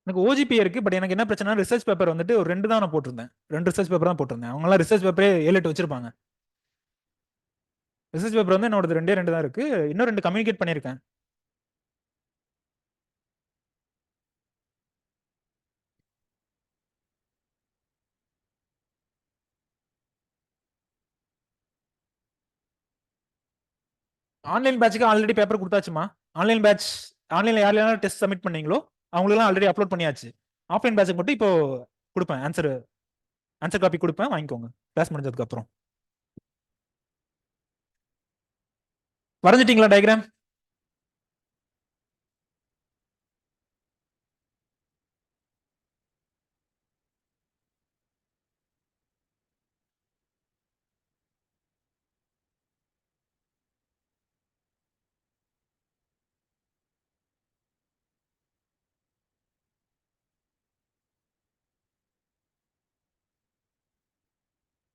எனக்கு ஓஜிபி இருக்கு. பட் எனக்கு என்ன பிரச்சனை, ரிசர்ச் பேப்பர் வந்துட்டு ஒரு 2 தான் நான் போட்டிருந்தேன். 2 ரிசர்ச் பேப்பர் தான் போட்டிருந்தேன். அவங்க எல்லாம் ரிசர்ச் பேப்பரே 7-8 வச்சிருப்பாங்க. ரிசர்ச் பேப்பர் வந்து என்னோட 2 தான் இருக்கு. இன்னும் 2 கம்யூனிகேட் பண்ணியிருக்கேன். ஆன்லைன் பேட்சுக்கு ஆல்ரெடி பேப்பர் கொடுத்தாச்சுமா. ஆன்லைன் பேட்ச் ஆன்லைன்ல யாரெல்லாம் டெஸ்ட் சப்மிட் பண்ணீங்களோ அவங்களெல்லாம் ஆல்ரெடி அப்லோட் பண்ணியாச்சு. ஆஃப்லைன் பேட்சுக்கு மட்டும் இப்போ கொடுப்பேன். ஆன்சர் காப்பி கொடுப்பேன், வாங்கிக்கோங்க கிளாஸ் முடிஞ்சதுக்கு அப்புறம். வரைஞ்சிட்டீங்களா டயக்ராம்?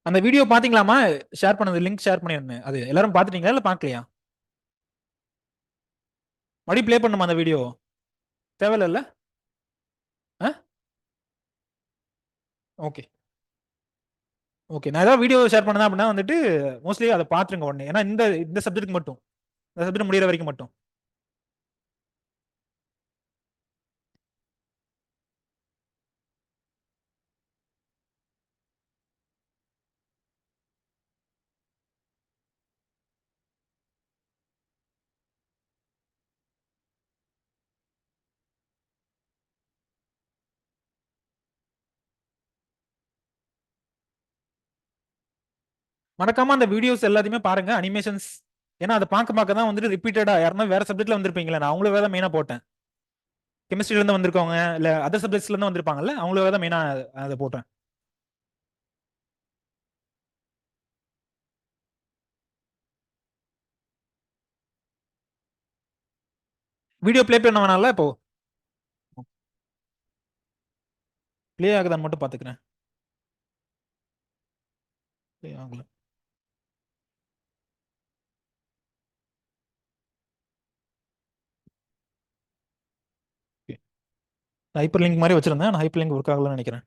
அந்த வீடியோ பாத்தீங்களாமா? ஷேர் பண்ணது லிங்க் ஷேர் பண்ணிருந்தேன். அது எல்லாரும் பாத்துட்டீங்களா இல்ல பாக்கலையா? மறுபடியும் ப்ளே பண்ணுமா அந்த வீடியோ? தேவையில்ல. Okay okay. நான் ஏதாவது வீடியோ ஷேர் பண்ணதா அப்படின்னா வந்துட்டு மோஸ்ட்லி அதை பாத்துருங்க உடனே. ஏன்னா இந்த இந்த சப்ஜெக்ட் மட்டும், இந்த சப்ஜெக்ட் முடியிற வரைக்கும் மட்டும். மறக்காம அந்த வீடியோஸ் எல்லாத்தையுமே பாருங்க, அனிமேஷன்ஸ். ஏன்னா அதை பார்க்க தான் வந்துட்டு ரிப்பீட்டடா யாருன்னா வேற சப்ஜெக்ட்ல வந்திருப்பீங்களா, நான் அவங்கள தான் மெயினா போட்டேன். கெமிஸ்ட்ரில இருந்து வந்திருக்கவங்க இல்ல அதர் சப்ஜெக்ட்ஸ்ல இருந்து வந்திருப்பாங்கல்ல, அவங்கள தான் மெயினா அதை போட்டேன். வீடியோ ப்ளே பண்ண வேணாம்ல இப்போ? ப்ளே ஆகுதான்னு மட்டும் பாத்துக்கிறேன். ப்ளே ஆகல. ஹைப்பர் லிங்க் மாதிரி வச்சிருந்தேன். நான் ஹைப்பர் லிங்க் ஒர்க் ஆகலன்னு நினைக்கிறேன்.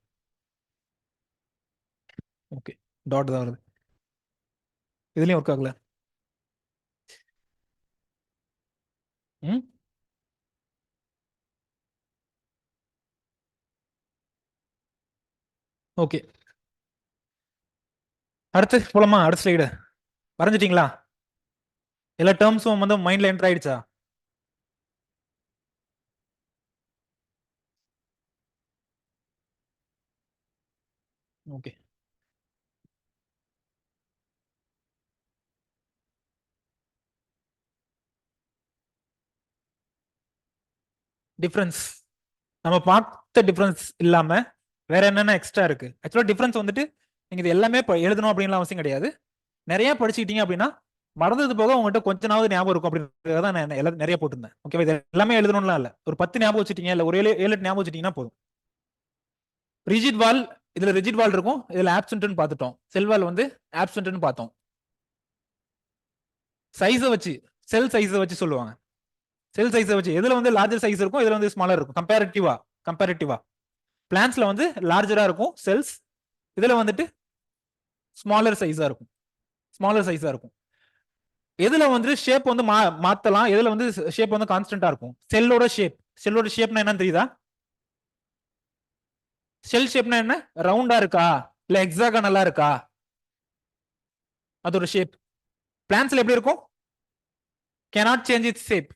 ஓகே, டாட் தான் வருது. இதுலயும் ஒர்க் ஆகல. ம் ஓகே. அடுத்து போலாமா? அடுத்த ஸ்லைடு வரைஞ்சிட்டீங்களா? எல்லா டேர்ம்ஸும் வந்து மைண்ட்ல என்டர் ஆயிடுச்சா? ஓகே. டிஃபரன்ஸ் நம்ம பார்த்த டிஃபரன்ஸ் இல்லாம வேற என்னென்ன எக்ஸ்ட்ரா இருக்கு? ஆக்சுவலா டிஃபரன்ஸ் வந்துட்டு நீங்க இது எல்லாமே எழுதணும் அப்படின்னு அவசியம் கிடையாது. நிறைய படிச்சுக்கிட்டீங்க அப்படின்னா மறந்தது போக உங்கள்கிட்ட கொஞ்ச நாள் ஞாபகம் இருக்கும் அப்படின்றத நான் நிறைய போட்டிருந்தேன். ஓகேவா? இது எல்லாமே எழுதணும்லாம் இல்ல. ஒரு 10 ஞாபகம் வச்சுட்டீங்க, இல்ல ஒரு 7-8 ஞாபகம் வச்சுட்டீங்கன்னா போதும். ரிஜிட் வால், இதுல ரிஜிட் வால் இருக்கும், இதுல ஆப்சென்ட்னு பார்த்துட்டோம். செல் வால் வந்து ஆப்சென்ட்னு பார்த்தோம். சைஸை வச்சு, செல் சைஸை வச்சு சொல்லுவாங்க. செல் சைஸை வச்சு எதுல வந்து லார்ஜர் சைஸ் இருக்கும், இதுல வந்து ஸ்மாலர் இருக்கும். கம்பேரிட்டிவா பிளான்ஸ்ல வந்து லார்ஜரா இருக்கும் செல்ஸ், இதுல வந்துட்டு ஸ்மாலர் சைஸா இருக்கும். எதுல வந்து ஷேப் வந்து மாத்தலாம், எதுல வந்து ஷேப் வந்து கான்ஸ்டன்டா இருக்கும்? செல்லோட ஷேப்னா என்னன்னு தெரியுதா? ஷெல் ஷேப்னா என்ன? ரவுண்டா இருக்கா இல்ல ஹெக்ஸாகனலா இருக்கா, அது ஒரு ஷேப். பிளான்ஸ்ல எப்படி இருக்கும்? cannot change it's shape.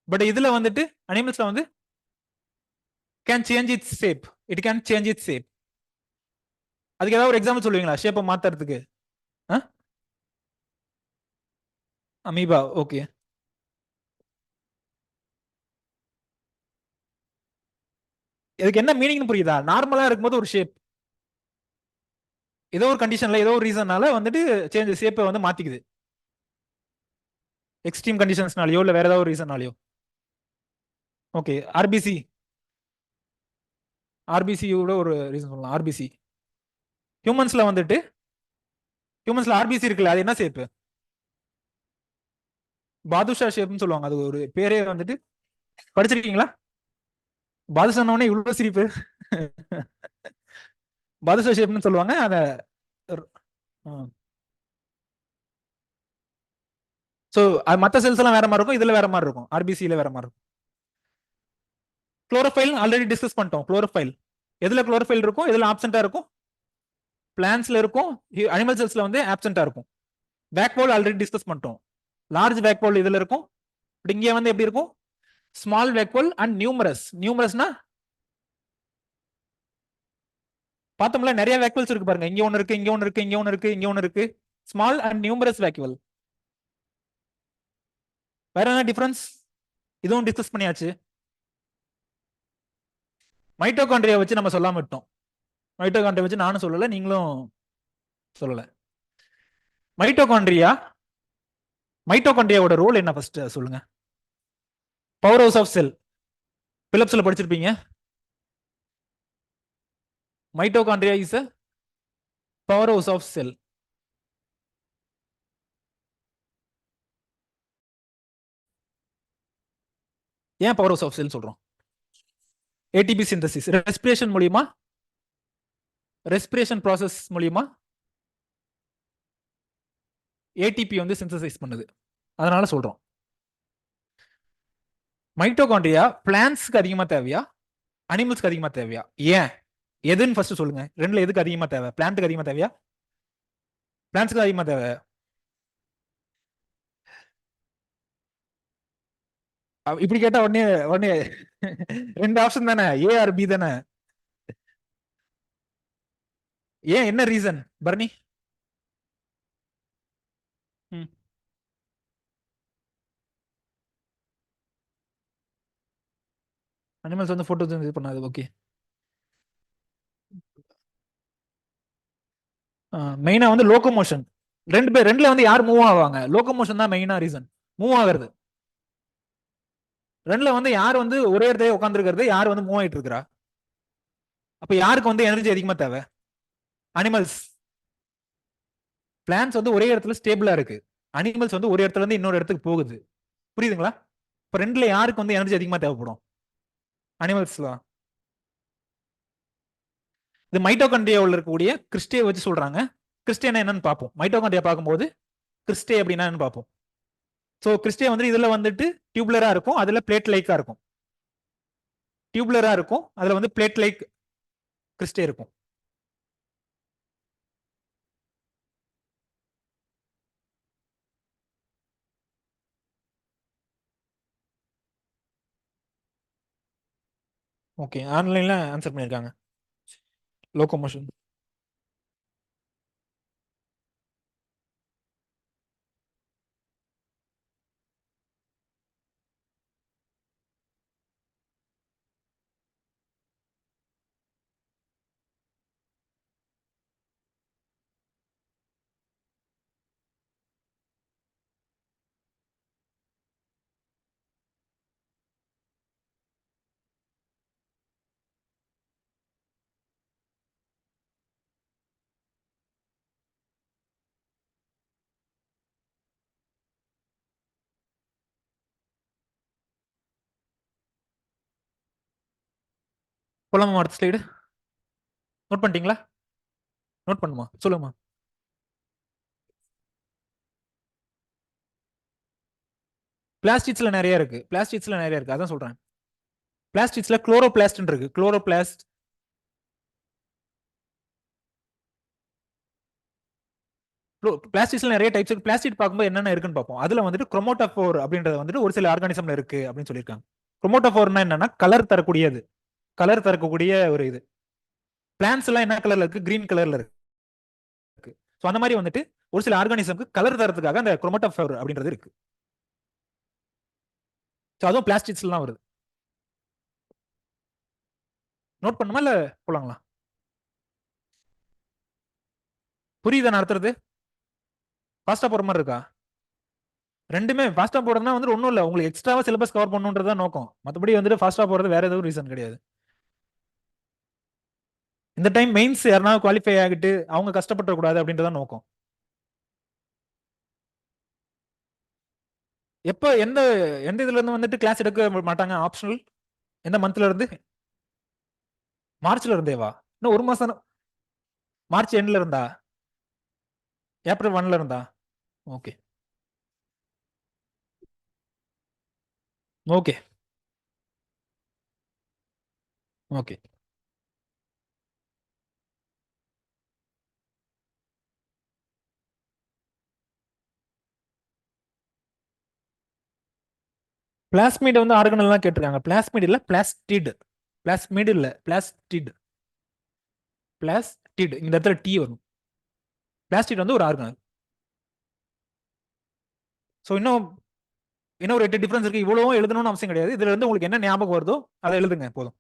But இதுல வந்துட்டு அனிமல்ஸ்ல வந்து can change it's shape. It can change it's shape. அதுக்கு ஏதாவது ஒரு எக்ஸாம்பிள் சொல்லுவீங்களா ஷேப்பை மாத்துறதுக்கு? Amoeba, okay. இதுக்கு என்ன மீனிங்னு புரியுதா? நார்மலா இருக்கும்போது ஒரு ஷேப், ஏதோ ஒரு கண்டிஷன்ல ஏதோ ஒரு ரீசன்னால வந்துட்டு சேஞ்ச் ஷேப்பை வந்து மாத்திக்குது. எக்ஸ்ட்ரீம் கண்டிஷன்ஸ்னாலயோ இல்ல வேற ஏதாவது ஒரு ரீசன்னாலயோ. ஓகே. ஆர்பிசி, ஆர்பிசியோட ஒரு ரீசன் சொல்லலாம். ஆர்பிசி ஹியூமன்ஸ்ல வந்துட்டு, ஹியூமன்ஸ்ல ஆர்பிசி இருக்குல்ல, அது என்ன ஷேப்? பாதுஷா ஷேப்னு சொல்லுவாங்க. அது ஒரு பேரே வந்துட்டு, படிச்சிருக்கீங்களா? பாதுஷானே இவ்வளவு சிரிப்பு. பாதுஷா ஷேப்னு சொல்லுவாங்க அத. ஸோ மற்ற செல்ஸ் எல்லாம் வேற மாதிரி இருக்கும், இதுல வேற மாதிரி இருக்கும், ஆர்பிசியில வேற மாதிரி இருக்கும். குளோரோஃபைல் ஆல்ரெடி டிஸ்கஸ் பண்ணிட்டோம். குளோரோஃபைல் எதுல குளோரோஃபைல் இருக்கும், எதுல ஆப்சென்டா இருக்கும்? பிளான்ஸ்ல இருக்கும், அனிமல் செல்ஸ்ல வந்து ஆப்சென்டா இருக்கும். வேக்போல் ஆல்ரெடி டிஸ்கஸ் பண்ணிட்டோம். லார்ஜ் வேக்போல் இதுல இருக்கும், பட் இங்க வந்து எப்படி இருக்கும்? Small vacuole and numerous. நியூமரஸ்னா பார்த்தோம்ல, நிறைய வேக்யூல்ஸ் இருக்கு பாருங்க. இங்க ஒன்னு இருக்கு, இங்க ஒன்னு இருக்கு, இங்க ஒன்னு இருக்கு, இங்க ஒன்னு இருக்கு. Small and numerous vacuole. வேற என்ன டிஃபரன்ஸ்? இதுவும் டிஸ்கஸ் பண்ணியாச்சு. மைட்டோகாண்ட்ரியா வச்சு நம்ம சொல்லாம விட்டோம். மைட்டோகாண்ட்ரியா வச்சு நானும் சொல்லல, நீங்களும் சொல்லல. மைட்டோகாண்ட்ரியா, மைட்டோகாண்ட்ரியாவோட ரோல் என்ன ஃபர்ஸ்ட் சொல்லுங்க. பவர் ஹவுஸ் ஆஃப் செல், பிலிப்ஸ்ல படிச்சிருப்பீங்க. Mitochondria is a power house of cell. ஏன் பவர் ஹவுஸ் ஆஃப் செல் சொல்றோம்? ஏடிபி சிந்தசிஸ், ரெஸ்பிரேஷன் மூலியமா, ரெஸ்பிரேஷன் ப்ராசஸ் மூலியமா ஏடிபி வந்து சிந்தசைஸ் பண்ணுது, அதனால சொல்றோம். மைட்டோகாண்ட்ரியா பிளான்ஸ்க்கு அதிகமா தேவையா, அனிமல்ஸ்க்கு அதிகமா தேவையா? ஏன், எதுன்னு ஃபர்ஸ்ட் சொல்லுங்க. ரெண்டுல எதுக்கு அதிகமா தேவை? பிளான்ட்க்கு அதிகமா தேவையா, பிளான்ட்ஸ்க்கு அதிகமா தேவை? இப்படி கேட்டா உடனே உடனே ரெண்டு ஆப்ஷன் தானே, ஏ ஆர் பி தானே. ஏன், என்ன ரீசன் பர்னி? அனிமல்ஸ் வந்து போட்டோ இது பண்ணாது, ஓகே. மெயினா வந்து லோகோமோஷன். ரெண்டு பேர், ரெண்டுல வந்து யார் மூவ் ஆவாங்க? லோகோமோஷன் தான் மெயினா ரீசன் மூவ் ஆகிறது. ரெண்டுல வந்து யார் வந்து ஒரே இடத்துல உட்காந்துருக்கிறது, யார் வந்து மூவ் ஆயிட்டு இருக்கிறா? அப்ப யாருக்கு வந்து எனர்ஜி அதிகமா தேவை? அனிமல்ஸ். பிளான்ஸ் வந்து ஒரே இடத்துல ஸ்டேபிளா இருக்கு, அனிமல்ஸ் வந்து ஒரு இடத்துல இருந்து இன்னொரு இடத்துக்கு போகுது. புரியுதுங்களா? இப்ப ரெண்டுல யாருக்கு வந்து எனர்ஜி அதிகமா தேவைப்படும்? அனிமல்ஸ்ல. இது மைட்டோகாண்ட்ரியாவில் இருக்கக்கூடிய கிறிஸ்டே வச்சு சொல்றாங்க. கிறிஸ்டேனா என்னன்னு பார்ப்போம். மைட்டோகாண்ட்ரியா பார்க்கும்போது கிறிஸ்டே அப்படின்னா என்னன்னு பார்ப்போம். ஸோ கிறிஸ்டே வந்து இதுல வந்துட்டு டியூப்லரா இருக்கும், அதுல பிளேட் லைக்கா இருக்கும். டியூப்லரா இருக்கும், அதுல வந்து பிளேட் லைக் கிறிஸ்டே இருக்கும். ஓகே, ஆன்லைன்ல ஆன்சர் பண்ணிருக்காங்க. லோகோமோஷன். போலாமா அடுத்த ஸ்லைடு? நோட் பண்ணிட்டீங்களா? நோட் பண்ணுமா, சொல்லுமா. பிளாஸ்டிக்ஸ்ல நிறைய இருக்கு, பிளாஸ்டிக்ஸ்ல நிறைய இருக்கு, அதான் சொல்றேன். பிளாஸ்டிக்ஸ்ல குளோரோபிளாஸ்ட் இருக்கு, குளோரோபிளாஸ்ட். பிளாஸ்டிக்ஸ்ல நிறைய டைப்ஸ் இருக்கு. பிளாஸ்டிக் பார்க்கும்போது என்னென்ன இருக்குன்னு பார்ப்போம். அதுல வந்துட்டு குரோமோட்டோஃபோர் அப்படின்றது வந்துட்டு ஒரு சில ஆர்கானிசம்ல இருக்கு அப்படின்னு சொல்லியிருக்காங்க. குரோமோட்டோஃபோர்னா என்னன்னா கலர் தரக்கூடியது, கலர் தரக்கூடிய ஒரு இது. பிளான்ஸ் எல்லாம் என்ன கலர்ல இருக்கு? கிரீன் கலர்ல இருக்கு. ஸோ அந்த மாதிரி வந்துட்டு ஒரு சில ஆர்கானிசம்க்கு கலர் தரத்துக்காக அந்த குரோமோட்டோஃபோர் அப்படின்றது இருக்கு. ஸோ அதுவும் பிளாஸ்டிக்ஸ்லாம் வருது. நோட் பண்ணுமா இல்ல போலாங்களா? புரியுதா நடத்துறது? ஃபாஸ்டா போற மாதிரி இருக்கா? ரெண்டுமே ஃபாஸ்டா போறதுனா வந்து ஒன்றும் இல்லை, உங்களுக்கு எக்ஸ்ட்ராவா சிலபஸ் கவர் பண்ணுன்றதா நோக்கம். மற்றபடி வந்துட்டு ஃபாஸ்டா போறது வேற எதுவும் ரீசன் கிடையாது. இந்த டைம் மெயின்ஸ் யாருன்னா குவாலிஃபை ஆகிட்டு அவங்க கஷ்டப்பட கூடாது அப்படின்றத நோக்கம். எப்ப எந்த எந்த இதுல இருந்து வந்துட்டு கிளாஸ் எடுக்க மாட்டாங்க ஆப்ஷனல்? எந்த மந்த்ல இருந்து? மார்ச்ல இருந்தேவா? இன்னும் ஒரு மாசம். மார்ச் எண்ட்ல இருந்தா? ஏப்ரல் 1ல இருந்தா? Okay okay okay. பிளாஸ்மிட் வந்து ஆர்கனல் தான் கேட்டிருக்காங்க. பிளாஸ்மிட் இல்ல பிளாஸ்டிட். பிளாஸ்மிட் இல்ல பிளாஸ்டிட். பிளாஸ்டிட் இந்த இடத்துல டி வரும். பிளாஸ்டிட் வந்து ஒரு ஆர்கனல். ஸோ இன்னும் இன்னும் ஒரு 8 டிஃபரன்ஸ் இருக்கு. இவ்வளவும் எழுதணும்னு அவசியம் கிடையாது. இதுல இருந்து உங்களுக்கு என்ன ஞாபகம் வருதோ அதை எழுதுங்க போதும்.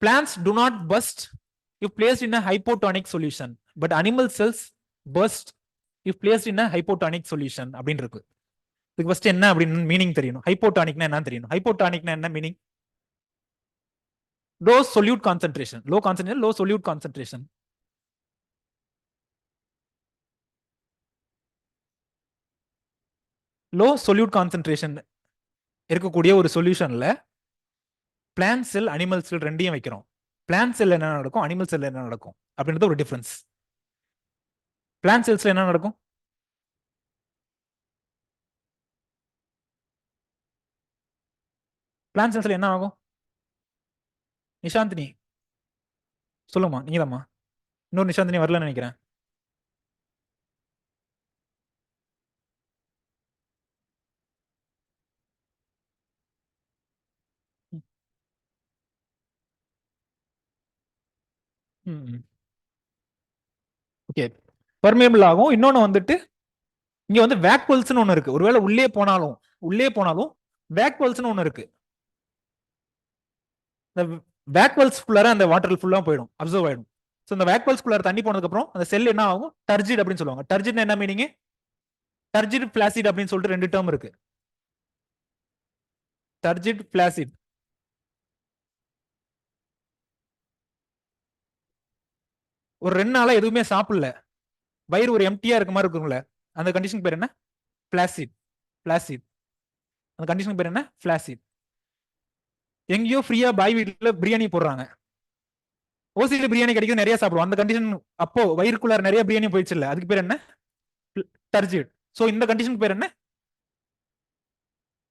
Plants do not burst if placed in a hypotonic solution, but animal cells burst if placed in a hypotonic solution அப்படின்னு இருக்கு. இதுக்கு ஃபர்ஸ்ட் என்ன அப்படின்னு மீனிங் தெரியணும். ஹைப்போடானிக்னா என்ன தெரியணும். ஹைப்போடானிக்னா என்ன meaning? Low solute concentration. Low concentration, low solute concentration. Low solute concentration இருக்கக்கூடிய ஒரு சொல்யூஷன்ல பிளான்ட் செல் அனிமல் செல் ரெண்டையும் வைக்கிறோம். பிளான்ட் செல் என்ன நடக்கும், அனிமல் செல் என்ன நடக்கும் அப்படின்றது ஒரு டிஃபரன்ஸ். பிளான்ட் செல்ஸ்ல என்ன நடக்கும்? பிளான்ட் செல்ஸ்ல என்ன ஆகும்? நிஷாந்தினி சொல்லுமா, நீங்கதாம்மா. இன்னொரு நிஷாந்தினி வரலன்னு நினைக்கிறேன். ஓகே. பர்மியபிள் ஆகும். இன்னொன்னு வந்துட்டு இங்க வந்து வேக்வல்ஸ்னு ஒண்ணு இருக்கு. ஒருவேளை உள்ளே போனாலும் வேக்வல்ஸ்னு ஒண்ணு இருக்கு. இந்த வேக்வல்ஸ் ஃபுல்லார அந்த வாட்டர் ஃபுல்லா போயிடும், அப்சர்வ் ஆயிடும். ஸோ இந்த வேக்வல்ஸ் ஃபுல்லார தண்ணி போனதுக்கு அப்புறம் அந்த செல் என்ன ஆகும்? டர்ஜிட் அப்படின்னு சொல்லுவாங்க. டர்ஜிட் என்ன மீனிங்? டர்ஜிட் பிளாசிட் அப்படின்னு சொல்லிட்டு ரெண்டு டேர்ம் இருக்கு. Turgid flaccid. ஒரு 2 நாளா எதுவுமே சாப்பிடல, வயிறு ஒரு எம்டியா இருக்க மாதிரி இருக்கும்ல, அந்த கண்டிஷன் பேர் என்ன? பிளாசிட். பிளாசிட். அந்த கண்டிஷன் பேர் என்ன? பிளாசிட். எங்கேயோ ஃப்ரீயா பாய் வீட்டுல பிரியாணி போடுறாங்க, ஓசியில பிரியாணி கிடைக்கும், நிறைய சாப்பிடுவோம். அந்த கண்டிஷன் அப்போ வயிறுக்குள்ளார நிறைய பிரியாணி போயிடுச்சு இல்ல, அதுக்கு பேர் என்ன? டர்ஜிட். சோ இந்த கண்டிஷன் பேர் என்ன?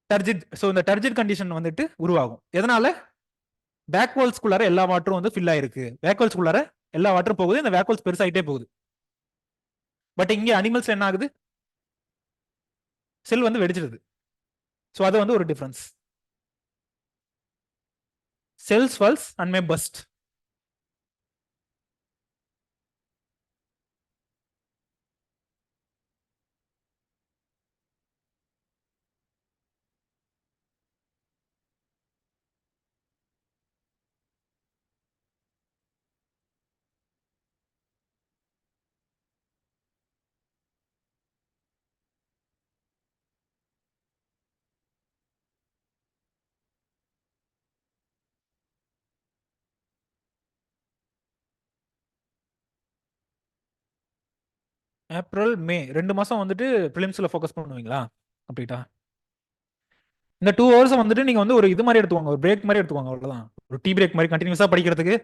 டர்ஜிட். சோ இந்த டர்ஜிட் கண்டிஷன் வந்துட்டு உருவாகும். எதனால? வேக்வால்ஸ்குள்ளார எல்லா வாட்டரும் வந்து ஃபில் ஆயிருக்கு. வேக்வால்ஸ்குள்ளார எல்லா வாட்டரும் போகுது, இந்த வேக்வால்ஸ் பெருசாயிட்டே போகுது. பட் இங்க அனிமல்ஸ் என்ன ஆகுது? செல் வந்து வெடிச்சிடுது. சோ அது வந்து ஒரு difference. Cells falls and may burst. April May 2 மாசம் வந்துட்டு பிலிம்ஸ்ல ஃபோக்கஸ் பண்ணுவீங்களா கம்ப்ளீட்டா? இந்த 2 ஹவர்ஸ் வந்துட்டு நீங்க வந்து ஒரு இது மாதிரி எடுத்துவாங்க, ஒரு பிரேக் மாதிரி எடுத்துவாங்க, அவ்வளவுதான். ஒரு டீ பிரேக் மாதிரி கண்டினியூஸா படிக்கிறதுக்கு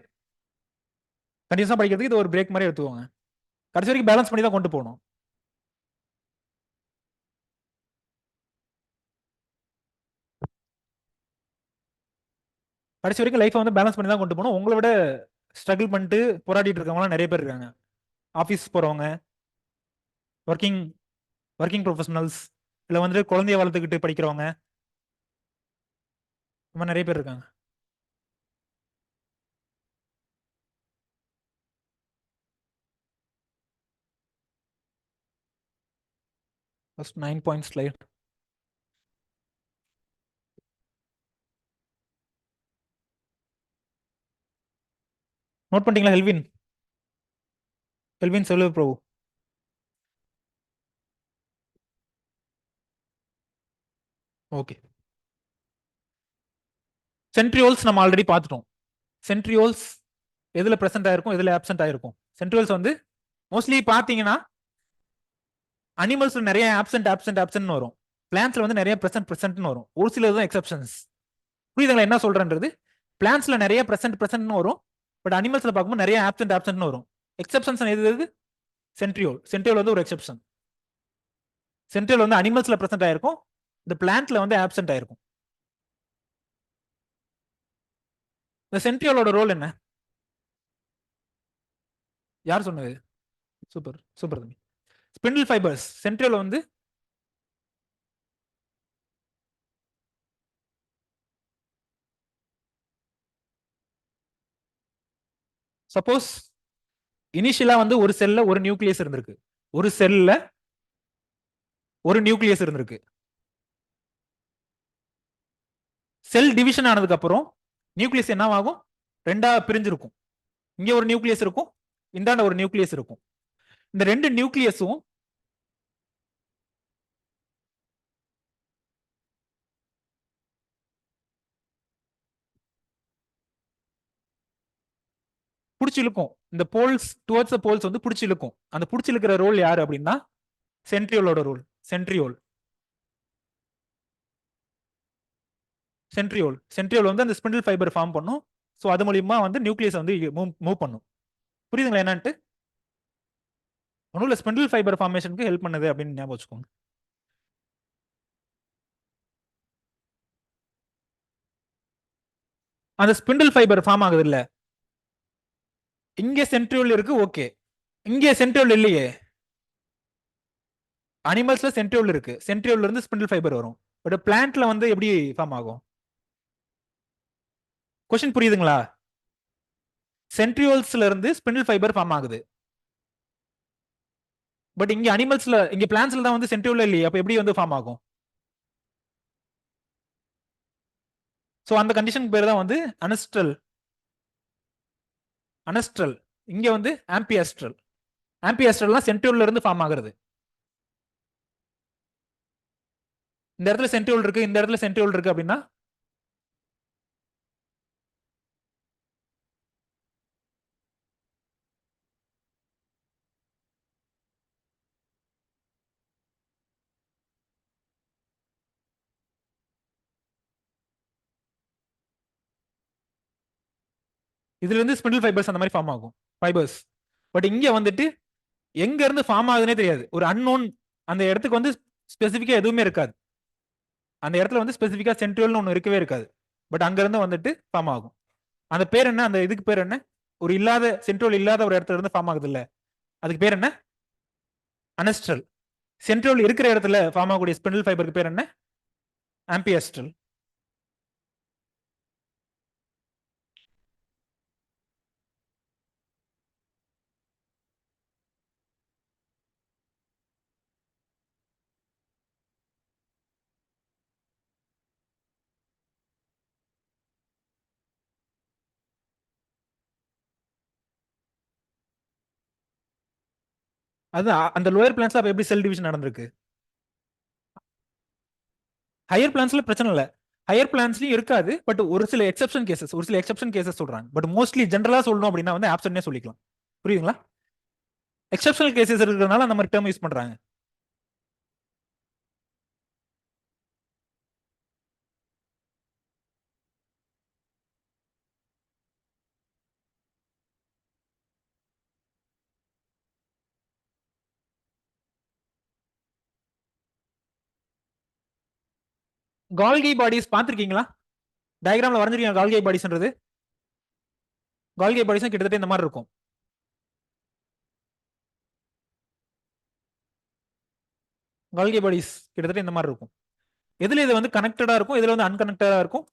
இது ஒரு பிரேக் மாதிரி எடுத்துவாங்க. கடைசி வரைக்கும் பேலன்ஸ் பண்ணி தான் கொண்டு போகணும். கடைசி வரைக்கும் லைஃப்பை வந்து பேலன்ஸ் பண்ணி தான் கொண்டு போகணும். உங்களை விட ஸ்ட்ரகிள் பண்ணிட்டு போராடிட்டு இருக்கவங்களாம் நிறைய பேர் இருக்காங்க. ஆஃபீஸ் போறவங்க, ஒர்க்கிங் ஒர்க்கிங் ப்ரொஃபஷனல்ஸ், இல்லை வந்துட்டு குழந்தைய வளர்த்துக்கிட்டு படிக்கிறவங்க, இந்த மாதிரி நிறைய பேர் இருக்காங்க. First 9 point slide. நோட் பண்ணிட்டீங்களா? ஹெல்வின், ஹெல்வின் செல்வ பிரபு. ஓகே. சென்ட்ரியோல்ஸ் நம்ம ஆல்ரெடி பார்த்துட்டோம். சென்ட்ரியோல்ஸ் எதுல பிரசன்ட் ஆயிருக்கும், எதுல ஆப்சென்ட் ஆயிருக்கும்? சென்ட்ரியோல்ஸ் வந்து மோஸ்ட்லி பாத்தீங்கன்னா அனிமல்ஸ்ல நிறைய ஆப்சென்ட் ஆப்சென்ட் ஆப்சென்ட் வரும். பிளான்ஸ்ல வந்து நிறைய பிரசன்ட் பிரசன்ட்னு வரும். ஒரு சில தான் எக்ஸப்ஷன்ஸ். புரியுதுங்களா என்ன சொல்றேன்றது? பிளான்ஸ்ல நிறைய பிரசன்ட் பிரசன்ட்னு வரும், பட் அனிமல்ஸ்ல பார்க்கும்போது நிறைய ஆப்சென்ட் ஆப்சென்ட்னு வரும். எக்ஸப்ஷன்ஸ் எது? சென்ட்ரியோல். சென்ட்ரியோல் வந்து ஒரு எக்ஸப்ஷன். சென்ட்ரியோல் வந்து அனிமல்ஸ்ல பிரசன்ட் ஆயிருக்கும், இந்த பிளான்ட்ல வந்து ஆப்சென்ட் ஆயிருக்கும். இந்த சென்ட்ரியோலோட ரோல் என்ன? யார் சொன்னது? சூப்பர் சூப்பர் தம்பி. ஸ்பிண்டில் ஃபைபர்ஸ் சென்ட்ரியோல் வந்து சப்போஸ் இனிஷியலா வந்து ஒரு செல்ல ஒரு நியூக்ளியஸ் இருந்திருக்கு, ஒரு செல்ல ஒரு நியூக்ளியஸ் இருந்திருக்கு. செல் டிவிஷன் ஆனதுக்கு அப்புறம் நியூக்ளியஸ் என்னவாகும்? ரெண்டா பிரிஞ்சிருக்கும். இங்க ஒரு நியூக்ளியஸ் இருக்கும், இந்தாண்ட ஒரு நியூக்ளியஸ் இருக்கும். இந்த ரெண்டு நியூக்ளியஸும் பிடிச்சி இழுக்கும். இந்த போல்ஸ் டுவர்ட்ஸ் த போல்ஸ் வந்து பிடிச்சி இழுக்கும். அந்த பிடிச்சி இழுக்கிற ரோல் யாரு அப்படின்னா சென்ட்ரியோலோட ரோல். சென்ட்ரியோல் சென்ட்ரியோல் சென்ட்ரியோல் வந்து அந்த ஸ்பிண்டில் ஃபைபர் ஃபார்ம் பண்ணும். ஸோ அது மூலியமா வந்து நியூக்ளியஸ் வந்து மூவ் பண்ணும். புரியுதுங்களா என்னன்ட்டு? ஒன்றும் இல்லை, ஸ்பிண்டில் ஃபைபர் ஃபார்மேஷனுக்கு ஹெல்ப் பண்ணுது அப்படின்னு ஞாபகம் வச்சுக்கோங்க. அந்த ஸ்பிண்டில் ஃபைபர் ஃபார்ம் ஆகுது இல்ல, இங்க சென்ட்ரியோல் இருக்கு, ஓகே. இங்க சென்ட்ரியோல் இல்லையே. அனிமல்ஸ்ல சென்ட்ரியோல் இருக்கு, சென்ட்ரியோல்ல இருந்து ஸ்பிண்டில் ஃபைபர் வரும். பட் பிளான்ட்ல வந்து எப்படி ஃபார்ம் ஆகும்? கொஸ்டின் புரியுதுங்களா? சென்ட்ரியோல்ஸ்ல இருந்து ஸ்பிண்டில் ஃபைபர் ஃபார்ம் ஆகுது. பட் இங்க அனிமல்ஸ்ல, இங்க பிளான்ட்ஸ்ல தான் வந்து சென்ட்ரியோல் இல்லையே, அப்ப எப்படி வந்து ஃபார்ம் ஆகும்? சோ அந்த கண்டிஷன் பேர் தான் வந்து அனஸ்ட்ரல். அனஸ்ட்ரல் இங்க வந்து ஆம்பியாஸ்ட்ரல். ஆம்பியாஸ்ட்ரல்னா சென்ட்ரியோல்ல இருந்து ஃபார்ம் ஆகுறது. இந்த இடத்துல சென்ட்ரியோல் இருக்கு, இந்த இடத்துல சென்ட்ரியோல் இருக்கு அப்படின்னா இதுல இருந்து ஸ்பிண்டில் ஃபைபர்ஸ் அந்த மாதிரி ஃபார்ம் ஆகும், ஃபைபர்ஸ். பட் இங்க வந்துட்டு எங்க இருந்து ஃபார்ம் ஆகுதுன்னே தெரியாது, ஒரு அன்னோன். அந்த இடத்துக்கு வந்து ஸ்பெசிஃபிக்கா எதுவுமே இருக்காது. அந்த இடத்துல வந்து ஸ்பெசிஃபிக்கா சென்ட்ரியோல்னு ஒன்று இருக்கவே இருக்காது. பட் அங்க இருந்து வந்துட்டு ஃபார்ம் ஆகும். அந்த பேர் என்ன? அந்த இதுக்கு பேர் என்ன? ஒரு இல்லாத சென்ட்ரியோல் இல்லாத ஒரு இடத்துல இருந்து ஃபார்ம் ஆகுது இல்ல, அதுக்கு பேர் என்ன? அனஸ்ட்ரல். சென்ட்ரியோல் இருக்கிற இடத்துல ஃபார்ம் ஆகக்கூடிய ஸ்பிண்டில் ஃபைபருக்கு பேர் என்ன? ஆம்பியாஸ்ட்ரல். அது அந்த லோயர் பிளான்ஸ்ல அப்ப எப்படி செல் டிவிஷன் நடந்திருக்கு? ஹையர் பிளான்ஸ்ல பிரச்சனை இல்லை, ஹையர் பிளான்ஸ்லயும் இருக்காது. பட் ஒரு சில எக்ஸப்ஷன் கேசஸ், ஒரு சில எக்ஸப்ஷன் கேசஸ் சொல்றாங்க. பட் மோஸ்ட்லி ஜென்ரலா சொல்லணும் அப்படின்னா வந்து ஆப்சன்ட்னே சொல்லிக்கலாம். புரியுதுங்களா? எக்ஸப்ஷனல் கேசஸ் இருக்கிறதுனால அந்த மாதிரி டேர்ம் யூஸ் பண்றாங்க. கால்கி பாடிஸ் பார்த்திருக்கீங்களா? டயக்ராம்ல வரைஞ்சிருக்கீங்க கால்கி பாடிஸ்ன்றது? கால்கி பாடிஸ் கிட்டத்தட்ட இந்த மாதிரி இருக்கும். கால்கி பாடிஸ் கிட்டத்தட்ட இந்த மாதிரி இருக்கும். எதுல இது வந்து கனெக்டடா இருக்கும், எதுல வந்து அன்கனெக்டடா இருக்கும்?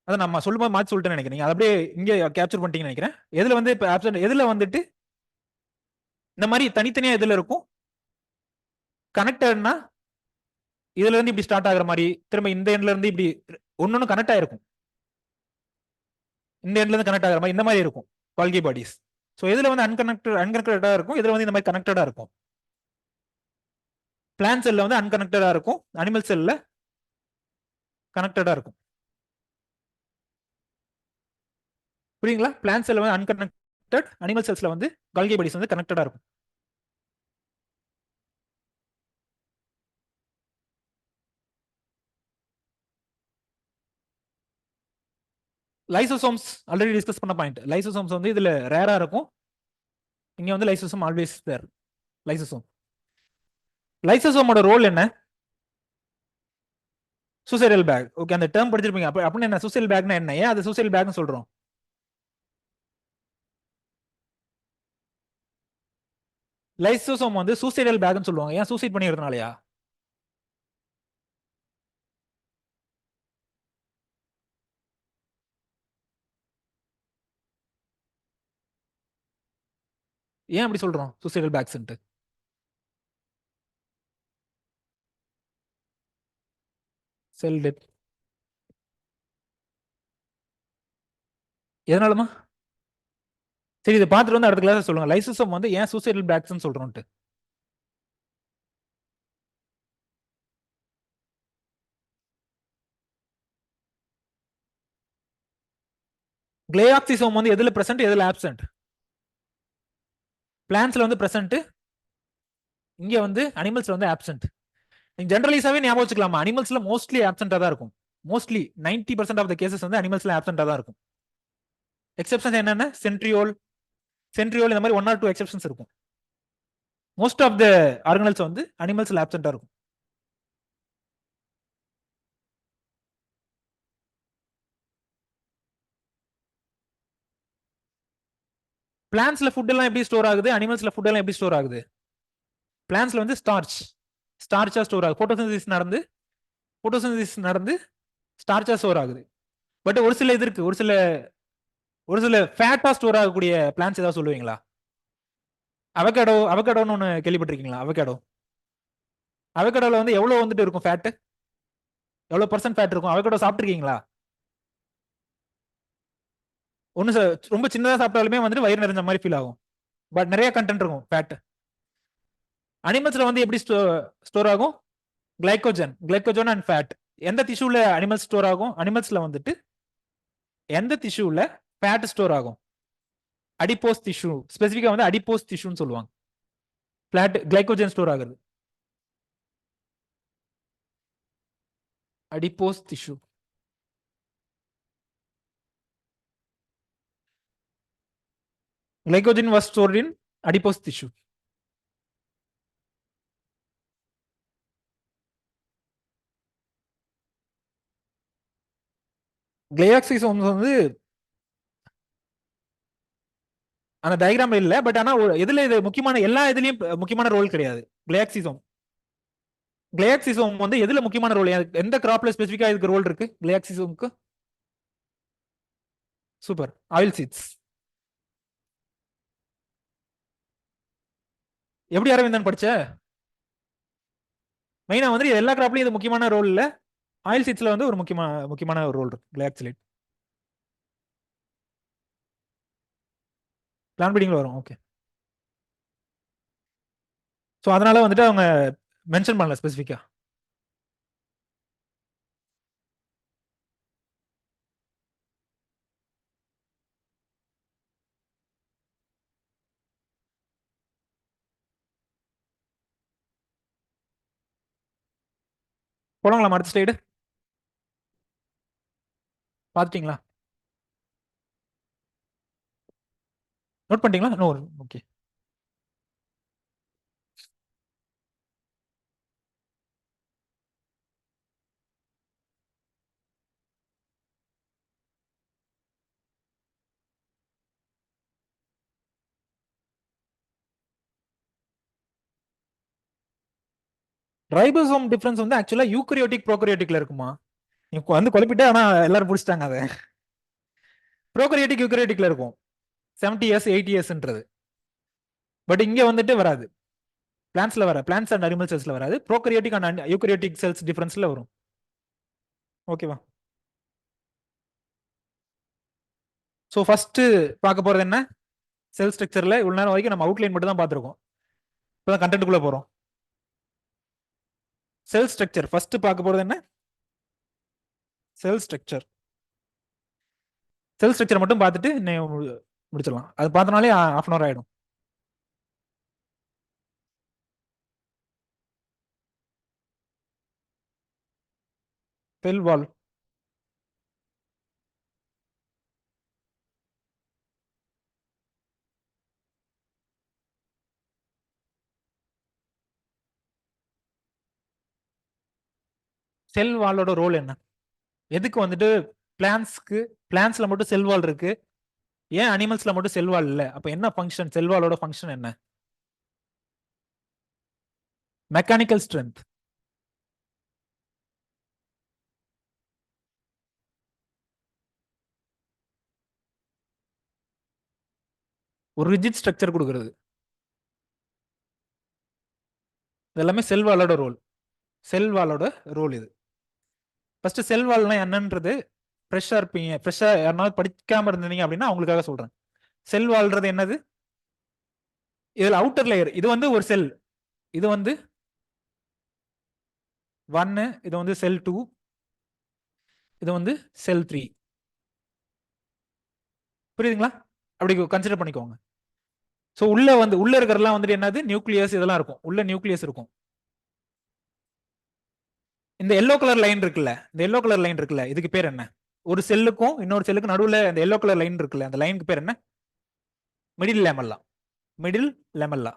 அதை நம்ம சொல்லும்போது மாற்றி சொல்லிட்டேன்னு நினைக்கிறேன், அதை அப்படியே இங்கே கேப்சர் பண்ணிட்டீங்கன்னு நினைக்கிறேன். எதுல வந்து இப்போ ஆப்சன்ட், எதுல வந்துட்டு இந்த மாதிரி தனித்தனியா எதுல இருக்கும் கனெக்டட்னா, இதுல இருந்து இப்படி ஸ்டார்ட் ஆகுற மாதிரி திரும்ப இந்த எண்ட்ல இருந்து இப்படி ஒன்னொன்னு கனெக்ட் ஆயிருக்கும், இந்த எண்ட்ல இருந்து கனெக்ட் ஆகுற மாதிரி இந்த மாதிரி இருக்கும் கால்கி பாடிஸ். ஸோ எதுல வந்து அன்கனெக்டடா இருக்கும், இதுல வந்து இந்த மாதிரி கனெக்டடா இருக்கும். பிளான்ட் செல்ல வந்து அன்கனெக்டடா இருக்கும், அனிமல் செல்ல கனெக்டடா இருக்கும். புரியுங்களா? பிளான்ட் செல்ல வந்து அன்கனெக்டட், அனிமல் செல்ஸ்ல வந்து கால்கி பாடிஸ் வந்து கனெக்டடா இருக்கும். லைசோசோம்ஸ் ஆல்ரெடி டிஸ்கஸ் பண்ண பாயிண்ட். லைசோசோம்ஸ் வந்து இதுல ரேரா இருக்கும், இங்க வந்து லைசோசோம் ஆல்வேஸ் தேர். லைசோசோம், லைசோசோமோட ரோல் என்ன? Suicidal bag. ஓகே, அந்த டேர்ம் படிச்சிருப்பீங்க. அப்படின்னு என்ன சூசைடல் பேக்னா என்ன, ஏன் அது சூசைடல் பேக்னு சொல்றோம்? லைசோசோம் வந்து சூசைடல் பேக்னு சொல்லுவாங்க, ஏன்? சூசைட் பண்ணிக்கிறதுனாலயா? ஏன் அப்படி சொல்றோம் சூசைடல் பேக்ஸ்ன்ட்டு? செல் டெத். எதனாலமா? சரி, இதை பார்த்துட்டு வந்து அடுத்த கிளாஸ் சொல்லுங்க லைசோசோம் வந்து ஏன் சூசைடல் பேக்ஸ்னு சொல்றோம்ட்டு. கிளையாக்சிசோம் வந்து எதுல பிரசன்ட், எதுல ஆப்சென்ட்? பிளான்ஸ்ல வந்து பிரசன்ட், இங்க வந்து அனிமல்ஸ்ல வந்து ஆப்சென்ட். நீங்க ஜெனரலைஸாவே ஞாபகம் வச்சுக்கலாமா, அனிமல்ஸ்ல மோஸ்ட்லி ஆப்சென்டா தான் இருக்கும். மோஸ்ட்லி 90% ஆஃப் த கேசஸ் வந்து அனிமல்ஸ்ல ஆப்சென்டா தான் இருக்கும். எக்ஸெப்ஷன் என்னென்ன? சென்ட்ரியோல், சென்ட்ரியோல் இந்த மாதிரி 1 or 2 எக்ஸெப்ஷன்ஸ் இருக்கும். மோஸ்ட் ஆஃப் த ஆர்கனல்ஸ் வந்து அனிமல்ஸ்ல ஆப்சென்டா இருக்கும். பிளான்ஸ்ல ஃபுட் எல்லாம் எப்படி ஸ்டோர் ஆகுது, அனிமல்ஸ்ல ஃபுட் எல்லாம் எப்படி ஸ்டோர் ஆகுது? பிளான்ஸ்ல வந்து ஸ்டார்ச்சா ஸ்டோர் ஆகுது. போட்டோசிந்தசிஸ் நடந்து ஸ்டார்ச்சா ஸ்டோர் ஆகுது. பட் ஒரு சில இது இருக்கு, ஒரு சில ஃபேட்டா ஸ்டோர் ஆகக்கூடிய பிளான்ஸ் ஏதாவது சொல்லுவீங்களா? அவகேடோன்னு ஒன்று கேள்விப்பட்டிருக்கீங்களா? அவகேடோல வந்து எவ்வளவு வந்துட்டு இருக்கும் ஃபேட், எவ்வளவு பர்சன்ட் ஃபேட் இருக்கும்? அவகேடோ சாப்பிட்டுருக்கீங்களா? ஒன்று ரொம்ப சின்னதாக சாப்பிட்டாலுமே வந்துட்டு வயிறு நிறைஞ்ச மாதிரி ஃபீல் ஆகும், பட் நிறைய கண்டென்ட் இருக்கும் ஃபேட். அனிமல்ஸ்ல வந்து எப்படி ஸ்டோர் ஆகும்? Glycogen and fat. எந்த டிஷ்யூல அனிமல்ஸ் ஸ்டோர் ஆகும்? அனிமல்ஸ்ல வந்துட்டு எந்த டிஷ்யூல ஃபேட் ஸ்டோர் ஆகும்? அடிப்போஸ் டிஷ்யூ, ஸ்பெசிஃபிக்கா வந்து அடிப்போஸ் டிஷ்யூன்னு சொல்லுவாங்க. ஃபேட் கிளைக்கோஜன் ஸ்டோர் ஆகுது adipose tissue. Glycogen was stored in adipose tissue. Glyoxysomes வந்து அந்த டயக்ராம் இல்ல, பட் ஆனா எதுல இது முக்கியமான, எல்லா இதுலயும் முக்கியமான ரோல் கிடையாது. கிளையாக்சிசோம் கிளையாக்சிசோம் வந்து எதுல முக்கியமான ரோல், எந்த கிராப்ல ஸ்பெசிஃபிக்கா இதுக்கு ரோல் இருக்கு கிளையாக்சிசோம்க்கு? Super, oil seeds. எப்படி அரவிந்தன் படிச்ச? மெயினா வந்து எல்லா கிராப்லயும் இது முக்கியமான ரோல் இல்ல, ஆயில் சீட்ஸ்ல வந்து ஒரு முக்கியமான ஒரு ரோல் இருக்கு கிளையாக்சிலேட். பிளான் பீடிங்ல வரும். ஓகே, ஸோ அதனால வந்துட்டு அவங்க மென்ஷன் பண்ணல ஸ்பெசிஃபிக்கா. போலாங்களா அடுத்த ஸ்லைடு? பாத்துட்டீங்களா? நோட் பண்ணிட்டீங்களா? நோ. ஓகே. ரைபோசோம் டிஃபரன்ஸ் வந்து ஆக்சுவலா யூக்கரியோட்டிக் ப்ரோகரியோட்டிக்ல இருக்குமா? நீங்க வந்து குழப்பிட்டு ஆனா எல்லாரும் பிடிச்சிட்டாங்க அதை. ப்ரோகரியோட்டிக் யூக்கரியோட்டிக்ல இருக்கும் 70s 80sன்றது. பட் இங்க வந்துட்டு வராது. பிளான்ஸ்ல வர பிளான்ஸ் அண்ட் அனிமல் செல்ஸ்ல வராது. ப்ரோகரியோட்டிக் அண்ட் யூக்கரியோட்டிக் செல்ஸ் டிஃபரன்ஸ்ல வரும். ஓகேவா? ஸோ ஃபர்ஸ்ட் பார்க்க போறது என்ன? செல் ஸ்ட்ரக்சர்ல இவ்வளவு நேரம் வரைக்கும் நம்ம அவுட்லைன் மட்டும் தான் பார்த்துருக்கோம். இப்போதான் கண்டென்ட்டுக்குள்ள போறோம். செல் ஸ்ட்ரக்சர் ஃபர்ஸ்ட் பார்க்க போறது என்ன? செல் ஸ்ட்ரக்சர். செல் ஸ்ட்ரக்சர் மட்டும் பார்த்துட்டு முடிச்சிடலாம். அது பார்த்தனாலே half an hour ஆயிடும். செல் வால். செல் வாலோட ரோல் என்ன? எதுக்கு வந்துட்டு பிளான்ஸ்க்கு பிளான்ஸ்ல மட்டும் செல் வால் இருக்கு, ஏன் அனிமல்ஸ்ல மட்டும் செல் வால் இல்ல? அப்ப என்ன ஃபங்க்ஷன்? செல் வாலோட ஃபங்க்ஷன் என்ன? Mechanical strength. ஒரு ரிஜிட் ஸ்ட்ரக்சர் கொடுக்கிறது. இதெல்லாமே செல் வாலோட ரோல். செல் வாலோட ரோல் இது. ஃபர்ஸ்ட் செல் வால்னா என்னன்றது ஃப்ரெஷ்ஷா இருப்பீங்க, ஃப்ரெஷ்ஷா யாருனாவது படிக்காம இருந்தீங்க அப்படின்னா அவங்களுக்காக சொல்றேன். செல் வால்ன்றது என்னது? இதுல அவுட்டர் லேயர். இது வந்து ஒரு செல். இது வந்து 1, இது வந்து செல் 2, இது வந்து செல் 3. புரியுதுங்களா? அப்படி கன்சிடர் பண்ணிக்கோங்க. ஸோ உள்ள இருக்கிறதெல்லாம் வந்துட்டு என்னது? நியூக்ளியஸ் இதெல்லாம் இருக்கும். உள்ள நியூக்ளியஸ் இருக்கும். இந்த எல்லோ கலர் லைன் இருக்குல்ல, இந்த எல்லோ கலர் லைன் இருக்குல்ல, இதுக்கு பேர் என்ன? ஒரு செல்லுக்கும் இன்னொரு செல்லுக்கு நடுவுல இந்த எல்லோ கலர் லைன் இருக்குல்ல, அந்த லைனுக்கு பேர் என்ன? மிடில் லேமல்லா. மிடில் லேமல்லா.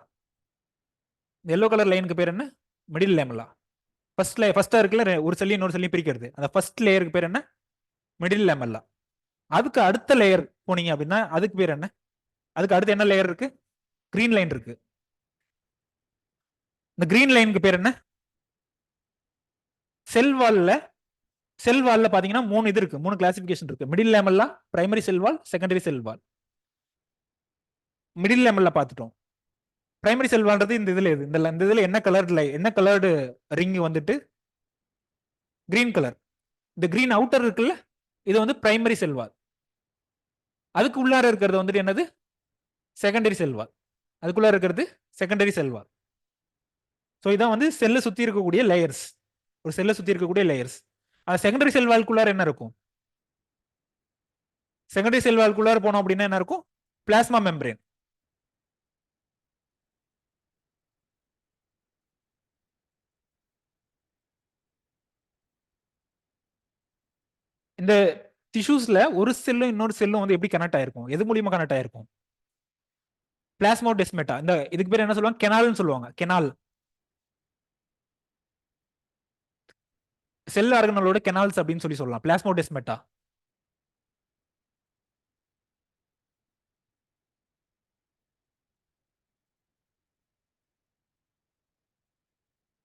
இந்த எல்லோ கலர் லைனுக்கு பேர் என்ன? மிடில் லேமல்லா. ஃபர்ஸ்டா இருக்குல்ல ஒரு செல்லி இன்னொரு செல்லி பிரிக்கிறது, அந்த ஃபர்ஸ்ட் லேயருக்கு பேர் என்ன? மிடில் லேமல்லா. அதுக்கு அடுத்த லேயர் போனீங்க அப்படின்னா அதுக்கு பேர் என்ன? அதுக்கு அடுத்து என்ன லேயர் இருக்கு? கிரீன் லைன் இருக்கு. இந்த கிரீன் லைனுக்கு பேர் என்ன? செல் வால்ல. செல் வால்ல பாத்தீங்கன்னா 3 இது இருக்கு, 3 கிளாசிபிகேஷன் இருக்கு. மிடில் லேமல்லா, பிரைமரி செல் வால், செகண்டரி செல் வால். மிடில் லேமல்ல பார்த்துட்டோம். பிரைமரி செல் வால்ன்றது இந்த இதுல இது. இந்த இதுல என்ன கலர்டு ரிங் வந்துட்டு கிரீன் கலர். இந்த கிரீன் அவுட்டர் இருக்குல்ல, இது வந்து பிரைமரி செல் வால். அதுக்கு உள்ளார இருக்கிறது வந்துட்டு என்னது? செகண்டரி செல் வால். அதுக்குள்ள இருக்கிறது செகண்டரி செல் வால். ஸோ இதான் வந்து செல்லை சுத்தி இருக்கக்கூடிய லேயர்ஸ். ஒரு செல்லை சுத்தி இருக்கக்கூடிய லேயர்ஸ். செகண்டரி செல் வால்குள்ளார என்ன இருக்கும்? செகண்டரி செல் வால்குள்ளார போனோம் அப்படின்னா என்ன இருக்கும்? Plasma membrane. இந்த டிஷ்யூஸ்ல ஒரு செல்லும் இன்னொரு செல்லும் வந்து எப்படி கனெக்ட் ஆயிருக்கும்? எது மூலியமா கனெக்ட் ஆயிருக்கும்? பிளாஸ்மோடெஸ்மெட்டா. இந்த இதுக்கு பேர் என்ன சொல்லுவாங்க? கெனால்னு சொல்லுவாங்க. கெனால். செல் ஆர்கனலோட கெனால்ஸ் அப்படின்னு சொல்லலாம். பிளாஸ்மோடெஸ்மெட்டா.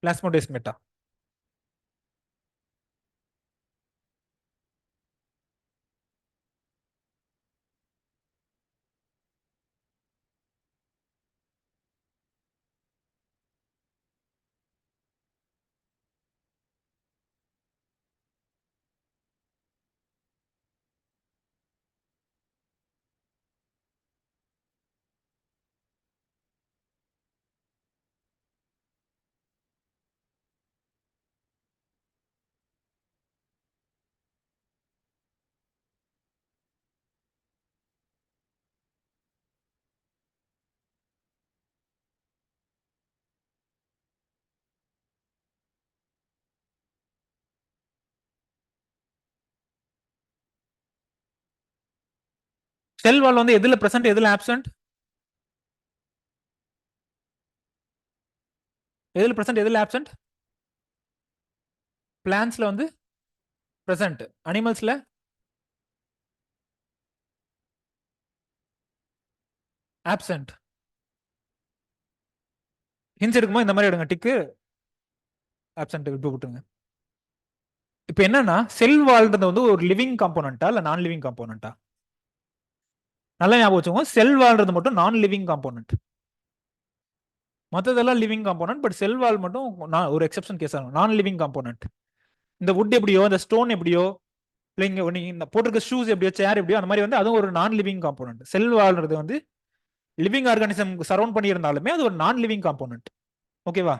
பிளாஸ்மோடெஸ்மெட்டா. செல் வால் வந்து எதுல பிரசன்ட், எதுல ஆப்சென்ட்? எதுல பிரசன்ட், எதுல ஆப்சென்ட்? பிளான்ஸ்ல வந்து பிரசன்ட், அனிமல்ஸ்ல ஆப்சென்ட். ஹின்ஸ் எடுக்கும்போது இந்த மாதிரி எடுங்க டிக்கு. ஆப்சென்ட் இப்போ விட்டுருங்க. இப்போ என்னன்னா செல் வால்ன்றது வந்து ஒரு லிவிங் காம்போனண்டா இல்ல நான் லிவிங் காம்போனண்டா? நல்லா ஞாபகம் வச்சுக்கோங்க, செல் வால்ன்றது மட்டும் நான் லிவிங் காம்போனன்ட், மற்றதெல்லாம் லிவிங் காம்போனன்ட். பட் செல் வால் மட்டும் ஒரு எக்ஸெப்ஷன் கேஸ் ஆகும், நான் லிவிங் காம்போனன்ட். இந்த வுட் எப்படியோ, இந்த ஸ்டோன் எப்படியோ, இல்லை இங்க நீங்க இந்த போட்டிருக்க ஷூஸ் எப்படியோ, சேர் எப்படியோ, அந்த மாதிரி வந்து அதுவும் ஒரு நான் லிவிங் காம்போனன்ட். செல் வால்ன்றது வந்து லிவிங் ஆர்கானிசம் சரௌண்ட் பண்ணி இருந்தாலுமே அது ஒரு நான் லிவிங் காம்போனன்ட். ஓகேவா?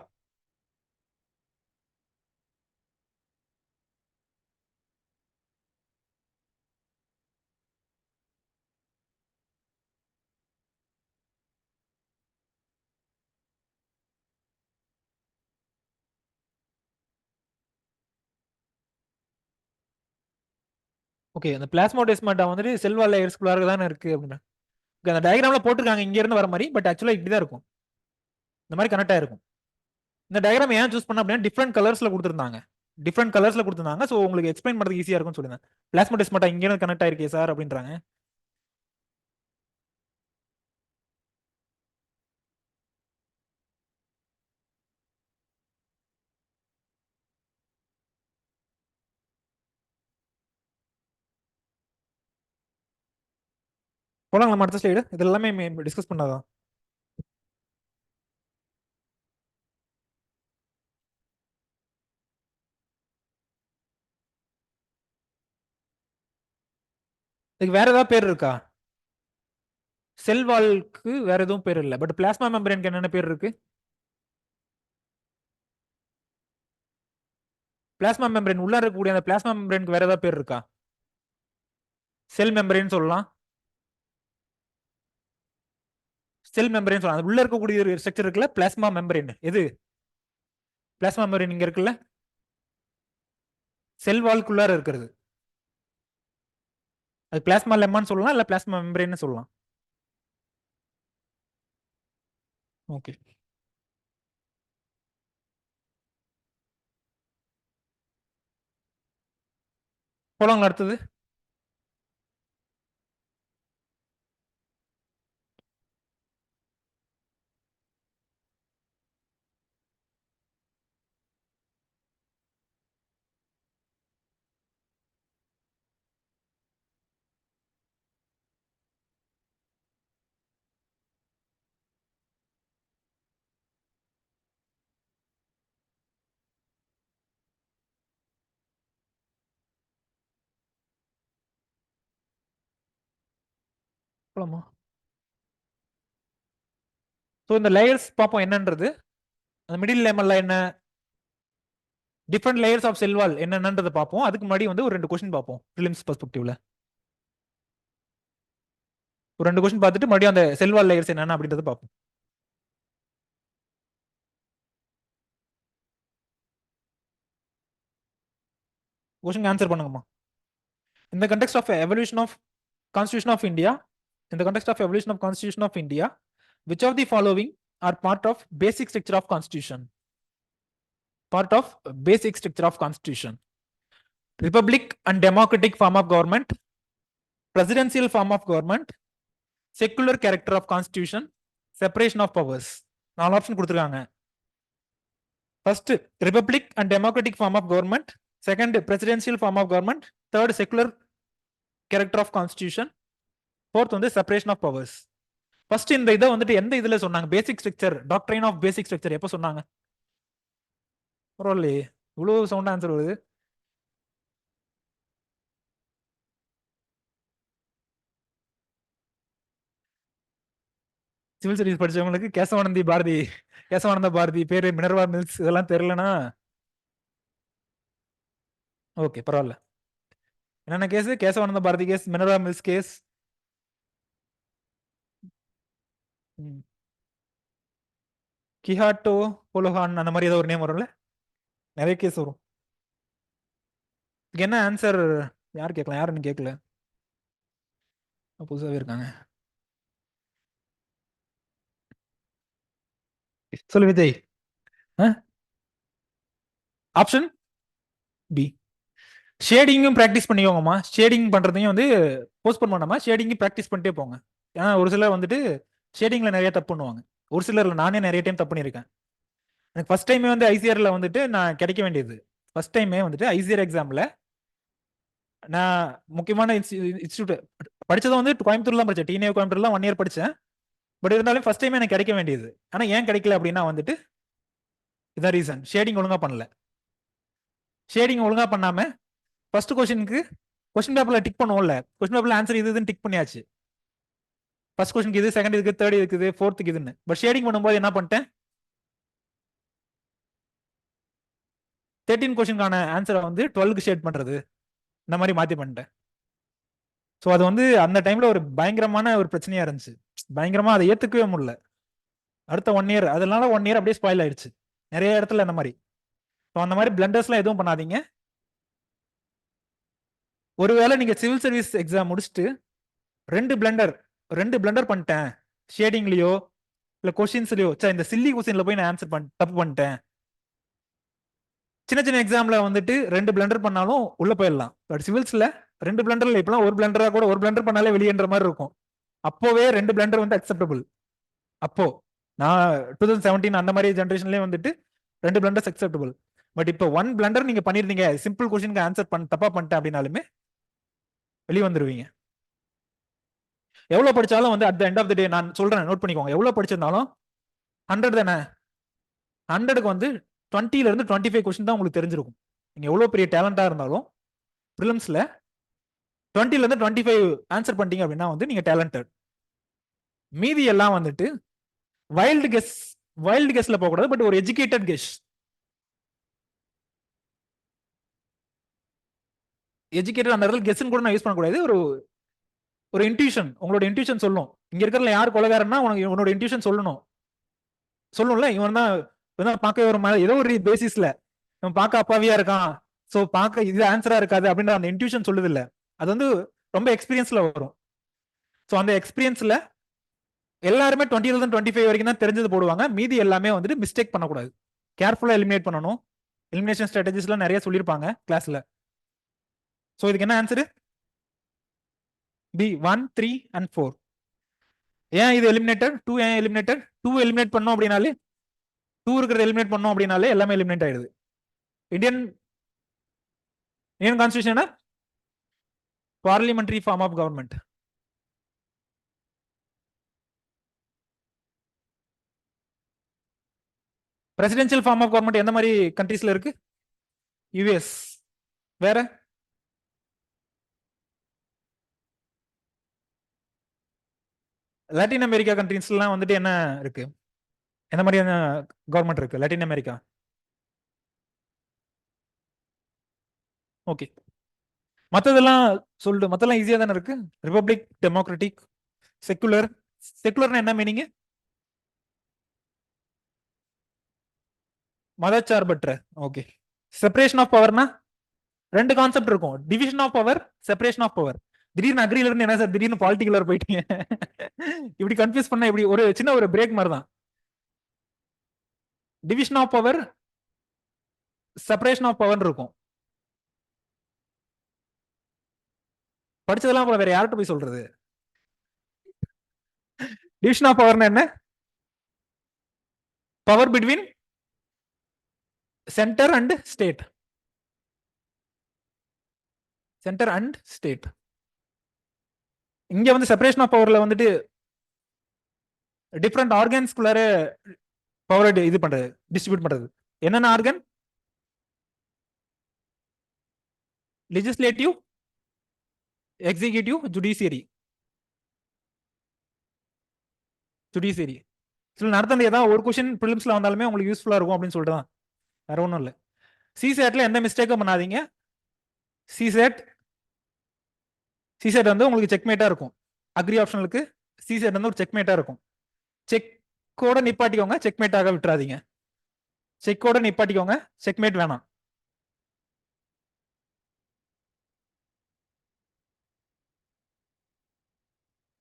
ஓகே, அந்த பிளாஸ்மோடெஸ்மாட்டா வந்துட்டு செல் வால் லேயர்ஸ்குள்ளார தானே இருக்கு அப்படின்னா அந்த டயக்ராம்ல போட்டிருக்காங்க இங்க இருந்து வர மாதிரி, பட் ஆக்சுவலா இப்படிதான் இருக்கும், இந்த மாதிரி கனெக்ட் ஆயிருக்கும். இந்த டயக்ராம் ஏன் சூஸ் பண்ண அப்படின்னா டிஃப்ரெண்ட் கலர்ஸ்ல கொடுத்துருந்தாங்க, டிஃப்ரெண்ட் கலர்ஸ்ல கொடுத்துருந்தாங்க. ஸோ உங்களுக்கு எக்ஸ்பிளைன் பண்ணுறதுக்கு ஈஸியா இருக்கும்னு சொல்லுங்க. பிளாஸ்மோடெஸ்மாட்டா இங்க இருந்து கனெக்ட் ஆயிருக்கே சார் அப்படின்றாங்க. போலாம் நம்ம அடுத்த ஸ்லைடு, இது எல்லாமே டிஸ்கஸ் பண்ணாதான். இதுக்கு வேற ஏதாவது பேர் இருக்கா? செல் வால்க்கு வேற எதுவும் பேர் இல்லை, பட் பிளாஸ்மா மெம்பரேனுக்கு என்னென்ன பேர் இருக்கு? பிளாஸ்மா மெம்பரேன் உள்ள இருக்கக்கூடிய அந்த பிளாஸ்மா மெம்பரேனுக்கு வேற ஏதாவது பேர் இருக்கா? செல் மெம்பரேன் சொல்லலாம், செல் மெம்பரேன் சொல்லலாம். உள்ள இருக்கக்கூடிய ஒரு ஸ்ட்ரக்சர் இருக்குல்ல, பிளாஸ்மா மெம்பரேன். எது பிளாஸ்மா மெம்பரேன்? இங்க இருக்குல்ல, செல் வால்குள்ளார இருக்கிறது, அது பிளாஸ்மா லெம்மான்னு சொல்லலாம், இல்ல பிளாஸ்மா மெம்பரேன்னு சொல்லலாம். ஓகே, போலாங்களா அடுத்தது? போலாமா? ஸோ இந்த லேயர்ஸ் பார்ப்போம் என்னன்றது. அந்த மிடில் லேமல்ல என்ன டிஃப்ரெண்ட் லேயர்ஸ் ஆஃப் செல் வால் என்னன்றதை பார்ப்போம். அதுக்கு முன்னாடி வந்து ஒரு 2 கொஸ்டின் பார்ப்போம் ப்ரிலிம்ஸ் பெர்ஸ்பெக்டிவ்ல. ஒரு 2 கொஸ்டின் பார்த்துட்டு மறுபடியும் அந்த செல் வால் லேயர்ஸ் என்னென்ன அப்படின்றத பார்ப்போம். கொஸ்டின் ஆன்சர் பண்ணுங்கம்மா. In the context of evolution of Constitution of India, in the context of evolution of Constitution of India, which of the following are part of basic structure of Constitution? Part of basic structure of Constitution: republic and democratic form of government, presidential form of government, secular character of Constitution, separation of powers. 4 option கொடுத்துருக்காங்க. First republic and democratic form of government, second presidential form of government, third secular character of constitution, fourth வந்து separation of powers. First இந்த இதை வந்துட்டு எந்த இதுல சொன்னாங்க? Basic structure, doctrine of basic structure எப்போ சொன்னாங்க? பரவாயில்லையே, இவ்வளவு சவுண்ட் ஆன்சர் வருது. சிவில் சர்வீஸ் படிச்சவங்களுக்கு கேசவானந்த பாரதி பேரு, மினர்வா மில்ஸ் இதெல்லாம் தெரியலனா ஓகே பரவாயில்ல. என்னென்ன case? Kesavananda Bharati case, Minerva Mills case, Kihoto Hollohan அந்த மாதிரி ஏதோ ஒரு நேம் வரும்ல, நிறைய கேஸ் வரும். என்ன ஆன்சர்? யார் கேட்கலாம்? யாருன்னு கேட்கல, புதுசாவே இருக்காங்க. சொல்லு விஜய். Option B. ஷேடிங்கும் ப்ராக்டிஸ் பண்ணிக்கோங்கம்மா. ஷேடிங் பண்றதையும் வந்து போஸ்ட்போன் பண்ணாம ஷேடிங்கும் ப்ராக்டிஸ் பண்ணிட்டே போங்க. ஏன்னா ஒரு சிலர் வந்துட்டு ஷேடிங்ல நிறைய தப்பு பண்ணுவாங்க. ஒரு சிலர் நானே நிறைய டைம் தப்பு பண்ணியிருக்கேன். எனக்கு ஃபர்ஸ்ட் டைமே வந்து ஐசிஆர்ல வந்துட்டு நான் கிடைக்க வேண்டியது. ஃபர்ஸ்ட் டைமே வந்துட்டு ஐசிஆர் எக்ஸாம்ல நான் முக்கியமான இன்ஸ்டியூட் படிச்சதும் வந்து கோயம்புத்தூர்ல தான் படிச்சேன். டிஎன்ஏ கோயம்புத்தூர்ல 1 இயர் படிச்சேன். பட் இருந்தாலும் ஃபர்ஸ்ட் டைமே எனக்கு கிடைக்க வேண்டியது. ஆனா ஏன் கிடைக்கல அப்படின்னா வந்துட்டு இதான் ரீசன். ஷேடிங் ஒழுங்கா பண்ணல. ஷேடிங் ஒழுங்கா பண்ணாம ஃபர்ஸ்ட் கொஸ்டினுக்கு கொஸ்டின் பேப்பர்ல டிக் பண்ணுவோம்ல, கொஸ்டின் பேப்பர்ல ஆன்சர் இதுன்னு டிக் பண்ணியாச்சு. ஃபர்ஸ்ட் கொஸ்டினுக்கு இது, செகண்ட் இதுக்கு, தேர்ட் இதுக்கு, ஃபோர்த்துக்கு இதுன்னு. பட் ஷேடிங் பண்ணும்போது என்ன பண்ணிட்டேன், 13 கொஸ்டினுக்கான ஆன்சரை வந்து 12க்கு ஷேட் பண்றது, இந்த மாதிரி மாத்தி பண்ணிட்டேன். ஸோ அது வந்து அந்த டைம்ல ஒரு பயங்கரமான ஒரு பிரச்சனையா இருந்துச்சு. பயங்கரமா அதை ஏத்துக்கவே முடியல. அடுத்த 1 இயர் அதனால 1 இயர் அப்படியே ஸ்பாயில் ஆயிடுச்சு நிறைய இடத்துல அந்த மாதிரி. ஸோ அந்த மாதிரி பிளண்டர்ஸ்லாம் எதுவும் பண்ணாதீங்க. ஒருவேளை நீங்க சிவில் சர்வீஸ் எக்ஸாம் முடிச்சுட்டு ரெண்டு பிளண்டர் பண்ணிட்டேன், ஷேடிங்லயோ இல்ல கொஸ்டின்ஸ்லயோ, இந்த சில்லி கொஸ்டின்ல போய் நான் ஆன்சர் தப்பு பண்ணிட்டேன். சின்ன சின்ன எக்ஸாம்ல வந்துட்டு 2 பிளண்டர் பண்ணாலும் உள்ள போயிடலாம். பட் சிவில்ஸ்ல 2 பிளண்டர்ல இப்பெல்லாம் ஒரு பிளண்டரா கூட, ஒரு பிளண்டர் பண்ணாலே வெளியேன்ற மாதிரி இருக்கும். அப்போவே 2 பிளண்டர் வந்து அக்செப்டபிள். அப்போ நான் 2017 அந்த மாதிரி ஜென்ரேஷன்லயே வந்துட்டு 2 பிளண்டர்ஸ் அக்செப்டபிள். பட் இப்போ 1 பிளண்டர் நீங்க பண்ணிருந்தீங்க, சிம்பிள் கொஸ்டினுக்கு ஆன்சர் தப்பா பண்ணிட்டேன் அப்படின்னாலுமே வெளியே வந்துருவீங்க. எவ்வளவு படிச்சாலும் வந்து at the end of the day நான் சொல்றேன், நோட் பண்ணிக்கோங்க, எவ்வளவு படிச்சிருந்தாலும் 100 தானே. 100க்கு வந்து 20ல இருந்து 25 கொஸ்டின் தான் உங்களுக்கு தெரிஞ்சிருக்கும். நீங்க எவ்வளவு பெரிய டேலண்டா இருந்தாலும் ப்ரிலிம்ஸ்ல 20ல இருந்து 25 ஆன்சர் பண்ணிட்டீங்க அப்படின்னா வந்து நீங்க டேலண்டட். மீதி எல்லாம் வந்துட்டு வைல்டு கெஸ்ல போக கூடாது, பட் ஒரு எஜுகேட்டட் கெஸ். எஜுகேட்டட் அந்த இடத்துல கெஸ்ன்னு கூட நான் யூஸ் பண்ணக்கூடாது. ஒரு இன்ட்யூஷன், உங்களோட இன்ட்யூஷன் சொல்லணும். இங்க இருக்கிறதுல யார் கொலைகாரன்னா உன்னோட இன்ட்யூஷன் சொல்லணும்ல. இவன் தான் பார்க்க ஒரு ஏதோ ஒரு பேசிஸ்ல இவன் பார்க்க அப்பாவியா இருக்கான், சோ பார்க்க இது ஆன்சரா இருக்காது அப்படின்ற அந்த இன்ட்யூஷன் சொல்லுது இல்ல, அது வந்து ரொம்ப எக்ஸ்பீரியன்ஸ்ல வரும். ஸோ அந்த எக்ஸ்பீரியன்ஸ்ல எல்லாருமே 20ல இருந்து 25 வரைக்கும் தான் தெரிஞ்சது போடுவாங்க. மீதி எல்லாமே வந்துட்டு மிஸ்டேக் பண்ணக்கூடாது, கேர்ஃபுல்லா எலிமினேட் பண்ணணும். எலிமினேஷன் ஸ்ட்ராட்டஜிஸ்லாம் நிறைய சொல்லியிருப்பாங்க கிளாஸ்ல. ஸோ இதுக்கு என்ன ஆன்சரு? B 1, 3 and 4. ஏன் இது எலிமினேட்டட்? 2 ஏன் எலிமினேட்டட்? 2 எலிமினேட் பண்ணோம் அப்படின்னாலே, 2 இருக்கிறத எலிமினேட் பண்ணோம் அப்படின்னாலே எல்லாமே எலிமினேட் ஆயிடுது. Indian constitution parliamentary form of government. Presidential form of government எந்த மாதிரி கண்ட்ரீஸ்ல இருக்கு? யுஎஸ். வேற? லாட்டின் அமெரிக்கா கண்ட்ரீஸ்லாம் வந்துட்டு என்ன இருக்கு? எந்த மாதிரியான கவர்மெண்ட் இருக்கு லாட்டின் அமெரிக்கா? ஓகே, மத்ததெல்லாம் சொல்லிட்டு மத்தெல்லாம் ஈஸியா தானே இருக்கு. Republic, democratic, secular. செக்குலர்னா என்ன மீனிங்? மதச்சார்பற்ற. ஓகே. செப்பரேஷன் ஆஃப் பவர்னா 2 கான்செப்ட் இருக்கும், division of power, separation of power. திடீர்னு அக்ரில இருந்து என்ன சார் திடீர்னு பாலிட்டிகுலர் போயிட்டீங்க? இப்படி கன்ஃபியூஸ் பண்ண இப்படி ஒரு சின்ன ஒரு பிரேக் மாதிரி தான். Division of power, separation of power இருக்கும். படிச்சதெல்லாம் வேற யார்கிட்ட போய் சொல்றது? டிவிஷன் ஆஃப் பவர்னா என்ன? Power between centre and state. Centre and state. இங்க வந்து செப்பரேஷன் ஆஃப் பவர்ல வந்துட்டு டிஃப்ரெண்ட் ஆர்கன்ஸ்குள்ளார பவர் இது பண்றது, டிஸ்ட்ரிபியூட் பண்றது. என்னென்ன ஆர்கன்? Legislative, executive, judiciary. சில நடத்த ஏதாவது ஒரு கொஸ்டின் ப்ரிலிம்ஸ்ல வந்தாலுமே உங்களுக்கு யூஸ்ஃபுல்லா இருக்கும் அப்படின்னு சொல்லிட்டு தான், வேற ஒன்றும் இல்லை. சிசெட்ல எந்த மிஸ்டேக்கும் பண்ணாதீங்க. சிசெட் வந்து உங்களுக்கு செக்மேட்டா இருக்கும். அக்ரி ஆப்ஷனுக்கு சிசெட் வந்து ஒரு செக்மேட்டா இருக்கும். செக்கோட நிப்பாட்டிக்கோங்க, செக்மேட்டாக விட்டுறாதீங்க. செக்கோட நிப்பாட்டிக்கோங்க, செக்மேட் வேணாம்.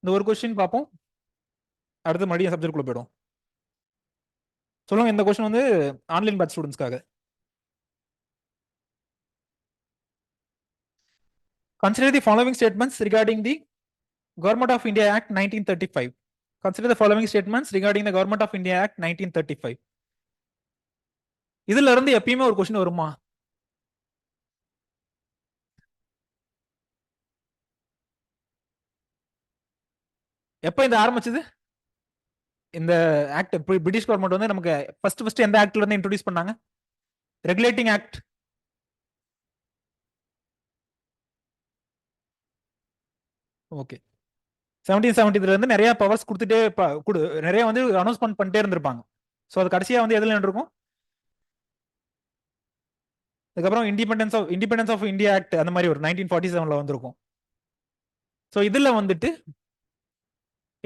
இந்த ஒரு கொஸ்டின் பார்ப்போம், அடுத்து மறுபடியும் சப்ஜெக்ட் குள்ள போயிடும். சொல்லுங்க, இந்த கொஸ்டின் வந்து ஆன்லைன் பேட்ச் ஸ்டூடெண்ட்ஸ்க்காக. Consider the following statements regarding the Government of India Act 1935. Consider the following statements regarding the Government of India Act 1935. இதுல இருந்து எப்பயுமே ஒரு கொஸ்டின் வருமா? எப்ப இந்த ஆரம்பிச்சது இந்த ஆக்ட்? பிரிட்டிஷ் கவர்மெண்ட் வந்து நமக்கு ஃபர்ஸ்ட் எந்த ஆக்ட்ல இருந்து இன்ட்ரோடியூஸ் பண்ணாங்க? Regulating act. ஓகே. 1773 இருந்து நிறைய பவர்ஸ் கொடுத்துட்டே நிறைய வந்து அனௌன்ஸ்மெண்ட் பண்ணிட்டே இருந்திருப்பாங்க. ஸோ அது கடைசியா வந்து எதுல இருக்கும்? அதுக்கப்புறம் இண்டிபெண்டன்ஸ் ஆஃப் இந்தியா ஆக்ட் அந்த மாதிரி ஒரு 1947 வந்திருக்கும். ஸோ இதுல வந்துட்டு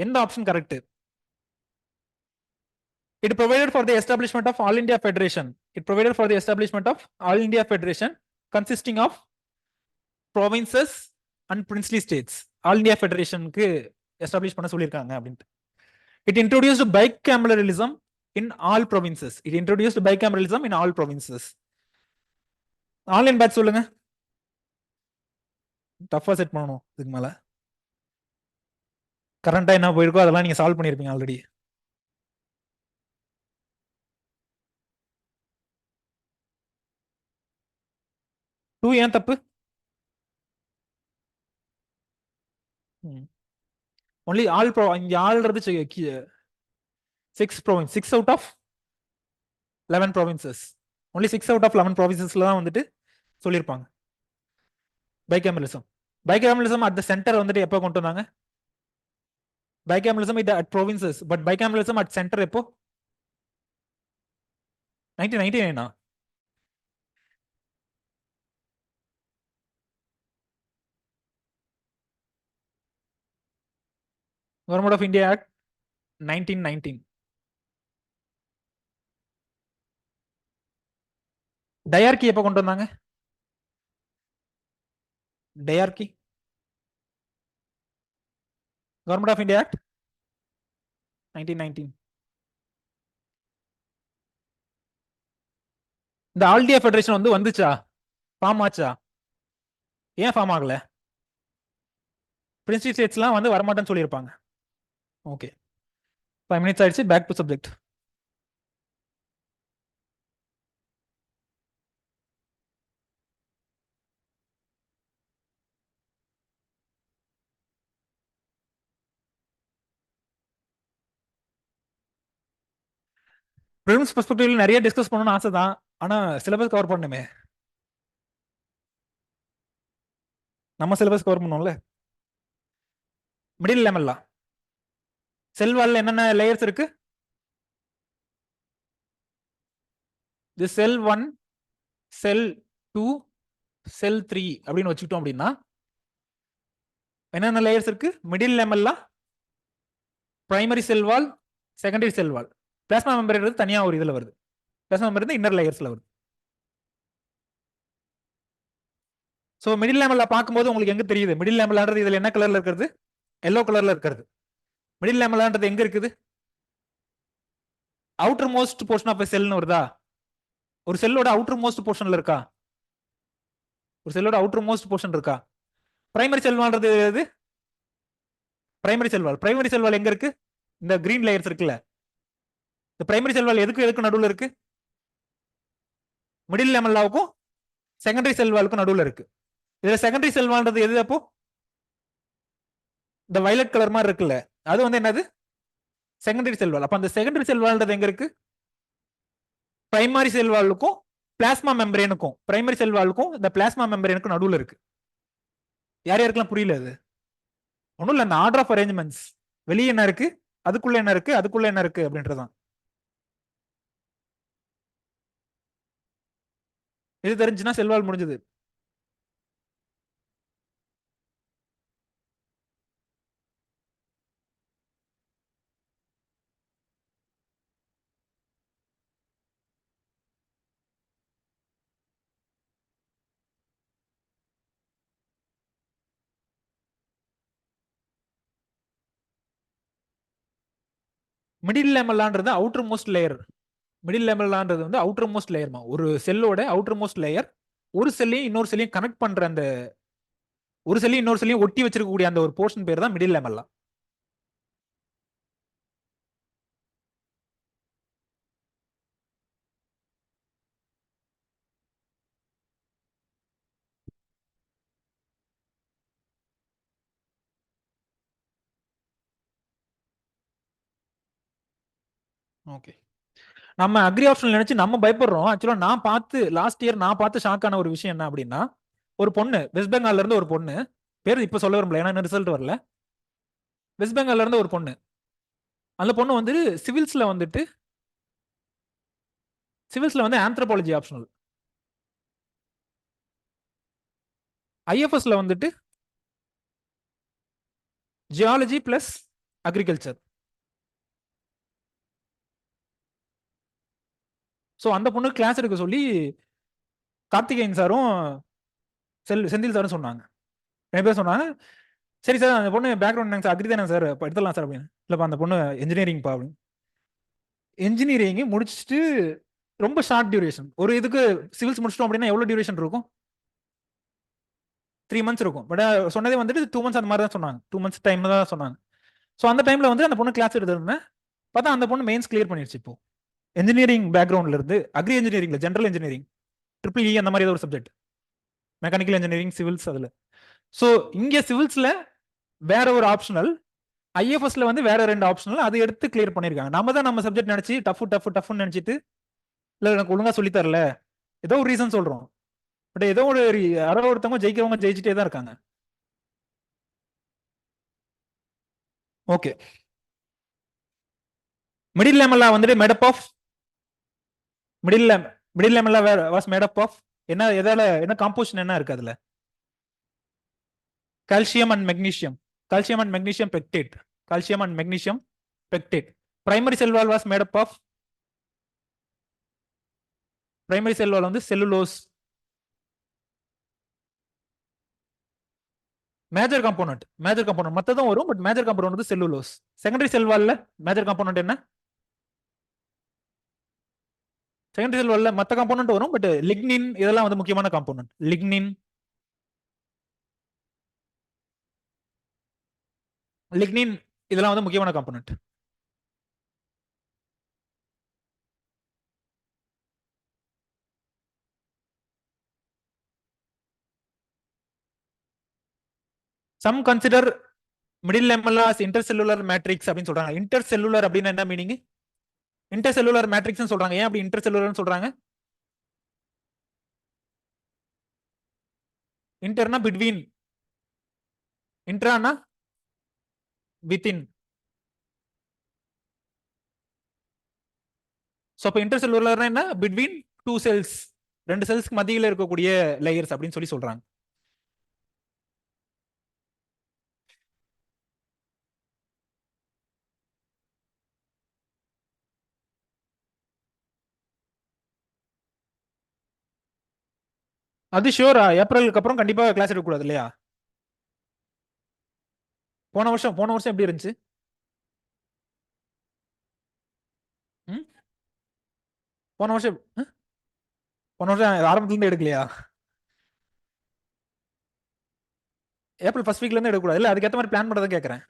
எந்த option correct? It provided for the establishment of All India Federation. It provided for the establishment of All India Federation consisting of provinces and princely states. All India Federationக்கு establish பண்ண சொல்லியிருக்காங்க அப்படின்ட்டு. It introduced bicameralism in all provinces. It introduced bicameralism in all provinces. Online batch சொல்லுங்க. டஃபா set பண்ணணும். இதுக்கு மேல கரண்டா என்ன போயிருக்கோ அதெல்லாம் நீங்க சால்வ் பண்ணிருப்பீங்க ஆல்ரெடி. 2 ஏன் தப்பு? ஒன்லி ஆல் இங்க ஆல்றது 6 province, 6 out of 11 provinces. Only 6 out of 11 ப்ரோவின்சஸ்ல தான் வந்துட்டு சொல்லியிருப்பாங்க பைகேமரலிசம். பைகேமரலிசம் அட் த சென்டர் வந்துட்டு எப்போ கொண்டு வந்தாங்க? Bicameralism at provinces, but bicameralism at centre எப்போ? 1999. Government of India Act 1919. Dyarchy எப்போ கொண்டு வந்தாங்க? Dyarchy Government of India Act 1919. இந்த ஆல் இந்தியா ஃபெடரேஷன் வந்து வந்துச்சா, ஃபார்ம் ஆச்சா? ஏன் ஃபார்ம் ஆகல? பிரின்சிபல் ஸ்டேட்ஸ்லாம் வந்து வரமாட்டேன்னு சொல்லியிருப்பாங்க. ஓகே, 5 minutes ஆயிடுச்சு. Back to subject. ப்ரிலிம்ஸ் பெர்ஸ்பெக்டிவ்ல நிறைய டிஸ்கஸ் பண்ணணும்னு ஆசை தான், ஆனா சிலபஸ் கவர் பண்ணுமே. நம்ம சிலபஸ் கவர் பண்ணோம்ல. மிடில் லெவல்லாம் செல் வால்ல என்னென்ன லேயர்ஸ் இருக்கு? இது செல் 1, செல் 2, செல் 3 அப்படின்னு வச்சுக்கிட்டோம் அப்படின்னா என்னென்ன லேயர்ஸ் இருக்கு? மிடில் லெவல்ல பிரைமரி செல் வால், செகண்டரி செல் வால். பிளாஸ்மா மெம்பரேன் தனியா ஒரு இதுல வருது. பிளாஸ்மா மெம்பரேன் இன்னர் லேயர்ஸ்ல வருது. ஸோ மிடில் லேமல்ல பார்க்கும்போது உங்களுக்கு எங்க தெரியுது? மிடில் லேமலான்றது இதுல என்ன கலர்ல இருக்கிறது? எல்லோ கலர்ல இருக்கிறது. மிடில் லேமலான்றது எங்க இருக்குது? அவுட்டர் மோஸ்ட் போர்ஷன் ஆஃப் செல்னு வருதா? ஒரு செல்லோட அவுட்டர் மோஸ்ட் போர்ஷன்ல இருக்கா? ஒரு செல்லோட அவுட்டர் மோஸ்ட் போர்ஷன் இருக்கா? பிரைமரி செல்வால்ன்றது எது? Primary cell wall. பிரைமரி செல்வால் எங்க இருக்கு? இந்த கிரீன் லேயர்ஸ் இருக்குல்ல, இந்த பிரைமரி செல்வால் எதுக்கு நடுவுல இருக்கு? மிடில் லேமல்லாவுக்கும் செகண்டரி செல்வாலுக்கும் நடுவுல இருக்கு. இதுல செகண்டரி செல்வால்ன்றது எது? அப்போ இந்த வயலட் கலர் மாதிரி இருக்குல்ல, அது வந்து என்னது? Secondary cell wall. அப்ப அந்த செகண்டரி செல்வால்ன்றது எங்க இருக்கு? பிரைமரி செல்வாலுக்கும் பிளாஸ்மா மெம்பரேனுக்கும், பிரைமரி செல்வாலுக்கும் இந்த பிளாஸ்மா மெம்பரேனுக்கும் நடுவுல இருக்கு. யார் யாருக்கெல்லாம் புரியல அது? ஒன்றும் இல்லை, அந்த ஆர்டர் ஆஃப் அரேஞ்ச்மெண்ட்ஸ். வெளியே என்ன இருக்கு, அதுக்குள்ள என்ன இருக்கு, அதுக்குள்ள என்ன இருக்கு அப்படின்றதான். இது தெரிஞ்சுன்னா செல்வால் முடிஞ்சது. மிடில் லேமல்லான்றது அவுட்டர் மோஸ்ட் லேயர். மிடில் லேமல்லான்றது வந்து அவுட்டர் மோஸ்ட் லேயர்மா. ஒரு செல்லோட அவுட்டர் மோஸ்ட் லேயர். ஒரு செல்லையும் இன்னொரு செல்லையும் கனெக்ட் பண்ற அந்த ஒரு செல்லையும் இன்னொரு செல்லையும் ஒட்டி வச்சிருக்கக்கூடிய அந்த ஒரு போர்ஷன் பேர் தான் மிடில் லேமல்லா. ஓகே. நம்ம அக்ரி ஆப்ஷனல் நினைச்சு நம்ம பயப்படுறோம். ஆக்சுவலா நான் பார்த்து லாஸ்ட் இயர் நான் பார்த்து ஷாக் ஆன ஒரு விஷயம் என்ன அப்படின்னா, ஒரு பொண்ணு வெஸ்ட் பெங்கால்ல இருந்து ஒரு பொண்ணு, பேர் இப்ப சொல்ல விரும்பல ஏன்னா ரிசல்ட் வரல. வெஸ்ட் பெங்கால்ல இருந்து ஒரு பொண்ணு, அந்த பொண்ணு வந்து சிவில்ஸ்ல வந்து ஆந்த்ரோபாலஜி ஆப்ஷனல், ஐஎஃப்எஸ்ல வந்துட்டு ஜியாலஜி பிளஸ் அக்ரிகல்ச்சர். ஸோ அந்த பொண்ணு கிளாஸ் எடுக்க சொல்லி கார்த்திகேயன் சாரும் செந்தில் சாரும் சொன்னாங்க. 2 பேர் சொன்னாங்க, சரி சார் அந்த பொண்ணு பேக்ரவுண்ட் சார் அக்ரி தானே சார் எடுத்துடலாம் சார் அப்படின்னு. இல்லப்பா அந்த பொண்ணு இன்ஜினியரிங் பா அப்படின்னு. இன்ஜினியரிங் முடிச்சுட்டு ரொம்ப ஷார்ட் டியூரேஷன். ஒரு இதுக்கு சிவில்ஸ் முடிச்சிட்டோம் அப்படின்னா எவ்வளவு டியூரேஷன் இருக்கும்? 3 months இருக்கும். பட் சொன்னதே வந்துட்டு 2 months அந்த மாதிரி தான் சொன்னாங்க. 2 months டைம் தான் சொன்னாங்க. ஸோ அந்த டைம்ல வந்து அந்த பொண்ணு கிளாஸ் எடுத்திருந்தேன். பார்த்தா அந்த பொண்ணு மெயின்ஸ் கிளியர் பண்ணிடுச்சு. இப்போ இன்ஜினியரிங் பேக்ரவுண்ட்ல இருந்து அக்ரி இன்ஜினியரிங்ல ஜென்ரல் இன்ஜினியரிங் ட்ரிபிள் அந்த மாதிரி ஏதோ ஒரு சப்ஜெக்ட், மெக்கானிக்கல் இன்ஜினியரிங் சிவில்ஸ் அதுல. ஸோ இங்க சிவில்ஸ்ல வேற ஒரு ஆப்ஷனல், ஐஎஃப்எஸ்ல வந்து வேற 2 ஆப்ஷனல், அதை எடுத்து கிளியர் பண்ணிருக்காங்க. நம்ம தான் நம்ம சப்ஜெக்ட் நினைச்சு டஃப்னு நினைச்சிட்டு இல்ல எனக்கு ஒழுங்கா சொல்லி தரல ஏதோ ஒரு ரீசன் சொல்றோம். பட் ஏதோ ஒரு யாரோ ஒருத்தவங்க ஜெயிக்கிறவங்க ஜெயிச்சுட்டே தான் இருக்காங்க. ஓகே. மிடில் லேமல்லா வந்துட்டு made up of middle lamella was made up of என்ன, எதால என்ன காம்போசிஷன் என்ன இருக்கு அதுல? Calcium and magnesium, calcium and magnesium pectate, calcium and magnesium pectate. Primary cell wall was made up of, primary cell wall வந்து cellulose. Major component மத்ததும் வரும், but major component வந்து செல்லுலோஸ். செகண்டரி செல் வால்ல மேஜர் காம்போனன்ட் என்ன? Secondary cell வால்ல மத்த component வரும், but lignin இதெல்லாம் வந்து முக்கியமான காம்போனன்ட். லிக்னின் இதெல்லாம் வந்து முக்கியமான component. Some consider middle lamella intercellular matrix அப்படின்னு சொல்றாங்க. இன்டர்செல்லுலர் அப்படின்னு என்ன மீனிங்? இன்டர்செல்லுலர் மேட்ரிக்ஸ் சொல்றாங்க. ஏன் அப்படி இன்டர்செல்லுலர் சொல்றாங்க? இன்டர்னா பிட்வீன், இன்ட்ரானா வித்தின். ஸோ அப்போ இன்டர்செல்லுலர்னா என்ன? பிட்வீன் 2 செல்ஸ், 2 செல்ஸ்க்கு மத்தியில் இருக்கக்கூடிய லேயர்ஸ் அப்படின்னு சொல்லி சொல்றாங்க. அது ஷியோரா ஏப்ரலுக்கு அப்புறம் கண்டிப்பா கிளாஸ் எடுக்கக்கூடாது இல்லையா? போன வருஷம் எப்படி இருந்துச்சு? ம்? போன வருஷம் போன வருஷம் ஆரம்பத்துல இருந்து எடுக்கலையா? ஏப்ரல் ஃபர்ஸ்ட் வீக்ல இருந்து எடுக்கக்கூடாது இல்ல, அதுக்கேற்ற மாதிரி பிளான் பண்றதை கேட்கறேன்.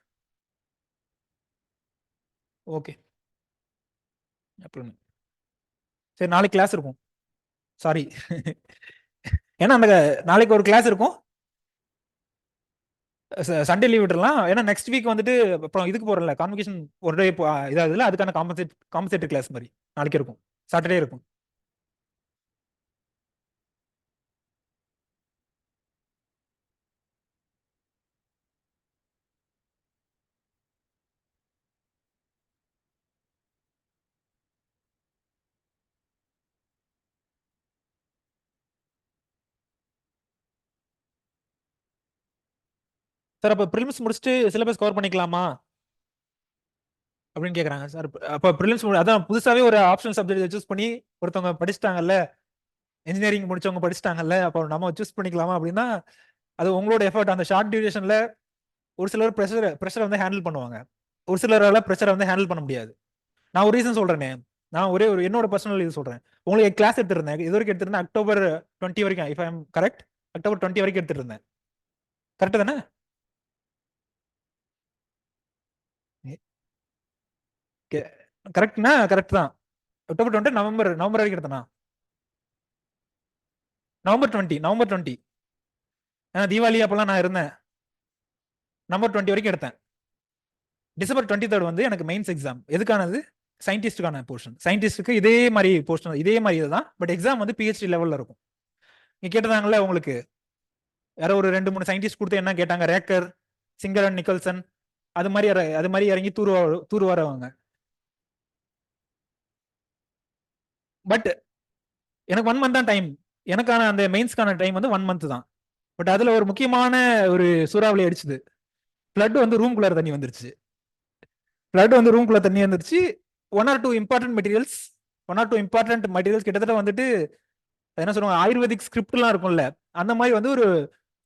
ஓகே. ஏப்ரல். சரி நாளைக்கு கிளாஸ் இருக்கும். சாரி. ஏன்னா அந்த நாளைக்கு ஒரு கிளாஸ் இருக்கும், சண்டே லீவ் விட்டுறலாம். ஏன்னா நெக்ஸ்ட் வீக் வந்துட்டு அப்புறம் இதுக்கு போறல கான்வெகேஷன் ஒரு டே இதாகுதுல, அதுக்கான காம்பன்சேட்டரி கிளாஸ் மாதிரி நாளைக்கு இருக்கும், சாட்டர்டே இருக்கும். சார் அப்ப ப்ரிலிம்ஸ் முடிச்சுட்டு சிலபஸ் கவர் பண்ணிக்கலாமா அப்படின்னு கேக்குறாங்க சார். அப்ப ப்ரிலிம்ஸ் அதான் புதுசாவே ஒரு ஆப்ஷனல் சப்ஜெக்ட் சூஸ் பண்ணி ஒருத்தவங்க படிச்சிட்டாங்கல்ல, இன்ஜினியரிங் முடிச்சவங்க படிச்சிட்டாங்கல்ல, அப்போ நம்ம சூஸ் பண்ணிக்கலாமா அப்படின்னா அது உங்களோட எஃபர்ட். அந்த ஷார்ட் டியூரேஷன்ல ஒரு சிலர் ப்ரெஷரை வந்து ஹேண்டில் பண்ணுவாங்க, ஒரு சிலரால ப்ரெஷரை வந்து ஹேண்டில் பண்ண முடியாது. நான் ஒரு ரீசன் சொல்றேனே, நான் ஒரே ஒரு என்னோட பர்சனல் இது சொல்றேன். உங்களுக்கு கிளாஸ் எடுத்திருந்தேன், இது வரைக்கும் எடுத்திருந்தேன் அக்டோபர் 20 வரைக்கும், if I am correct October 20 வரைக்கும் எடுத்துட்டு இருந்தேன். கரெக்ட் தானே? கரெக்ட்னா கரெக்ட் தான். அக்டோபர் 20 நவம்பர் வரைக்கும் எடுத்தேனா? நவம்பர் 20 ஏன்னா தீபாவளி அப்பெல்லாம் நான் இருந்தேன். நவம்பர் 20 வரைக்கும் எடுத்தேன். டிசம்பர் 23 வந்து எனக்கு மெயின்ஸ் எக்ஸாம். எதுக்கானது? சயின்டிஸ்டுக்கான போர்ஷன். சயின்டிஸ்டுக்கு இதே மாதிரி போர்ஷன், இதே மாதிரி இதுதான். பட் எக்ஸாம் வந்து பிஹெச்டி லெவல்ல இருக்கும். நீங்க கேட்டதாங்கல்ல உங்களுக்கு யாரோ ஒரு 2 3 சயின்டிஸ்ட் கொடுத்து என்ன கேட்டாங்க, ரேக்கர், சிங்கர் அண்ட் நிக்கல்சன், அது மாதிரி இறங்கி தூர் வரவங்க. பட் எனக்கு 1 மந்த் தான் டைம். எனக்கான அந்த மெயின்ஸ்க்கான டைம் வந்து 1 மந்த் தான். பட் அதுல ஒரு முக்கியமான ஒரு சூறாவளி அடிச்சுது. ஃப்ளட் வந்து ரூம்குள்ளார தண்ணி வந்துருச்சு. ஃப்ளட் வந்து ரூம்குள்ள தண்ணி வந்துருச்சு. 1 or 2 இம்பார்ட்டன்ட் மெட்டீரியல்ஸ் கிட்டத்தட்ட வந்துட்டு என்ன சொல்லுவாங்க, ஆயுர்வேதிக் ஸ்கிரிப்ட்லாம் இருக்கும்ல, அந்த மாதிரி வந்து ஒரு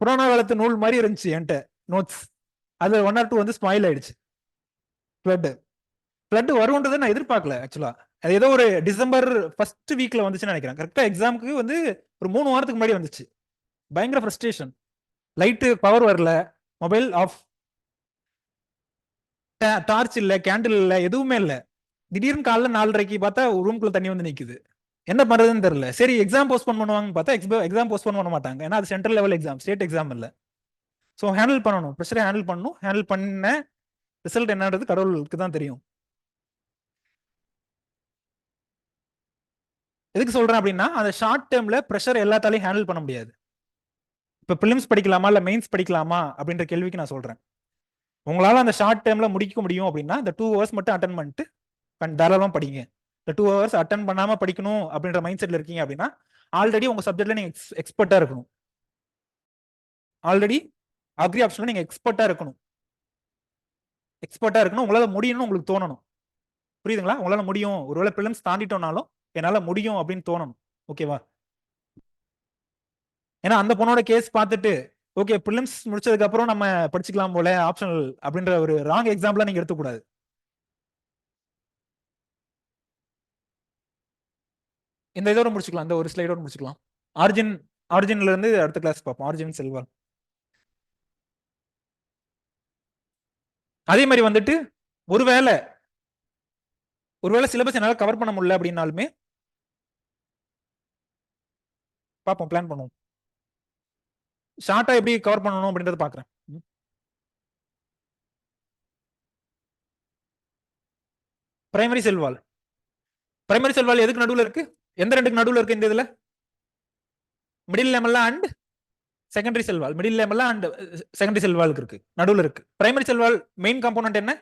புராண காலத்து நூல் மாதிரி இருந்துச்சு என்கிட்ட நோட்ஸ். அது 1 or 2 வந்து ஸ்பாயில் ஆயிடுச்சு. ஃப்ளட் ஃப்ளட் வரும்ன்றதை நான் எதிர்பார்க்கல ஆக்சுவலா. அது ஏதோ ஒரு டிசம்பர் ஃபர்ஸ்ட் வீக்ல வந்துச்சுன்னு நினைக்கிறேன். கரெக்டா எக்ஸாமுக்கு வந்து ஒரு 3 வாரத்துக்கு முன்னாடி வந்துச்சு. பயங்கர ஃப்ரஸ்ட்ரேஷன். லைட்டு பவர் வரல, மொபைல் ஆஃப், டார்ச் இல்ல, கேண்டில் இல்ல, எதுவுமே இல்ல. திடீர்னு காலைல 4:30க்கு பார்த்தா ரூம்குள்ள தண்ணி வந்து நிக்குது. என்ன பண்றதுன்னு தெரியல. சரி எக்ஸாம் போஸ்ட்போன் பண்ணுவாங்க பார்த்தா எக்ஸாம் போஸ்ட்போன் பண்ண மாட்டாங்க. ஏன்னா அது central level exam, state exam இல்ல. ஸோ ஹேண்டில் பண்ணணும், ப்ரெஷரை ஹேண்டில் பண்ணணும். ஹேண்டில் பண்ண ரிசல்ட் என்னன்றது கடவுளுக்கு தான் தெரியும். எதுக்கு சொல்றேன் அப்படின்னா, அந்த ஷார்ட் டேர்ம்ல ப்ரெஷர் எல்லாத்தாலையும் ஹேண்டில் பண்ண முடியாது. இப்ப பிலிம்ஸ் படிக்கலாமா இல்ல மெயின்ஸ் படிக்கலாமா அப்படின்ற கேள்விக்கு நான் சொல்றேன், உங்களால அந்த ஷார்ட் டேர்ம்ல முடிக்க முடியும் அப்படின்னா இந்த 2 hours மட்டும் அட்டன் பண்ணிட்டு தாராளமா படிங்க. இந்த 2 hours அட்டன் பண்ணாம படிக்கணும் அப்படின்ற மைண்ட் செட்ல இருக்கீங்க அப்படின்னா ஆல்ரெடி உங்க சப்ஜெக்ட்ல நீங்க எக்ஸ்பர்ட்டா இருக்கணும். ஆல்ரெடி அக்ரி ஆப்ஷன்ல நீங்க எக்ஸ்பர்ட்டா இருக்கணும். உங்களால முடியும்னு உங்களுக்கு தோணணும். புரியுதுங்களா? உங்களால முடியும், ஒருவேளை பிலிம்ஸ் தாண்டிட்டோம்னாலும் என்னால முடியும் அப்படின்னு தோணணும். ஓகேவா? ஏன்னா அந்த பொண்ணோட கேஸ் பார்த்துட்டு ஓகே பிலிம்ஸ் முடிச்சதுக்கு அப்புறம் நம்ம படிச்சுக்கலாம் போல ஆப்ஷனல் அப்படின்ற ஒரு ராங் எக்ஸாம்பிளா நீங்க எடுத்துக்கூடாது. இந்த இதோட முடிச்சுக்கலாம், இந்த ஒரு ஸ்லைடோட முடிச்சுக்கலாம். ஆரிஜின் ஆரிஜின்ல இருந்து அடுத்த கிளாஸ் பார்ப்போம். ஆரிஜின் செல்வம். அதே மாதிரி வந்துட்டு ஒருவேளை ஒருவேளை சிலபஸ் என்னால கவர் பண்ண முடியல அப்படின்னாலுமே பார்ப்போம், பிளான் பண்ணுவோம். ஷார்ட்டா எப்படி கவர் பண்ணணும் அப்படின்றத பாக்குறேன். Primary cell wall. பிரைமரி செல்வால் எதுக்கு நடுவுல இருக்கு? எந்த ரெண்டுக்கு நடுவுல இருக்கு இந்த இதுல? Middle lamella and secondary cell wall. Middle lamella and secondary செல்வாலுக்கு இருக்கு, நடுவுல இருக்கு. பிரைமரி செல்வால் மெயின் காம்போனன்ட் என்ன?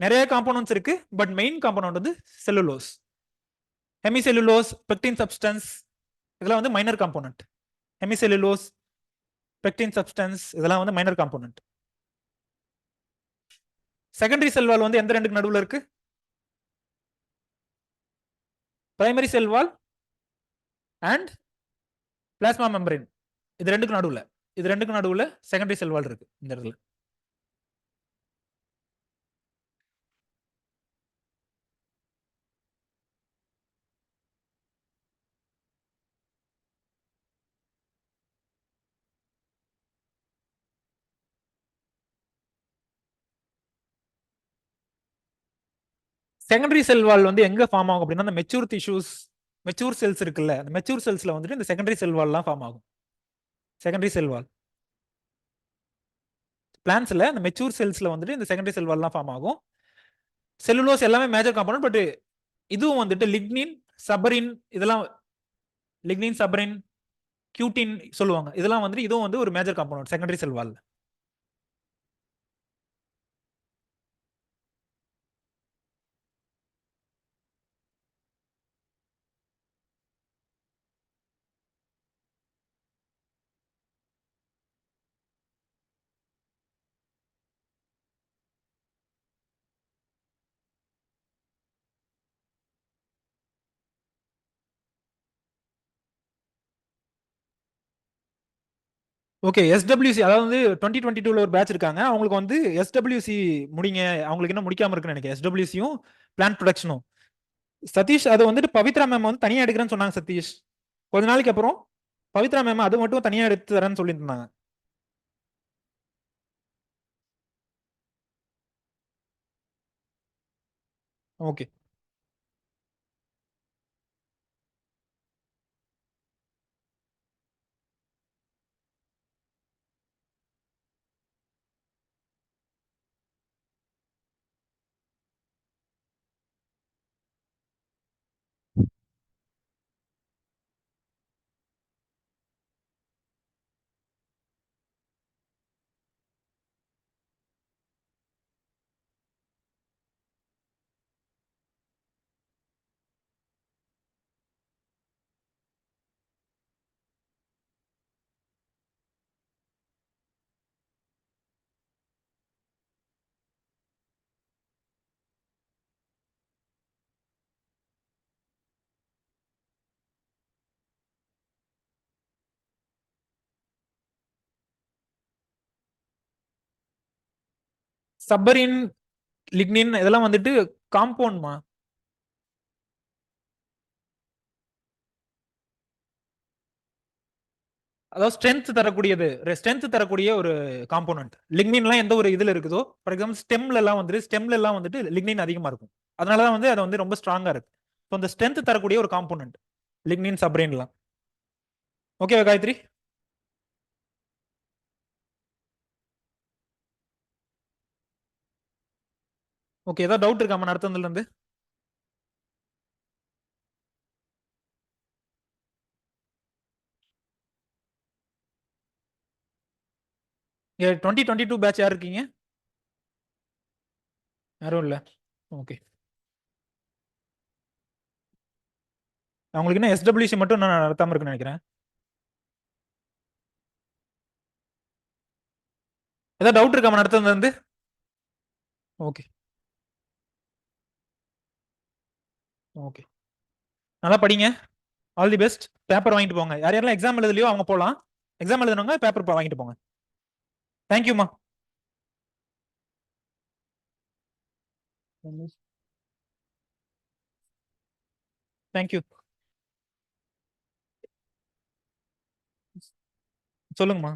நிறைய காம்போனன்ட்ஸ் இருக்கு. பட் மெயின் காம்போனன்ட் வந்து செல்லுலோஸ், ஹெமிசெல்லுலோஸ், பெக்டின் சப்ஸ்டன்ஸ், இதெல்லாம் வந்து minor component. Hemicellulose, pectin substance, இதெல்லாம் வந்து மைனர் காம்போனன்ட். செகண்டரி செல்வால் வந்து எந்த ரெண்டுக்கு நடுவுல இருக்கு? Primary cell wall and plasma membrane. இது ரெண்டுக்கு நடுவுல செகண்டரி செல்வால் இருக்கு இந்த இடத்துல. செகண்டரி செல் வால் வந்து எங்க ஃபார்ம் ஆகும் அப்படின்னா, அந்த மெச்சூர் டிஷ்யூஸ், மெச்சூர் செல்ஸ் இருக்குல்ல, அந்த மெச்சூர் செல்ஸ்ல வந்துட்டு இந்த செகண்டரி செல் வால்லாம் ஃபார்ம் ஆகும். செகண்டரி செல் வால் பிளான்ஸ்ல அந்த மெச்சூர் செல்ஸ்ல வந்துட்டு இந்த செகண்டரி செல் வால்லாம் ஃபார்ம் ஆகும். செல்லுலோஸ் எல்லாமே மேஜர் காம்பனன்ட். பட் இதுவும் வந்துட்டு லிக்னின், சபரின், இதெல்லாம் லிக்னின், சபரின், கியூட்டின் சொல்லுவாங்க. இதெல்லாம் வந்துட்டு இதுவும் வந்து ஒரு மேஜர் காம்பனன்ட் செகண்டரி செல் வால். ஓகே, எஸ்டபிள்யூசி அதாவது 2022ல ஒரு பேட்ச் இருக்காங்க. அவங்களுக்கு வந்து எஸ்டபிள்யூசி முடிங்க, அவங்களுக்கு என்ன முடிக்காம இருக்குன்னு நினைக்கிறேன். எஸ்டபிள்யூசியும் பிளான்ட் ப்ரொடக்ஷனும். சதீஷ் அதை வந்துட்டு பவித்ரா மேம் வந்து தனியா எடுக்கிறேன்னு சொன்னாங்க. சதீஷ் கொஞ்ச நாளைக்கு அப்புறம் பவித்ரா மேம் அது மட்டும் தனியா எடுத்து தரேன்னு சொல்லிட்டு இருந்தாங்க. ஓகே. சப்பரின், லிக்னின் இதெல்லாம் வந்துட்டு காம்பவுண்ட்மா. அதாவது ஸ்ட்ரென்த் தரக்கூடிய ஒரு காம்போனன்ட். லிக்னின்லாம் எந்த ஒரு இதுல இருக்குதோ, ஃபார் எக்ஸாம்பிள் ஸ்டெம்ல எல்லாம் வந்துட்டு லிக்னின் அதிகமா இருக்கும். அதனாலதான் வந்து அது வந்து ரொம்ப ஸ்ட்ராங்கா இருக்கு. ஸோ அந்த ஸ்ட்ரென்த் தரக்கூடிய ஒரு காம்போனன்ட் லிக்னின் சப்ரெயின்லாம். ஓகேவா காயத்ரி? ஓகே, ஏதாவது டவுட் இருக்காம நடத்துனதுல இருந்து? 2022 பேட்ச் யார் இருக்கீங்க? யாரும் இல்ல. ஓகே, அவங்களுக்கு என்ன எஸ்டபிள்யூசி மட்டும் நான் நடத்தாம இருக்குன்னு நினைக்கிறேன். ஏதாவது டவுட் இருக்காம நடத்துனதுல இருந்து? ஓகே ஓகே, நல்லா படிங்க. All the best. பேப்பர் வாங்கிட்டு போங்க. யார் யாரெல்லாம் எக்ஸாம் எழுதலையோ அவங்க போலாம். எக்ஸாம் எழுதுனவங்க பேப்பர் வாங்கிட்டு போங்க. தேங்க்யூமா. தேங்க்யூ. சொல்லுங்கம்மா.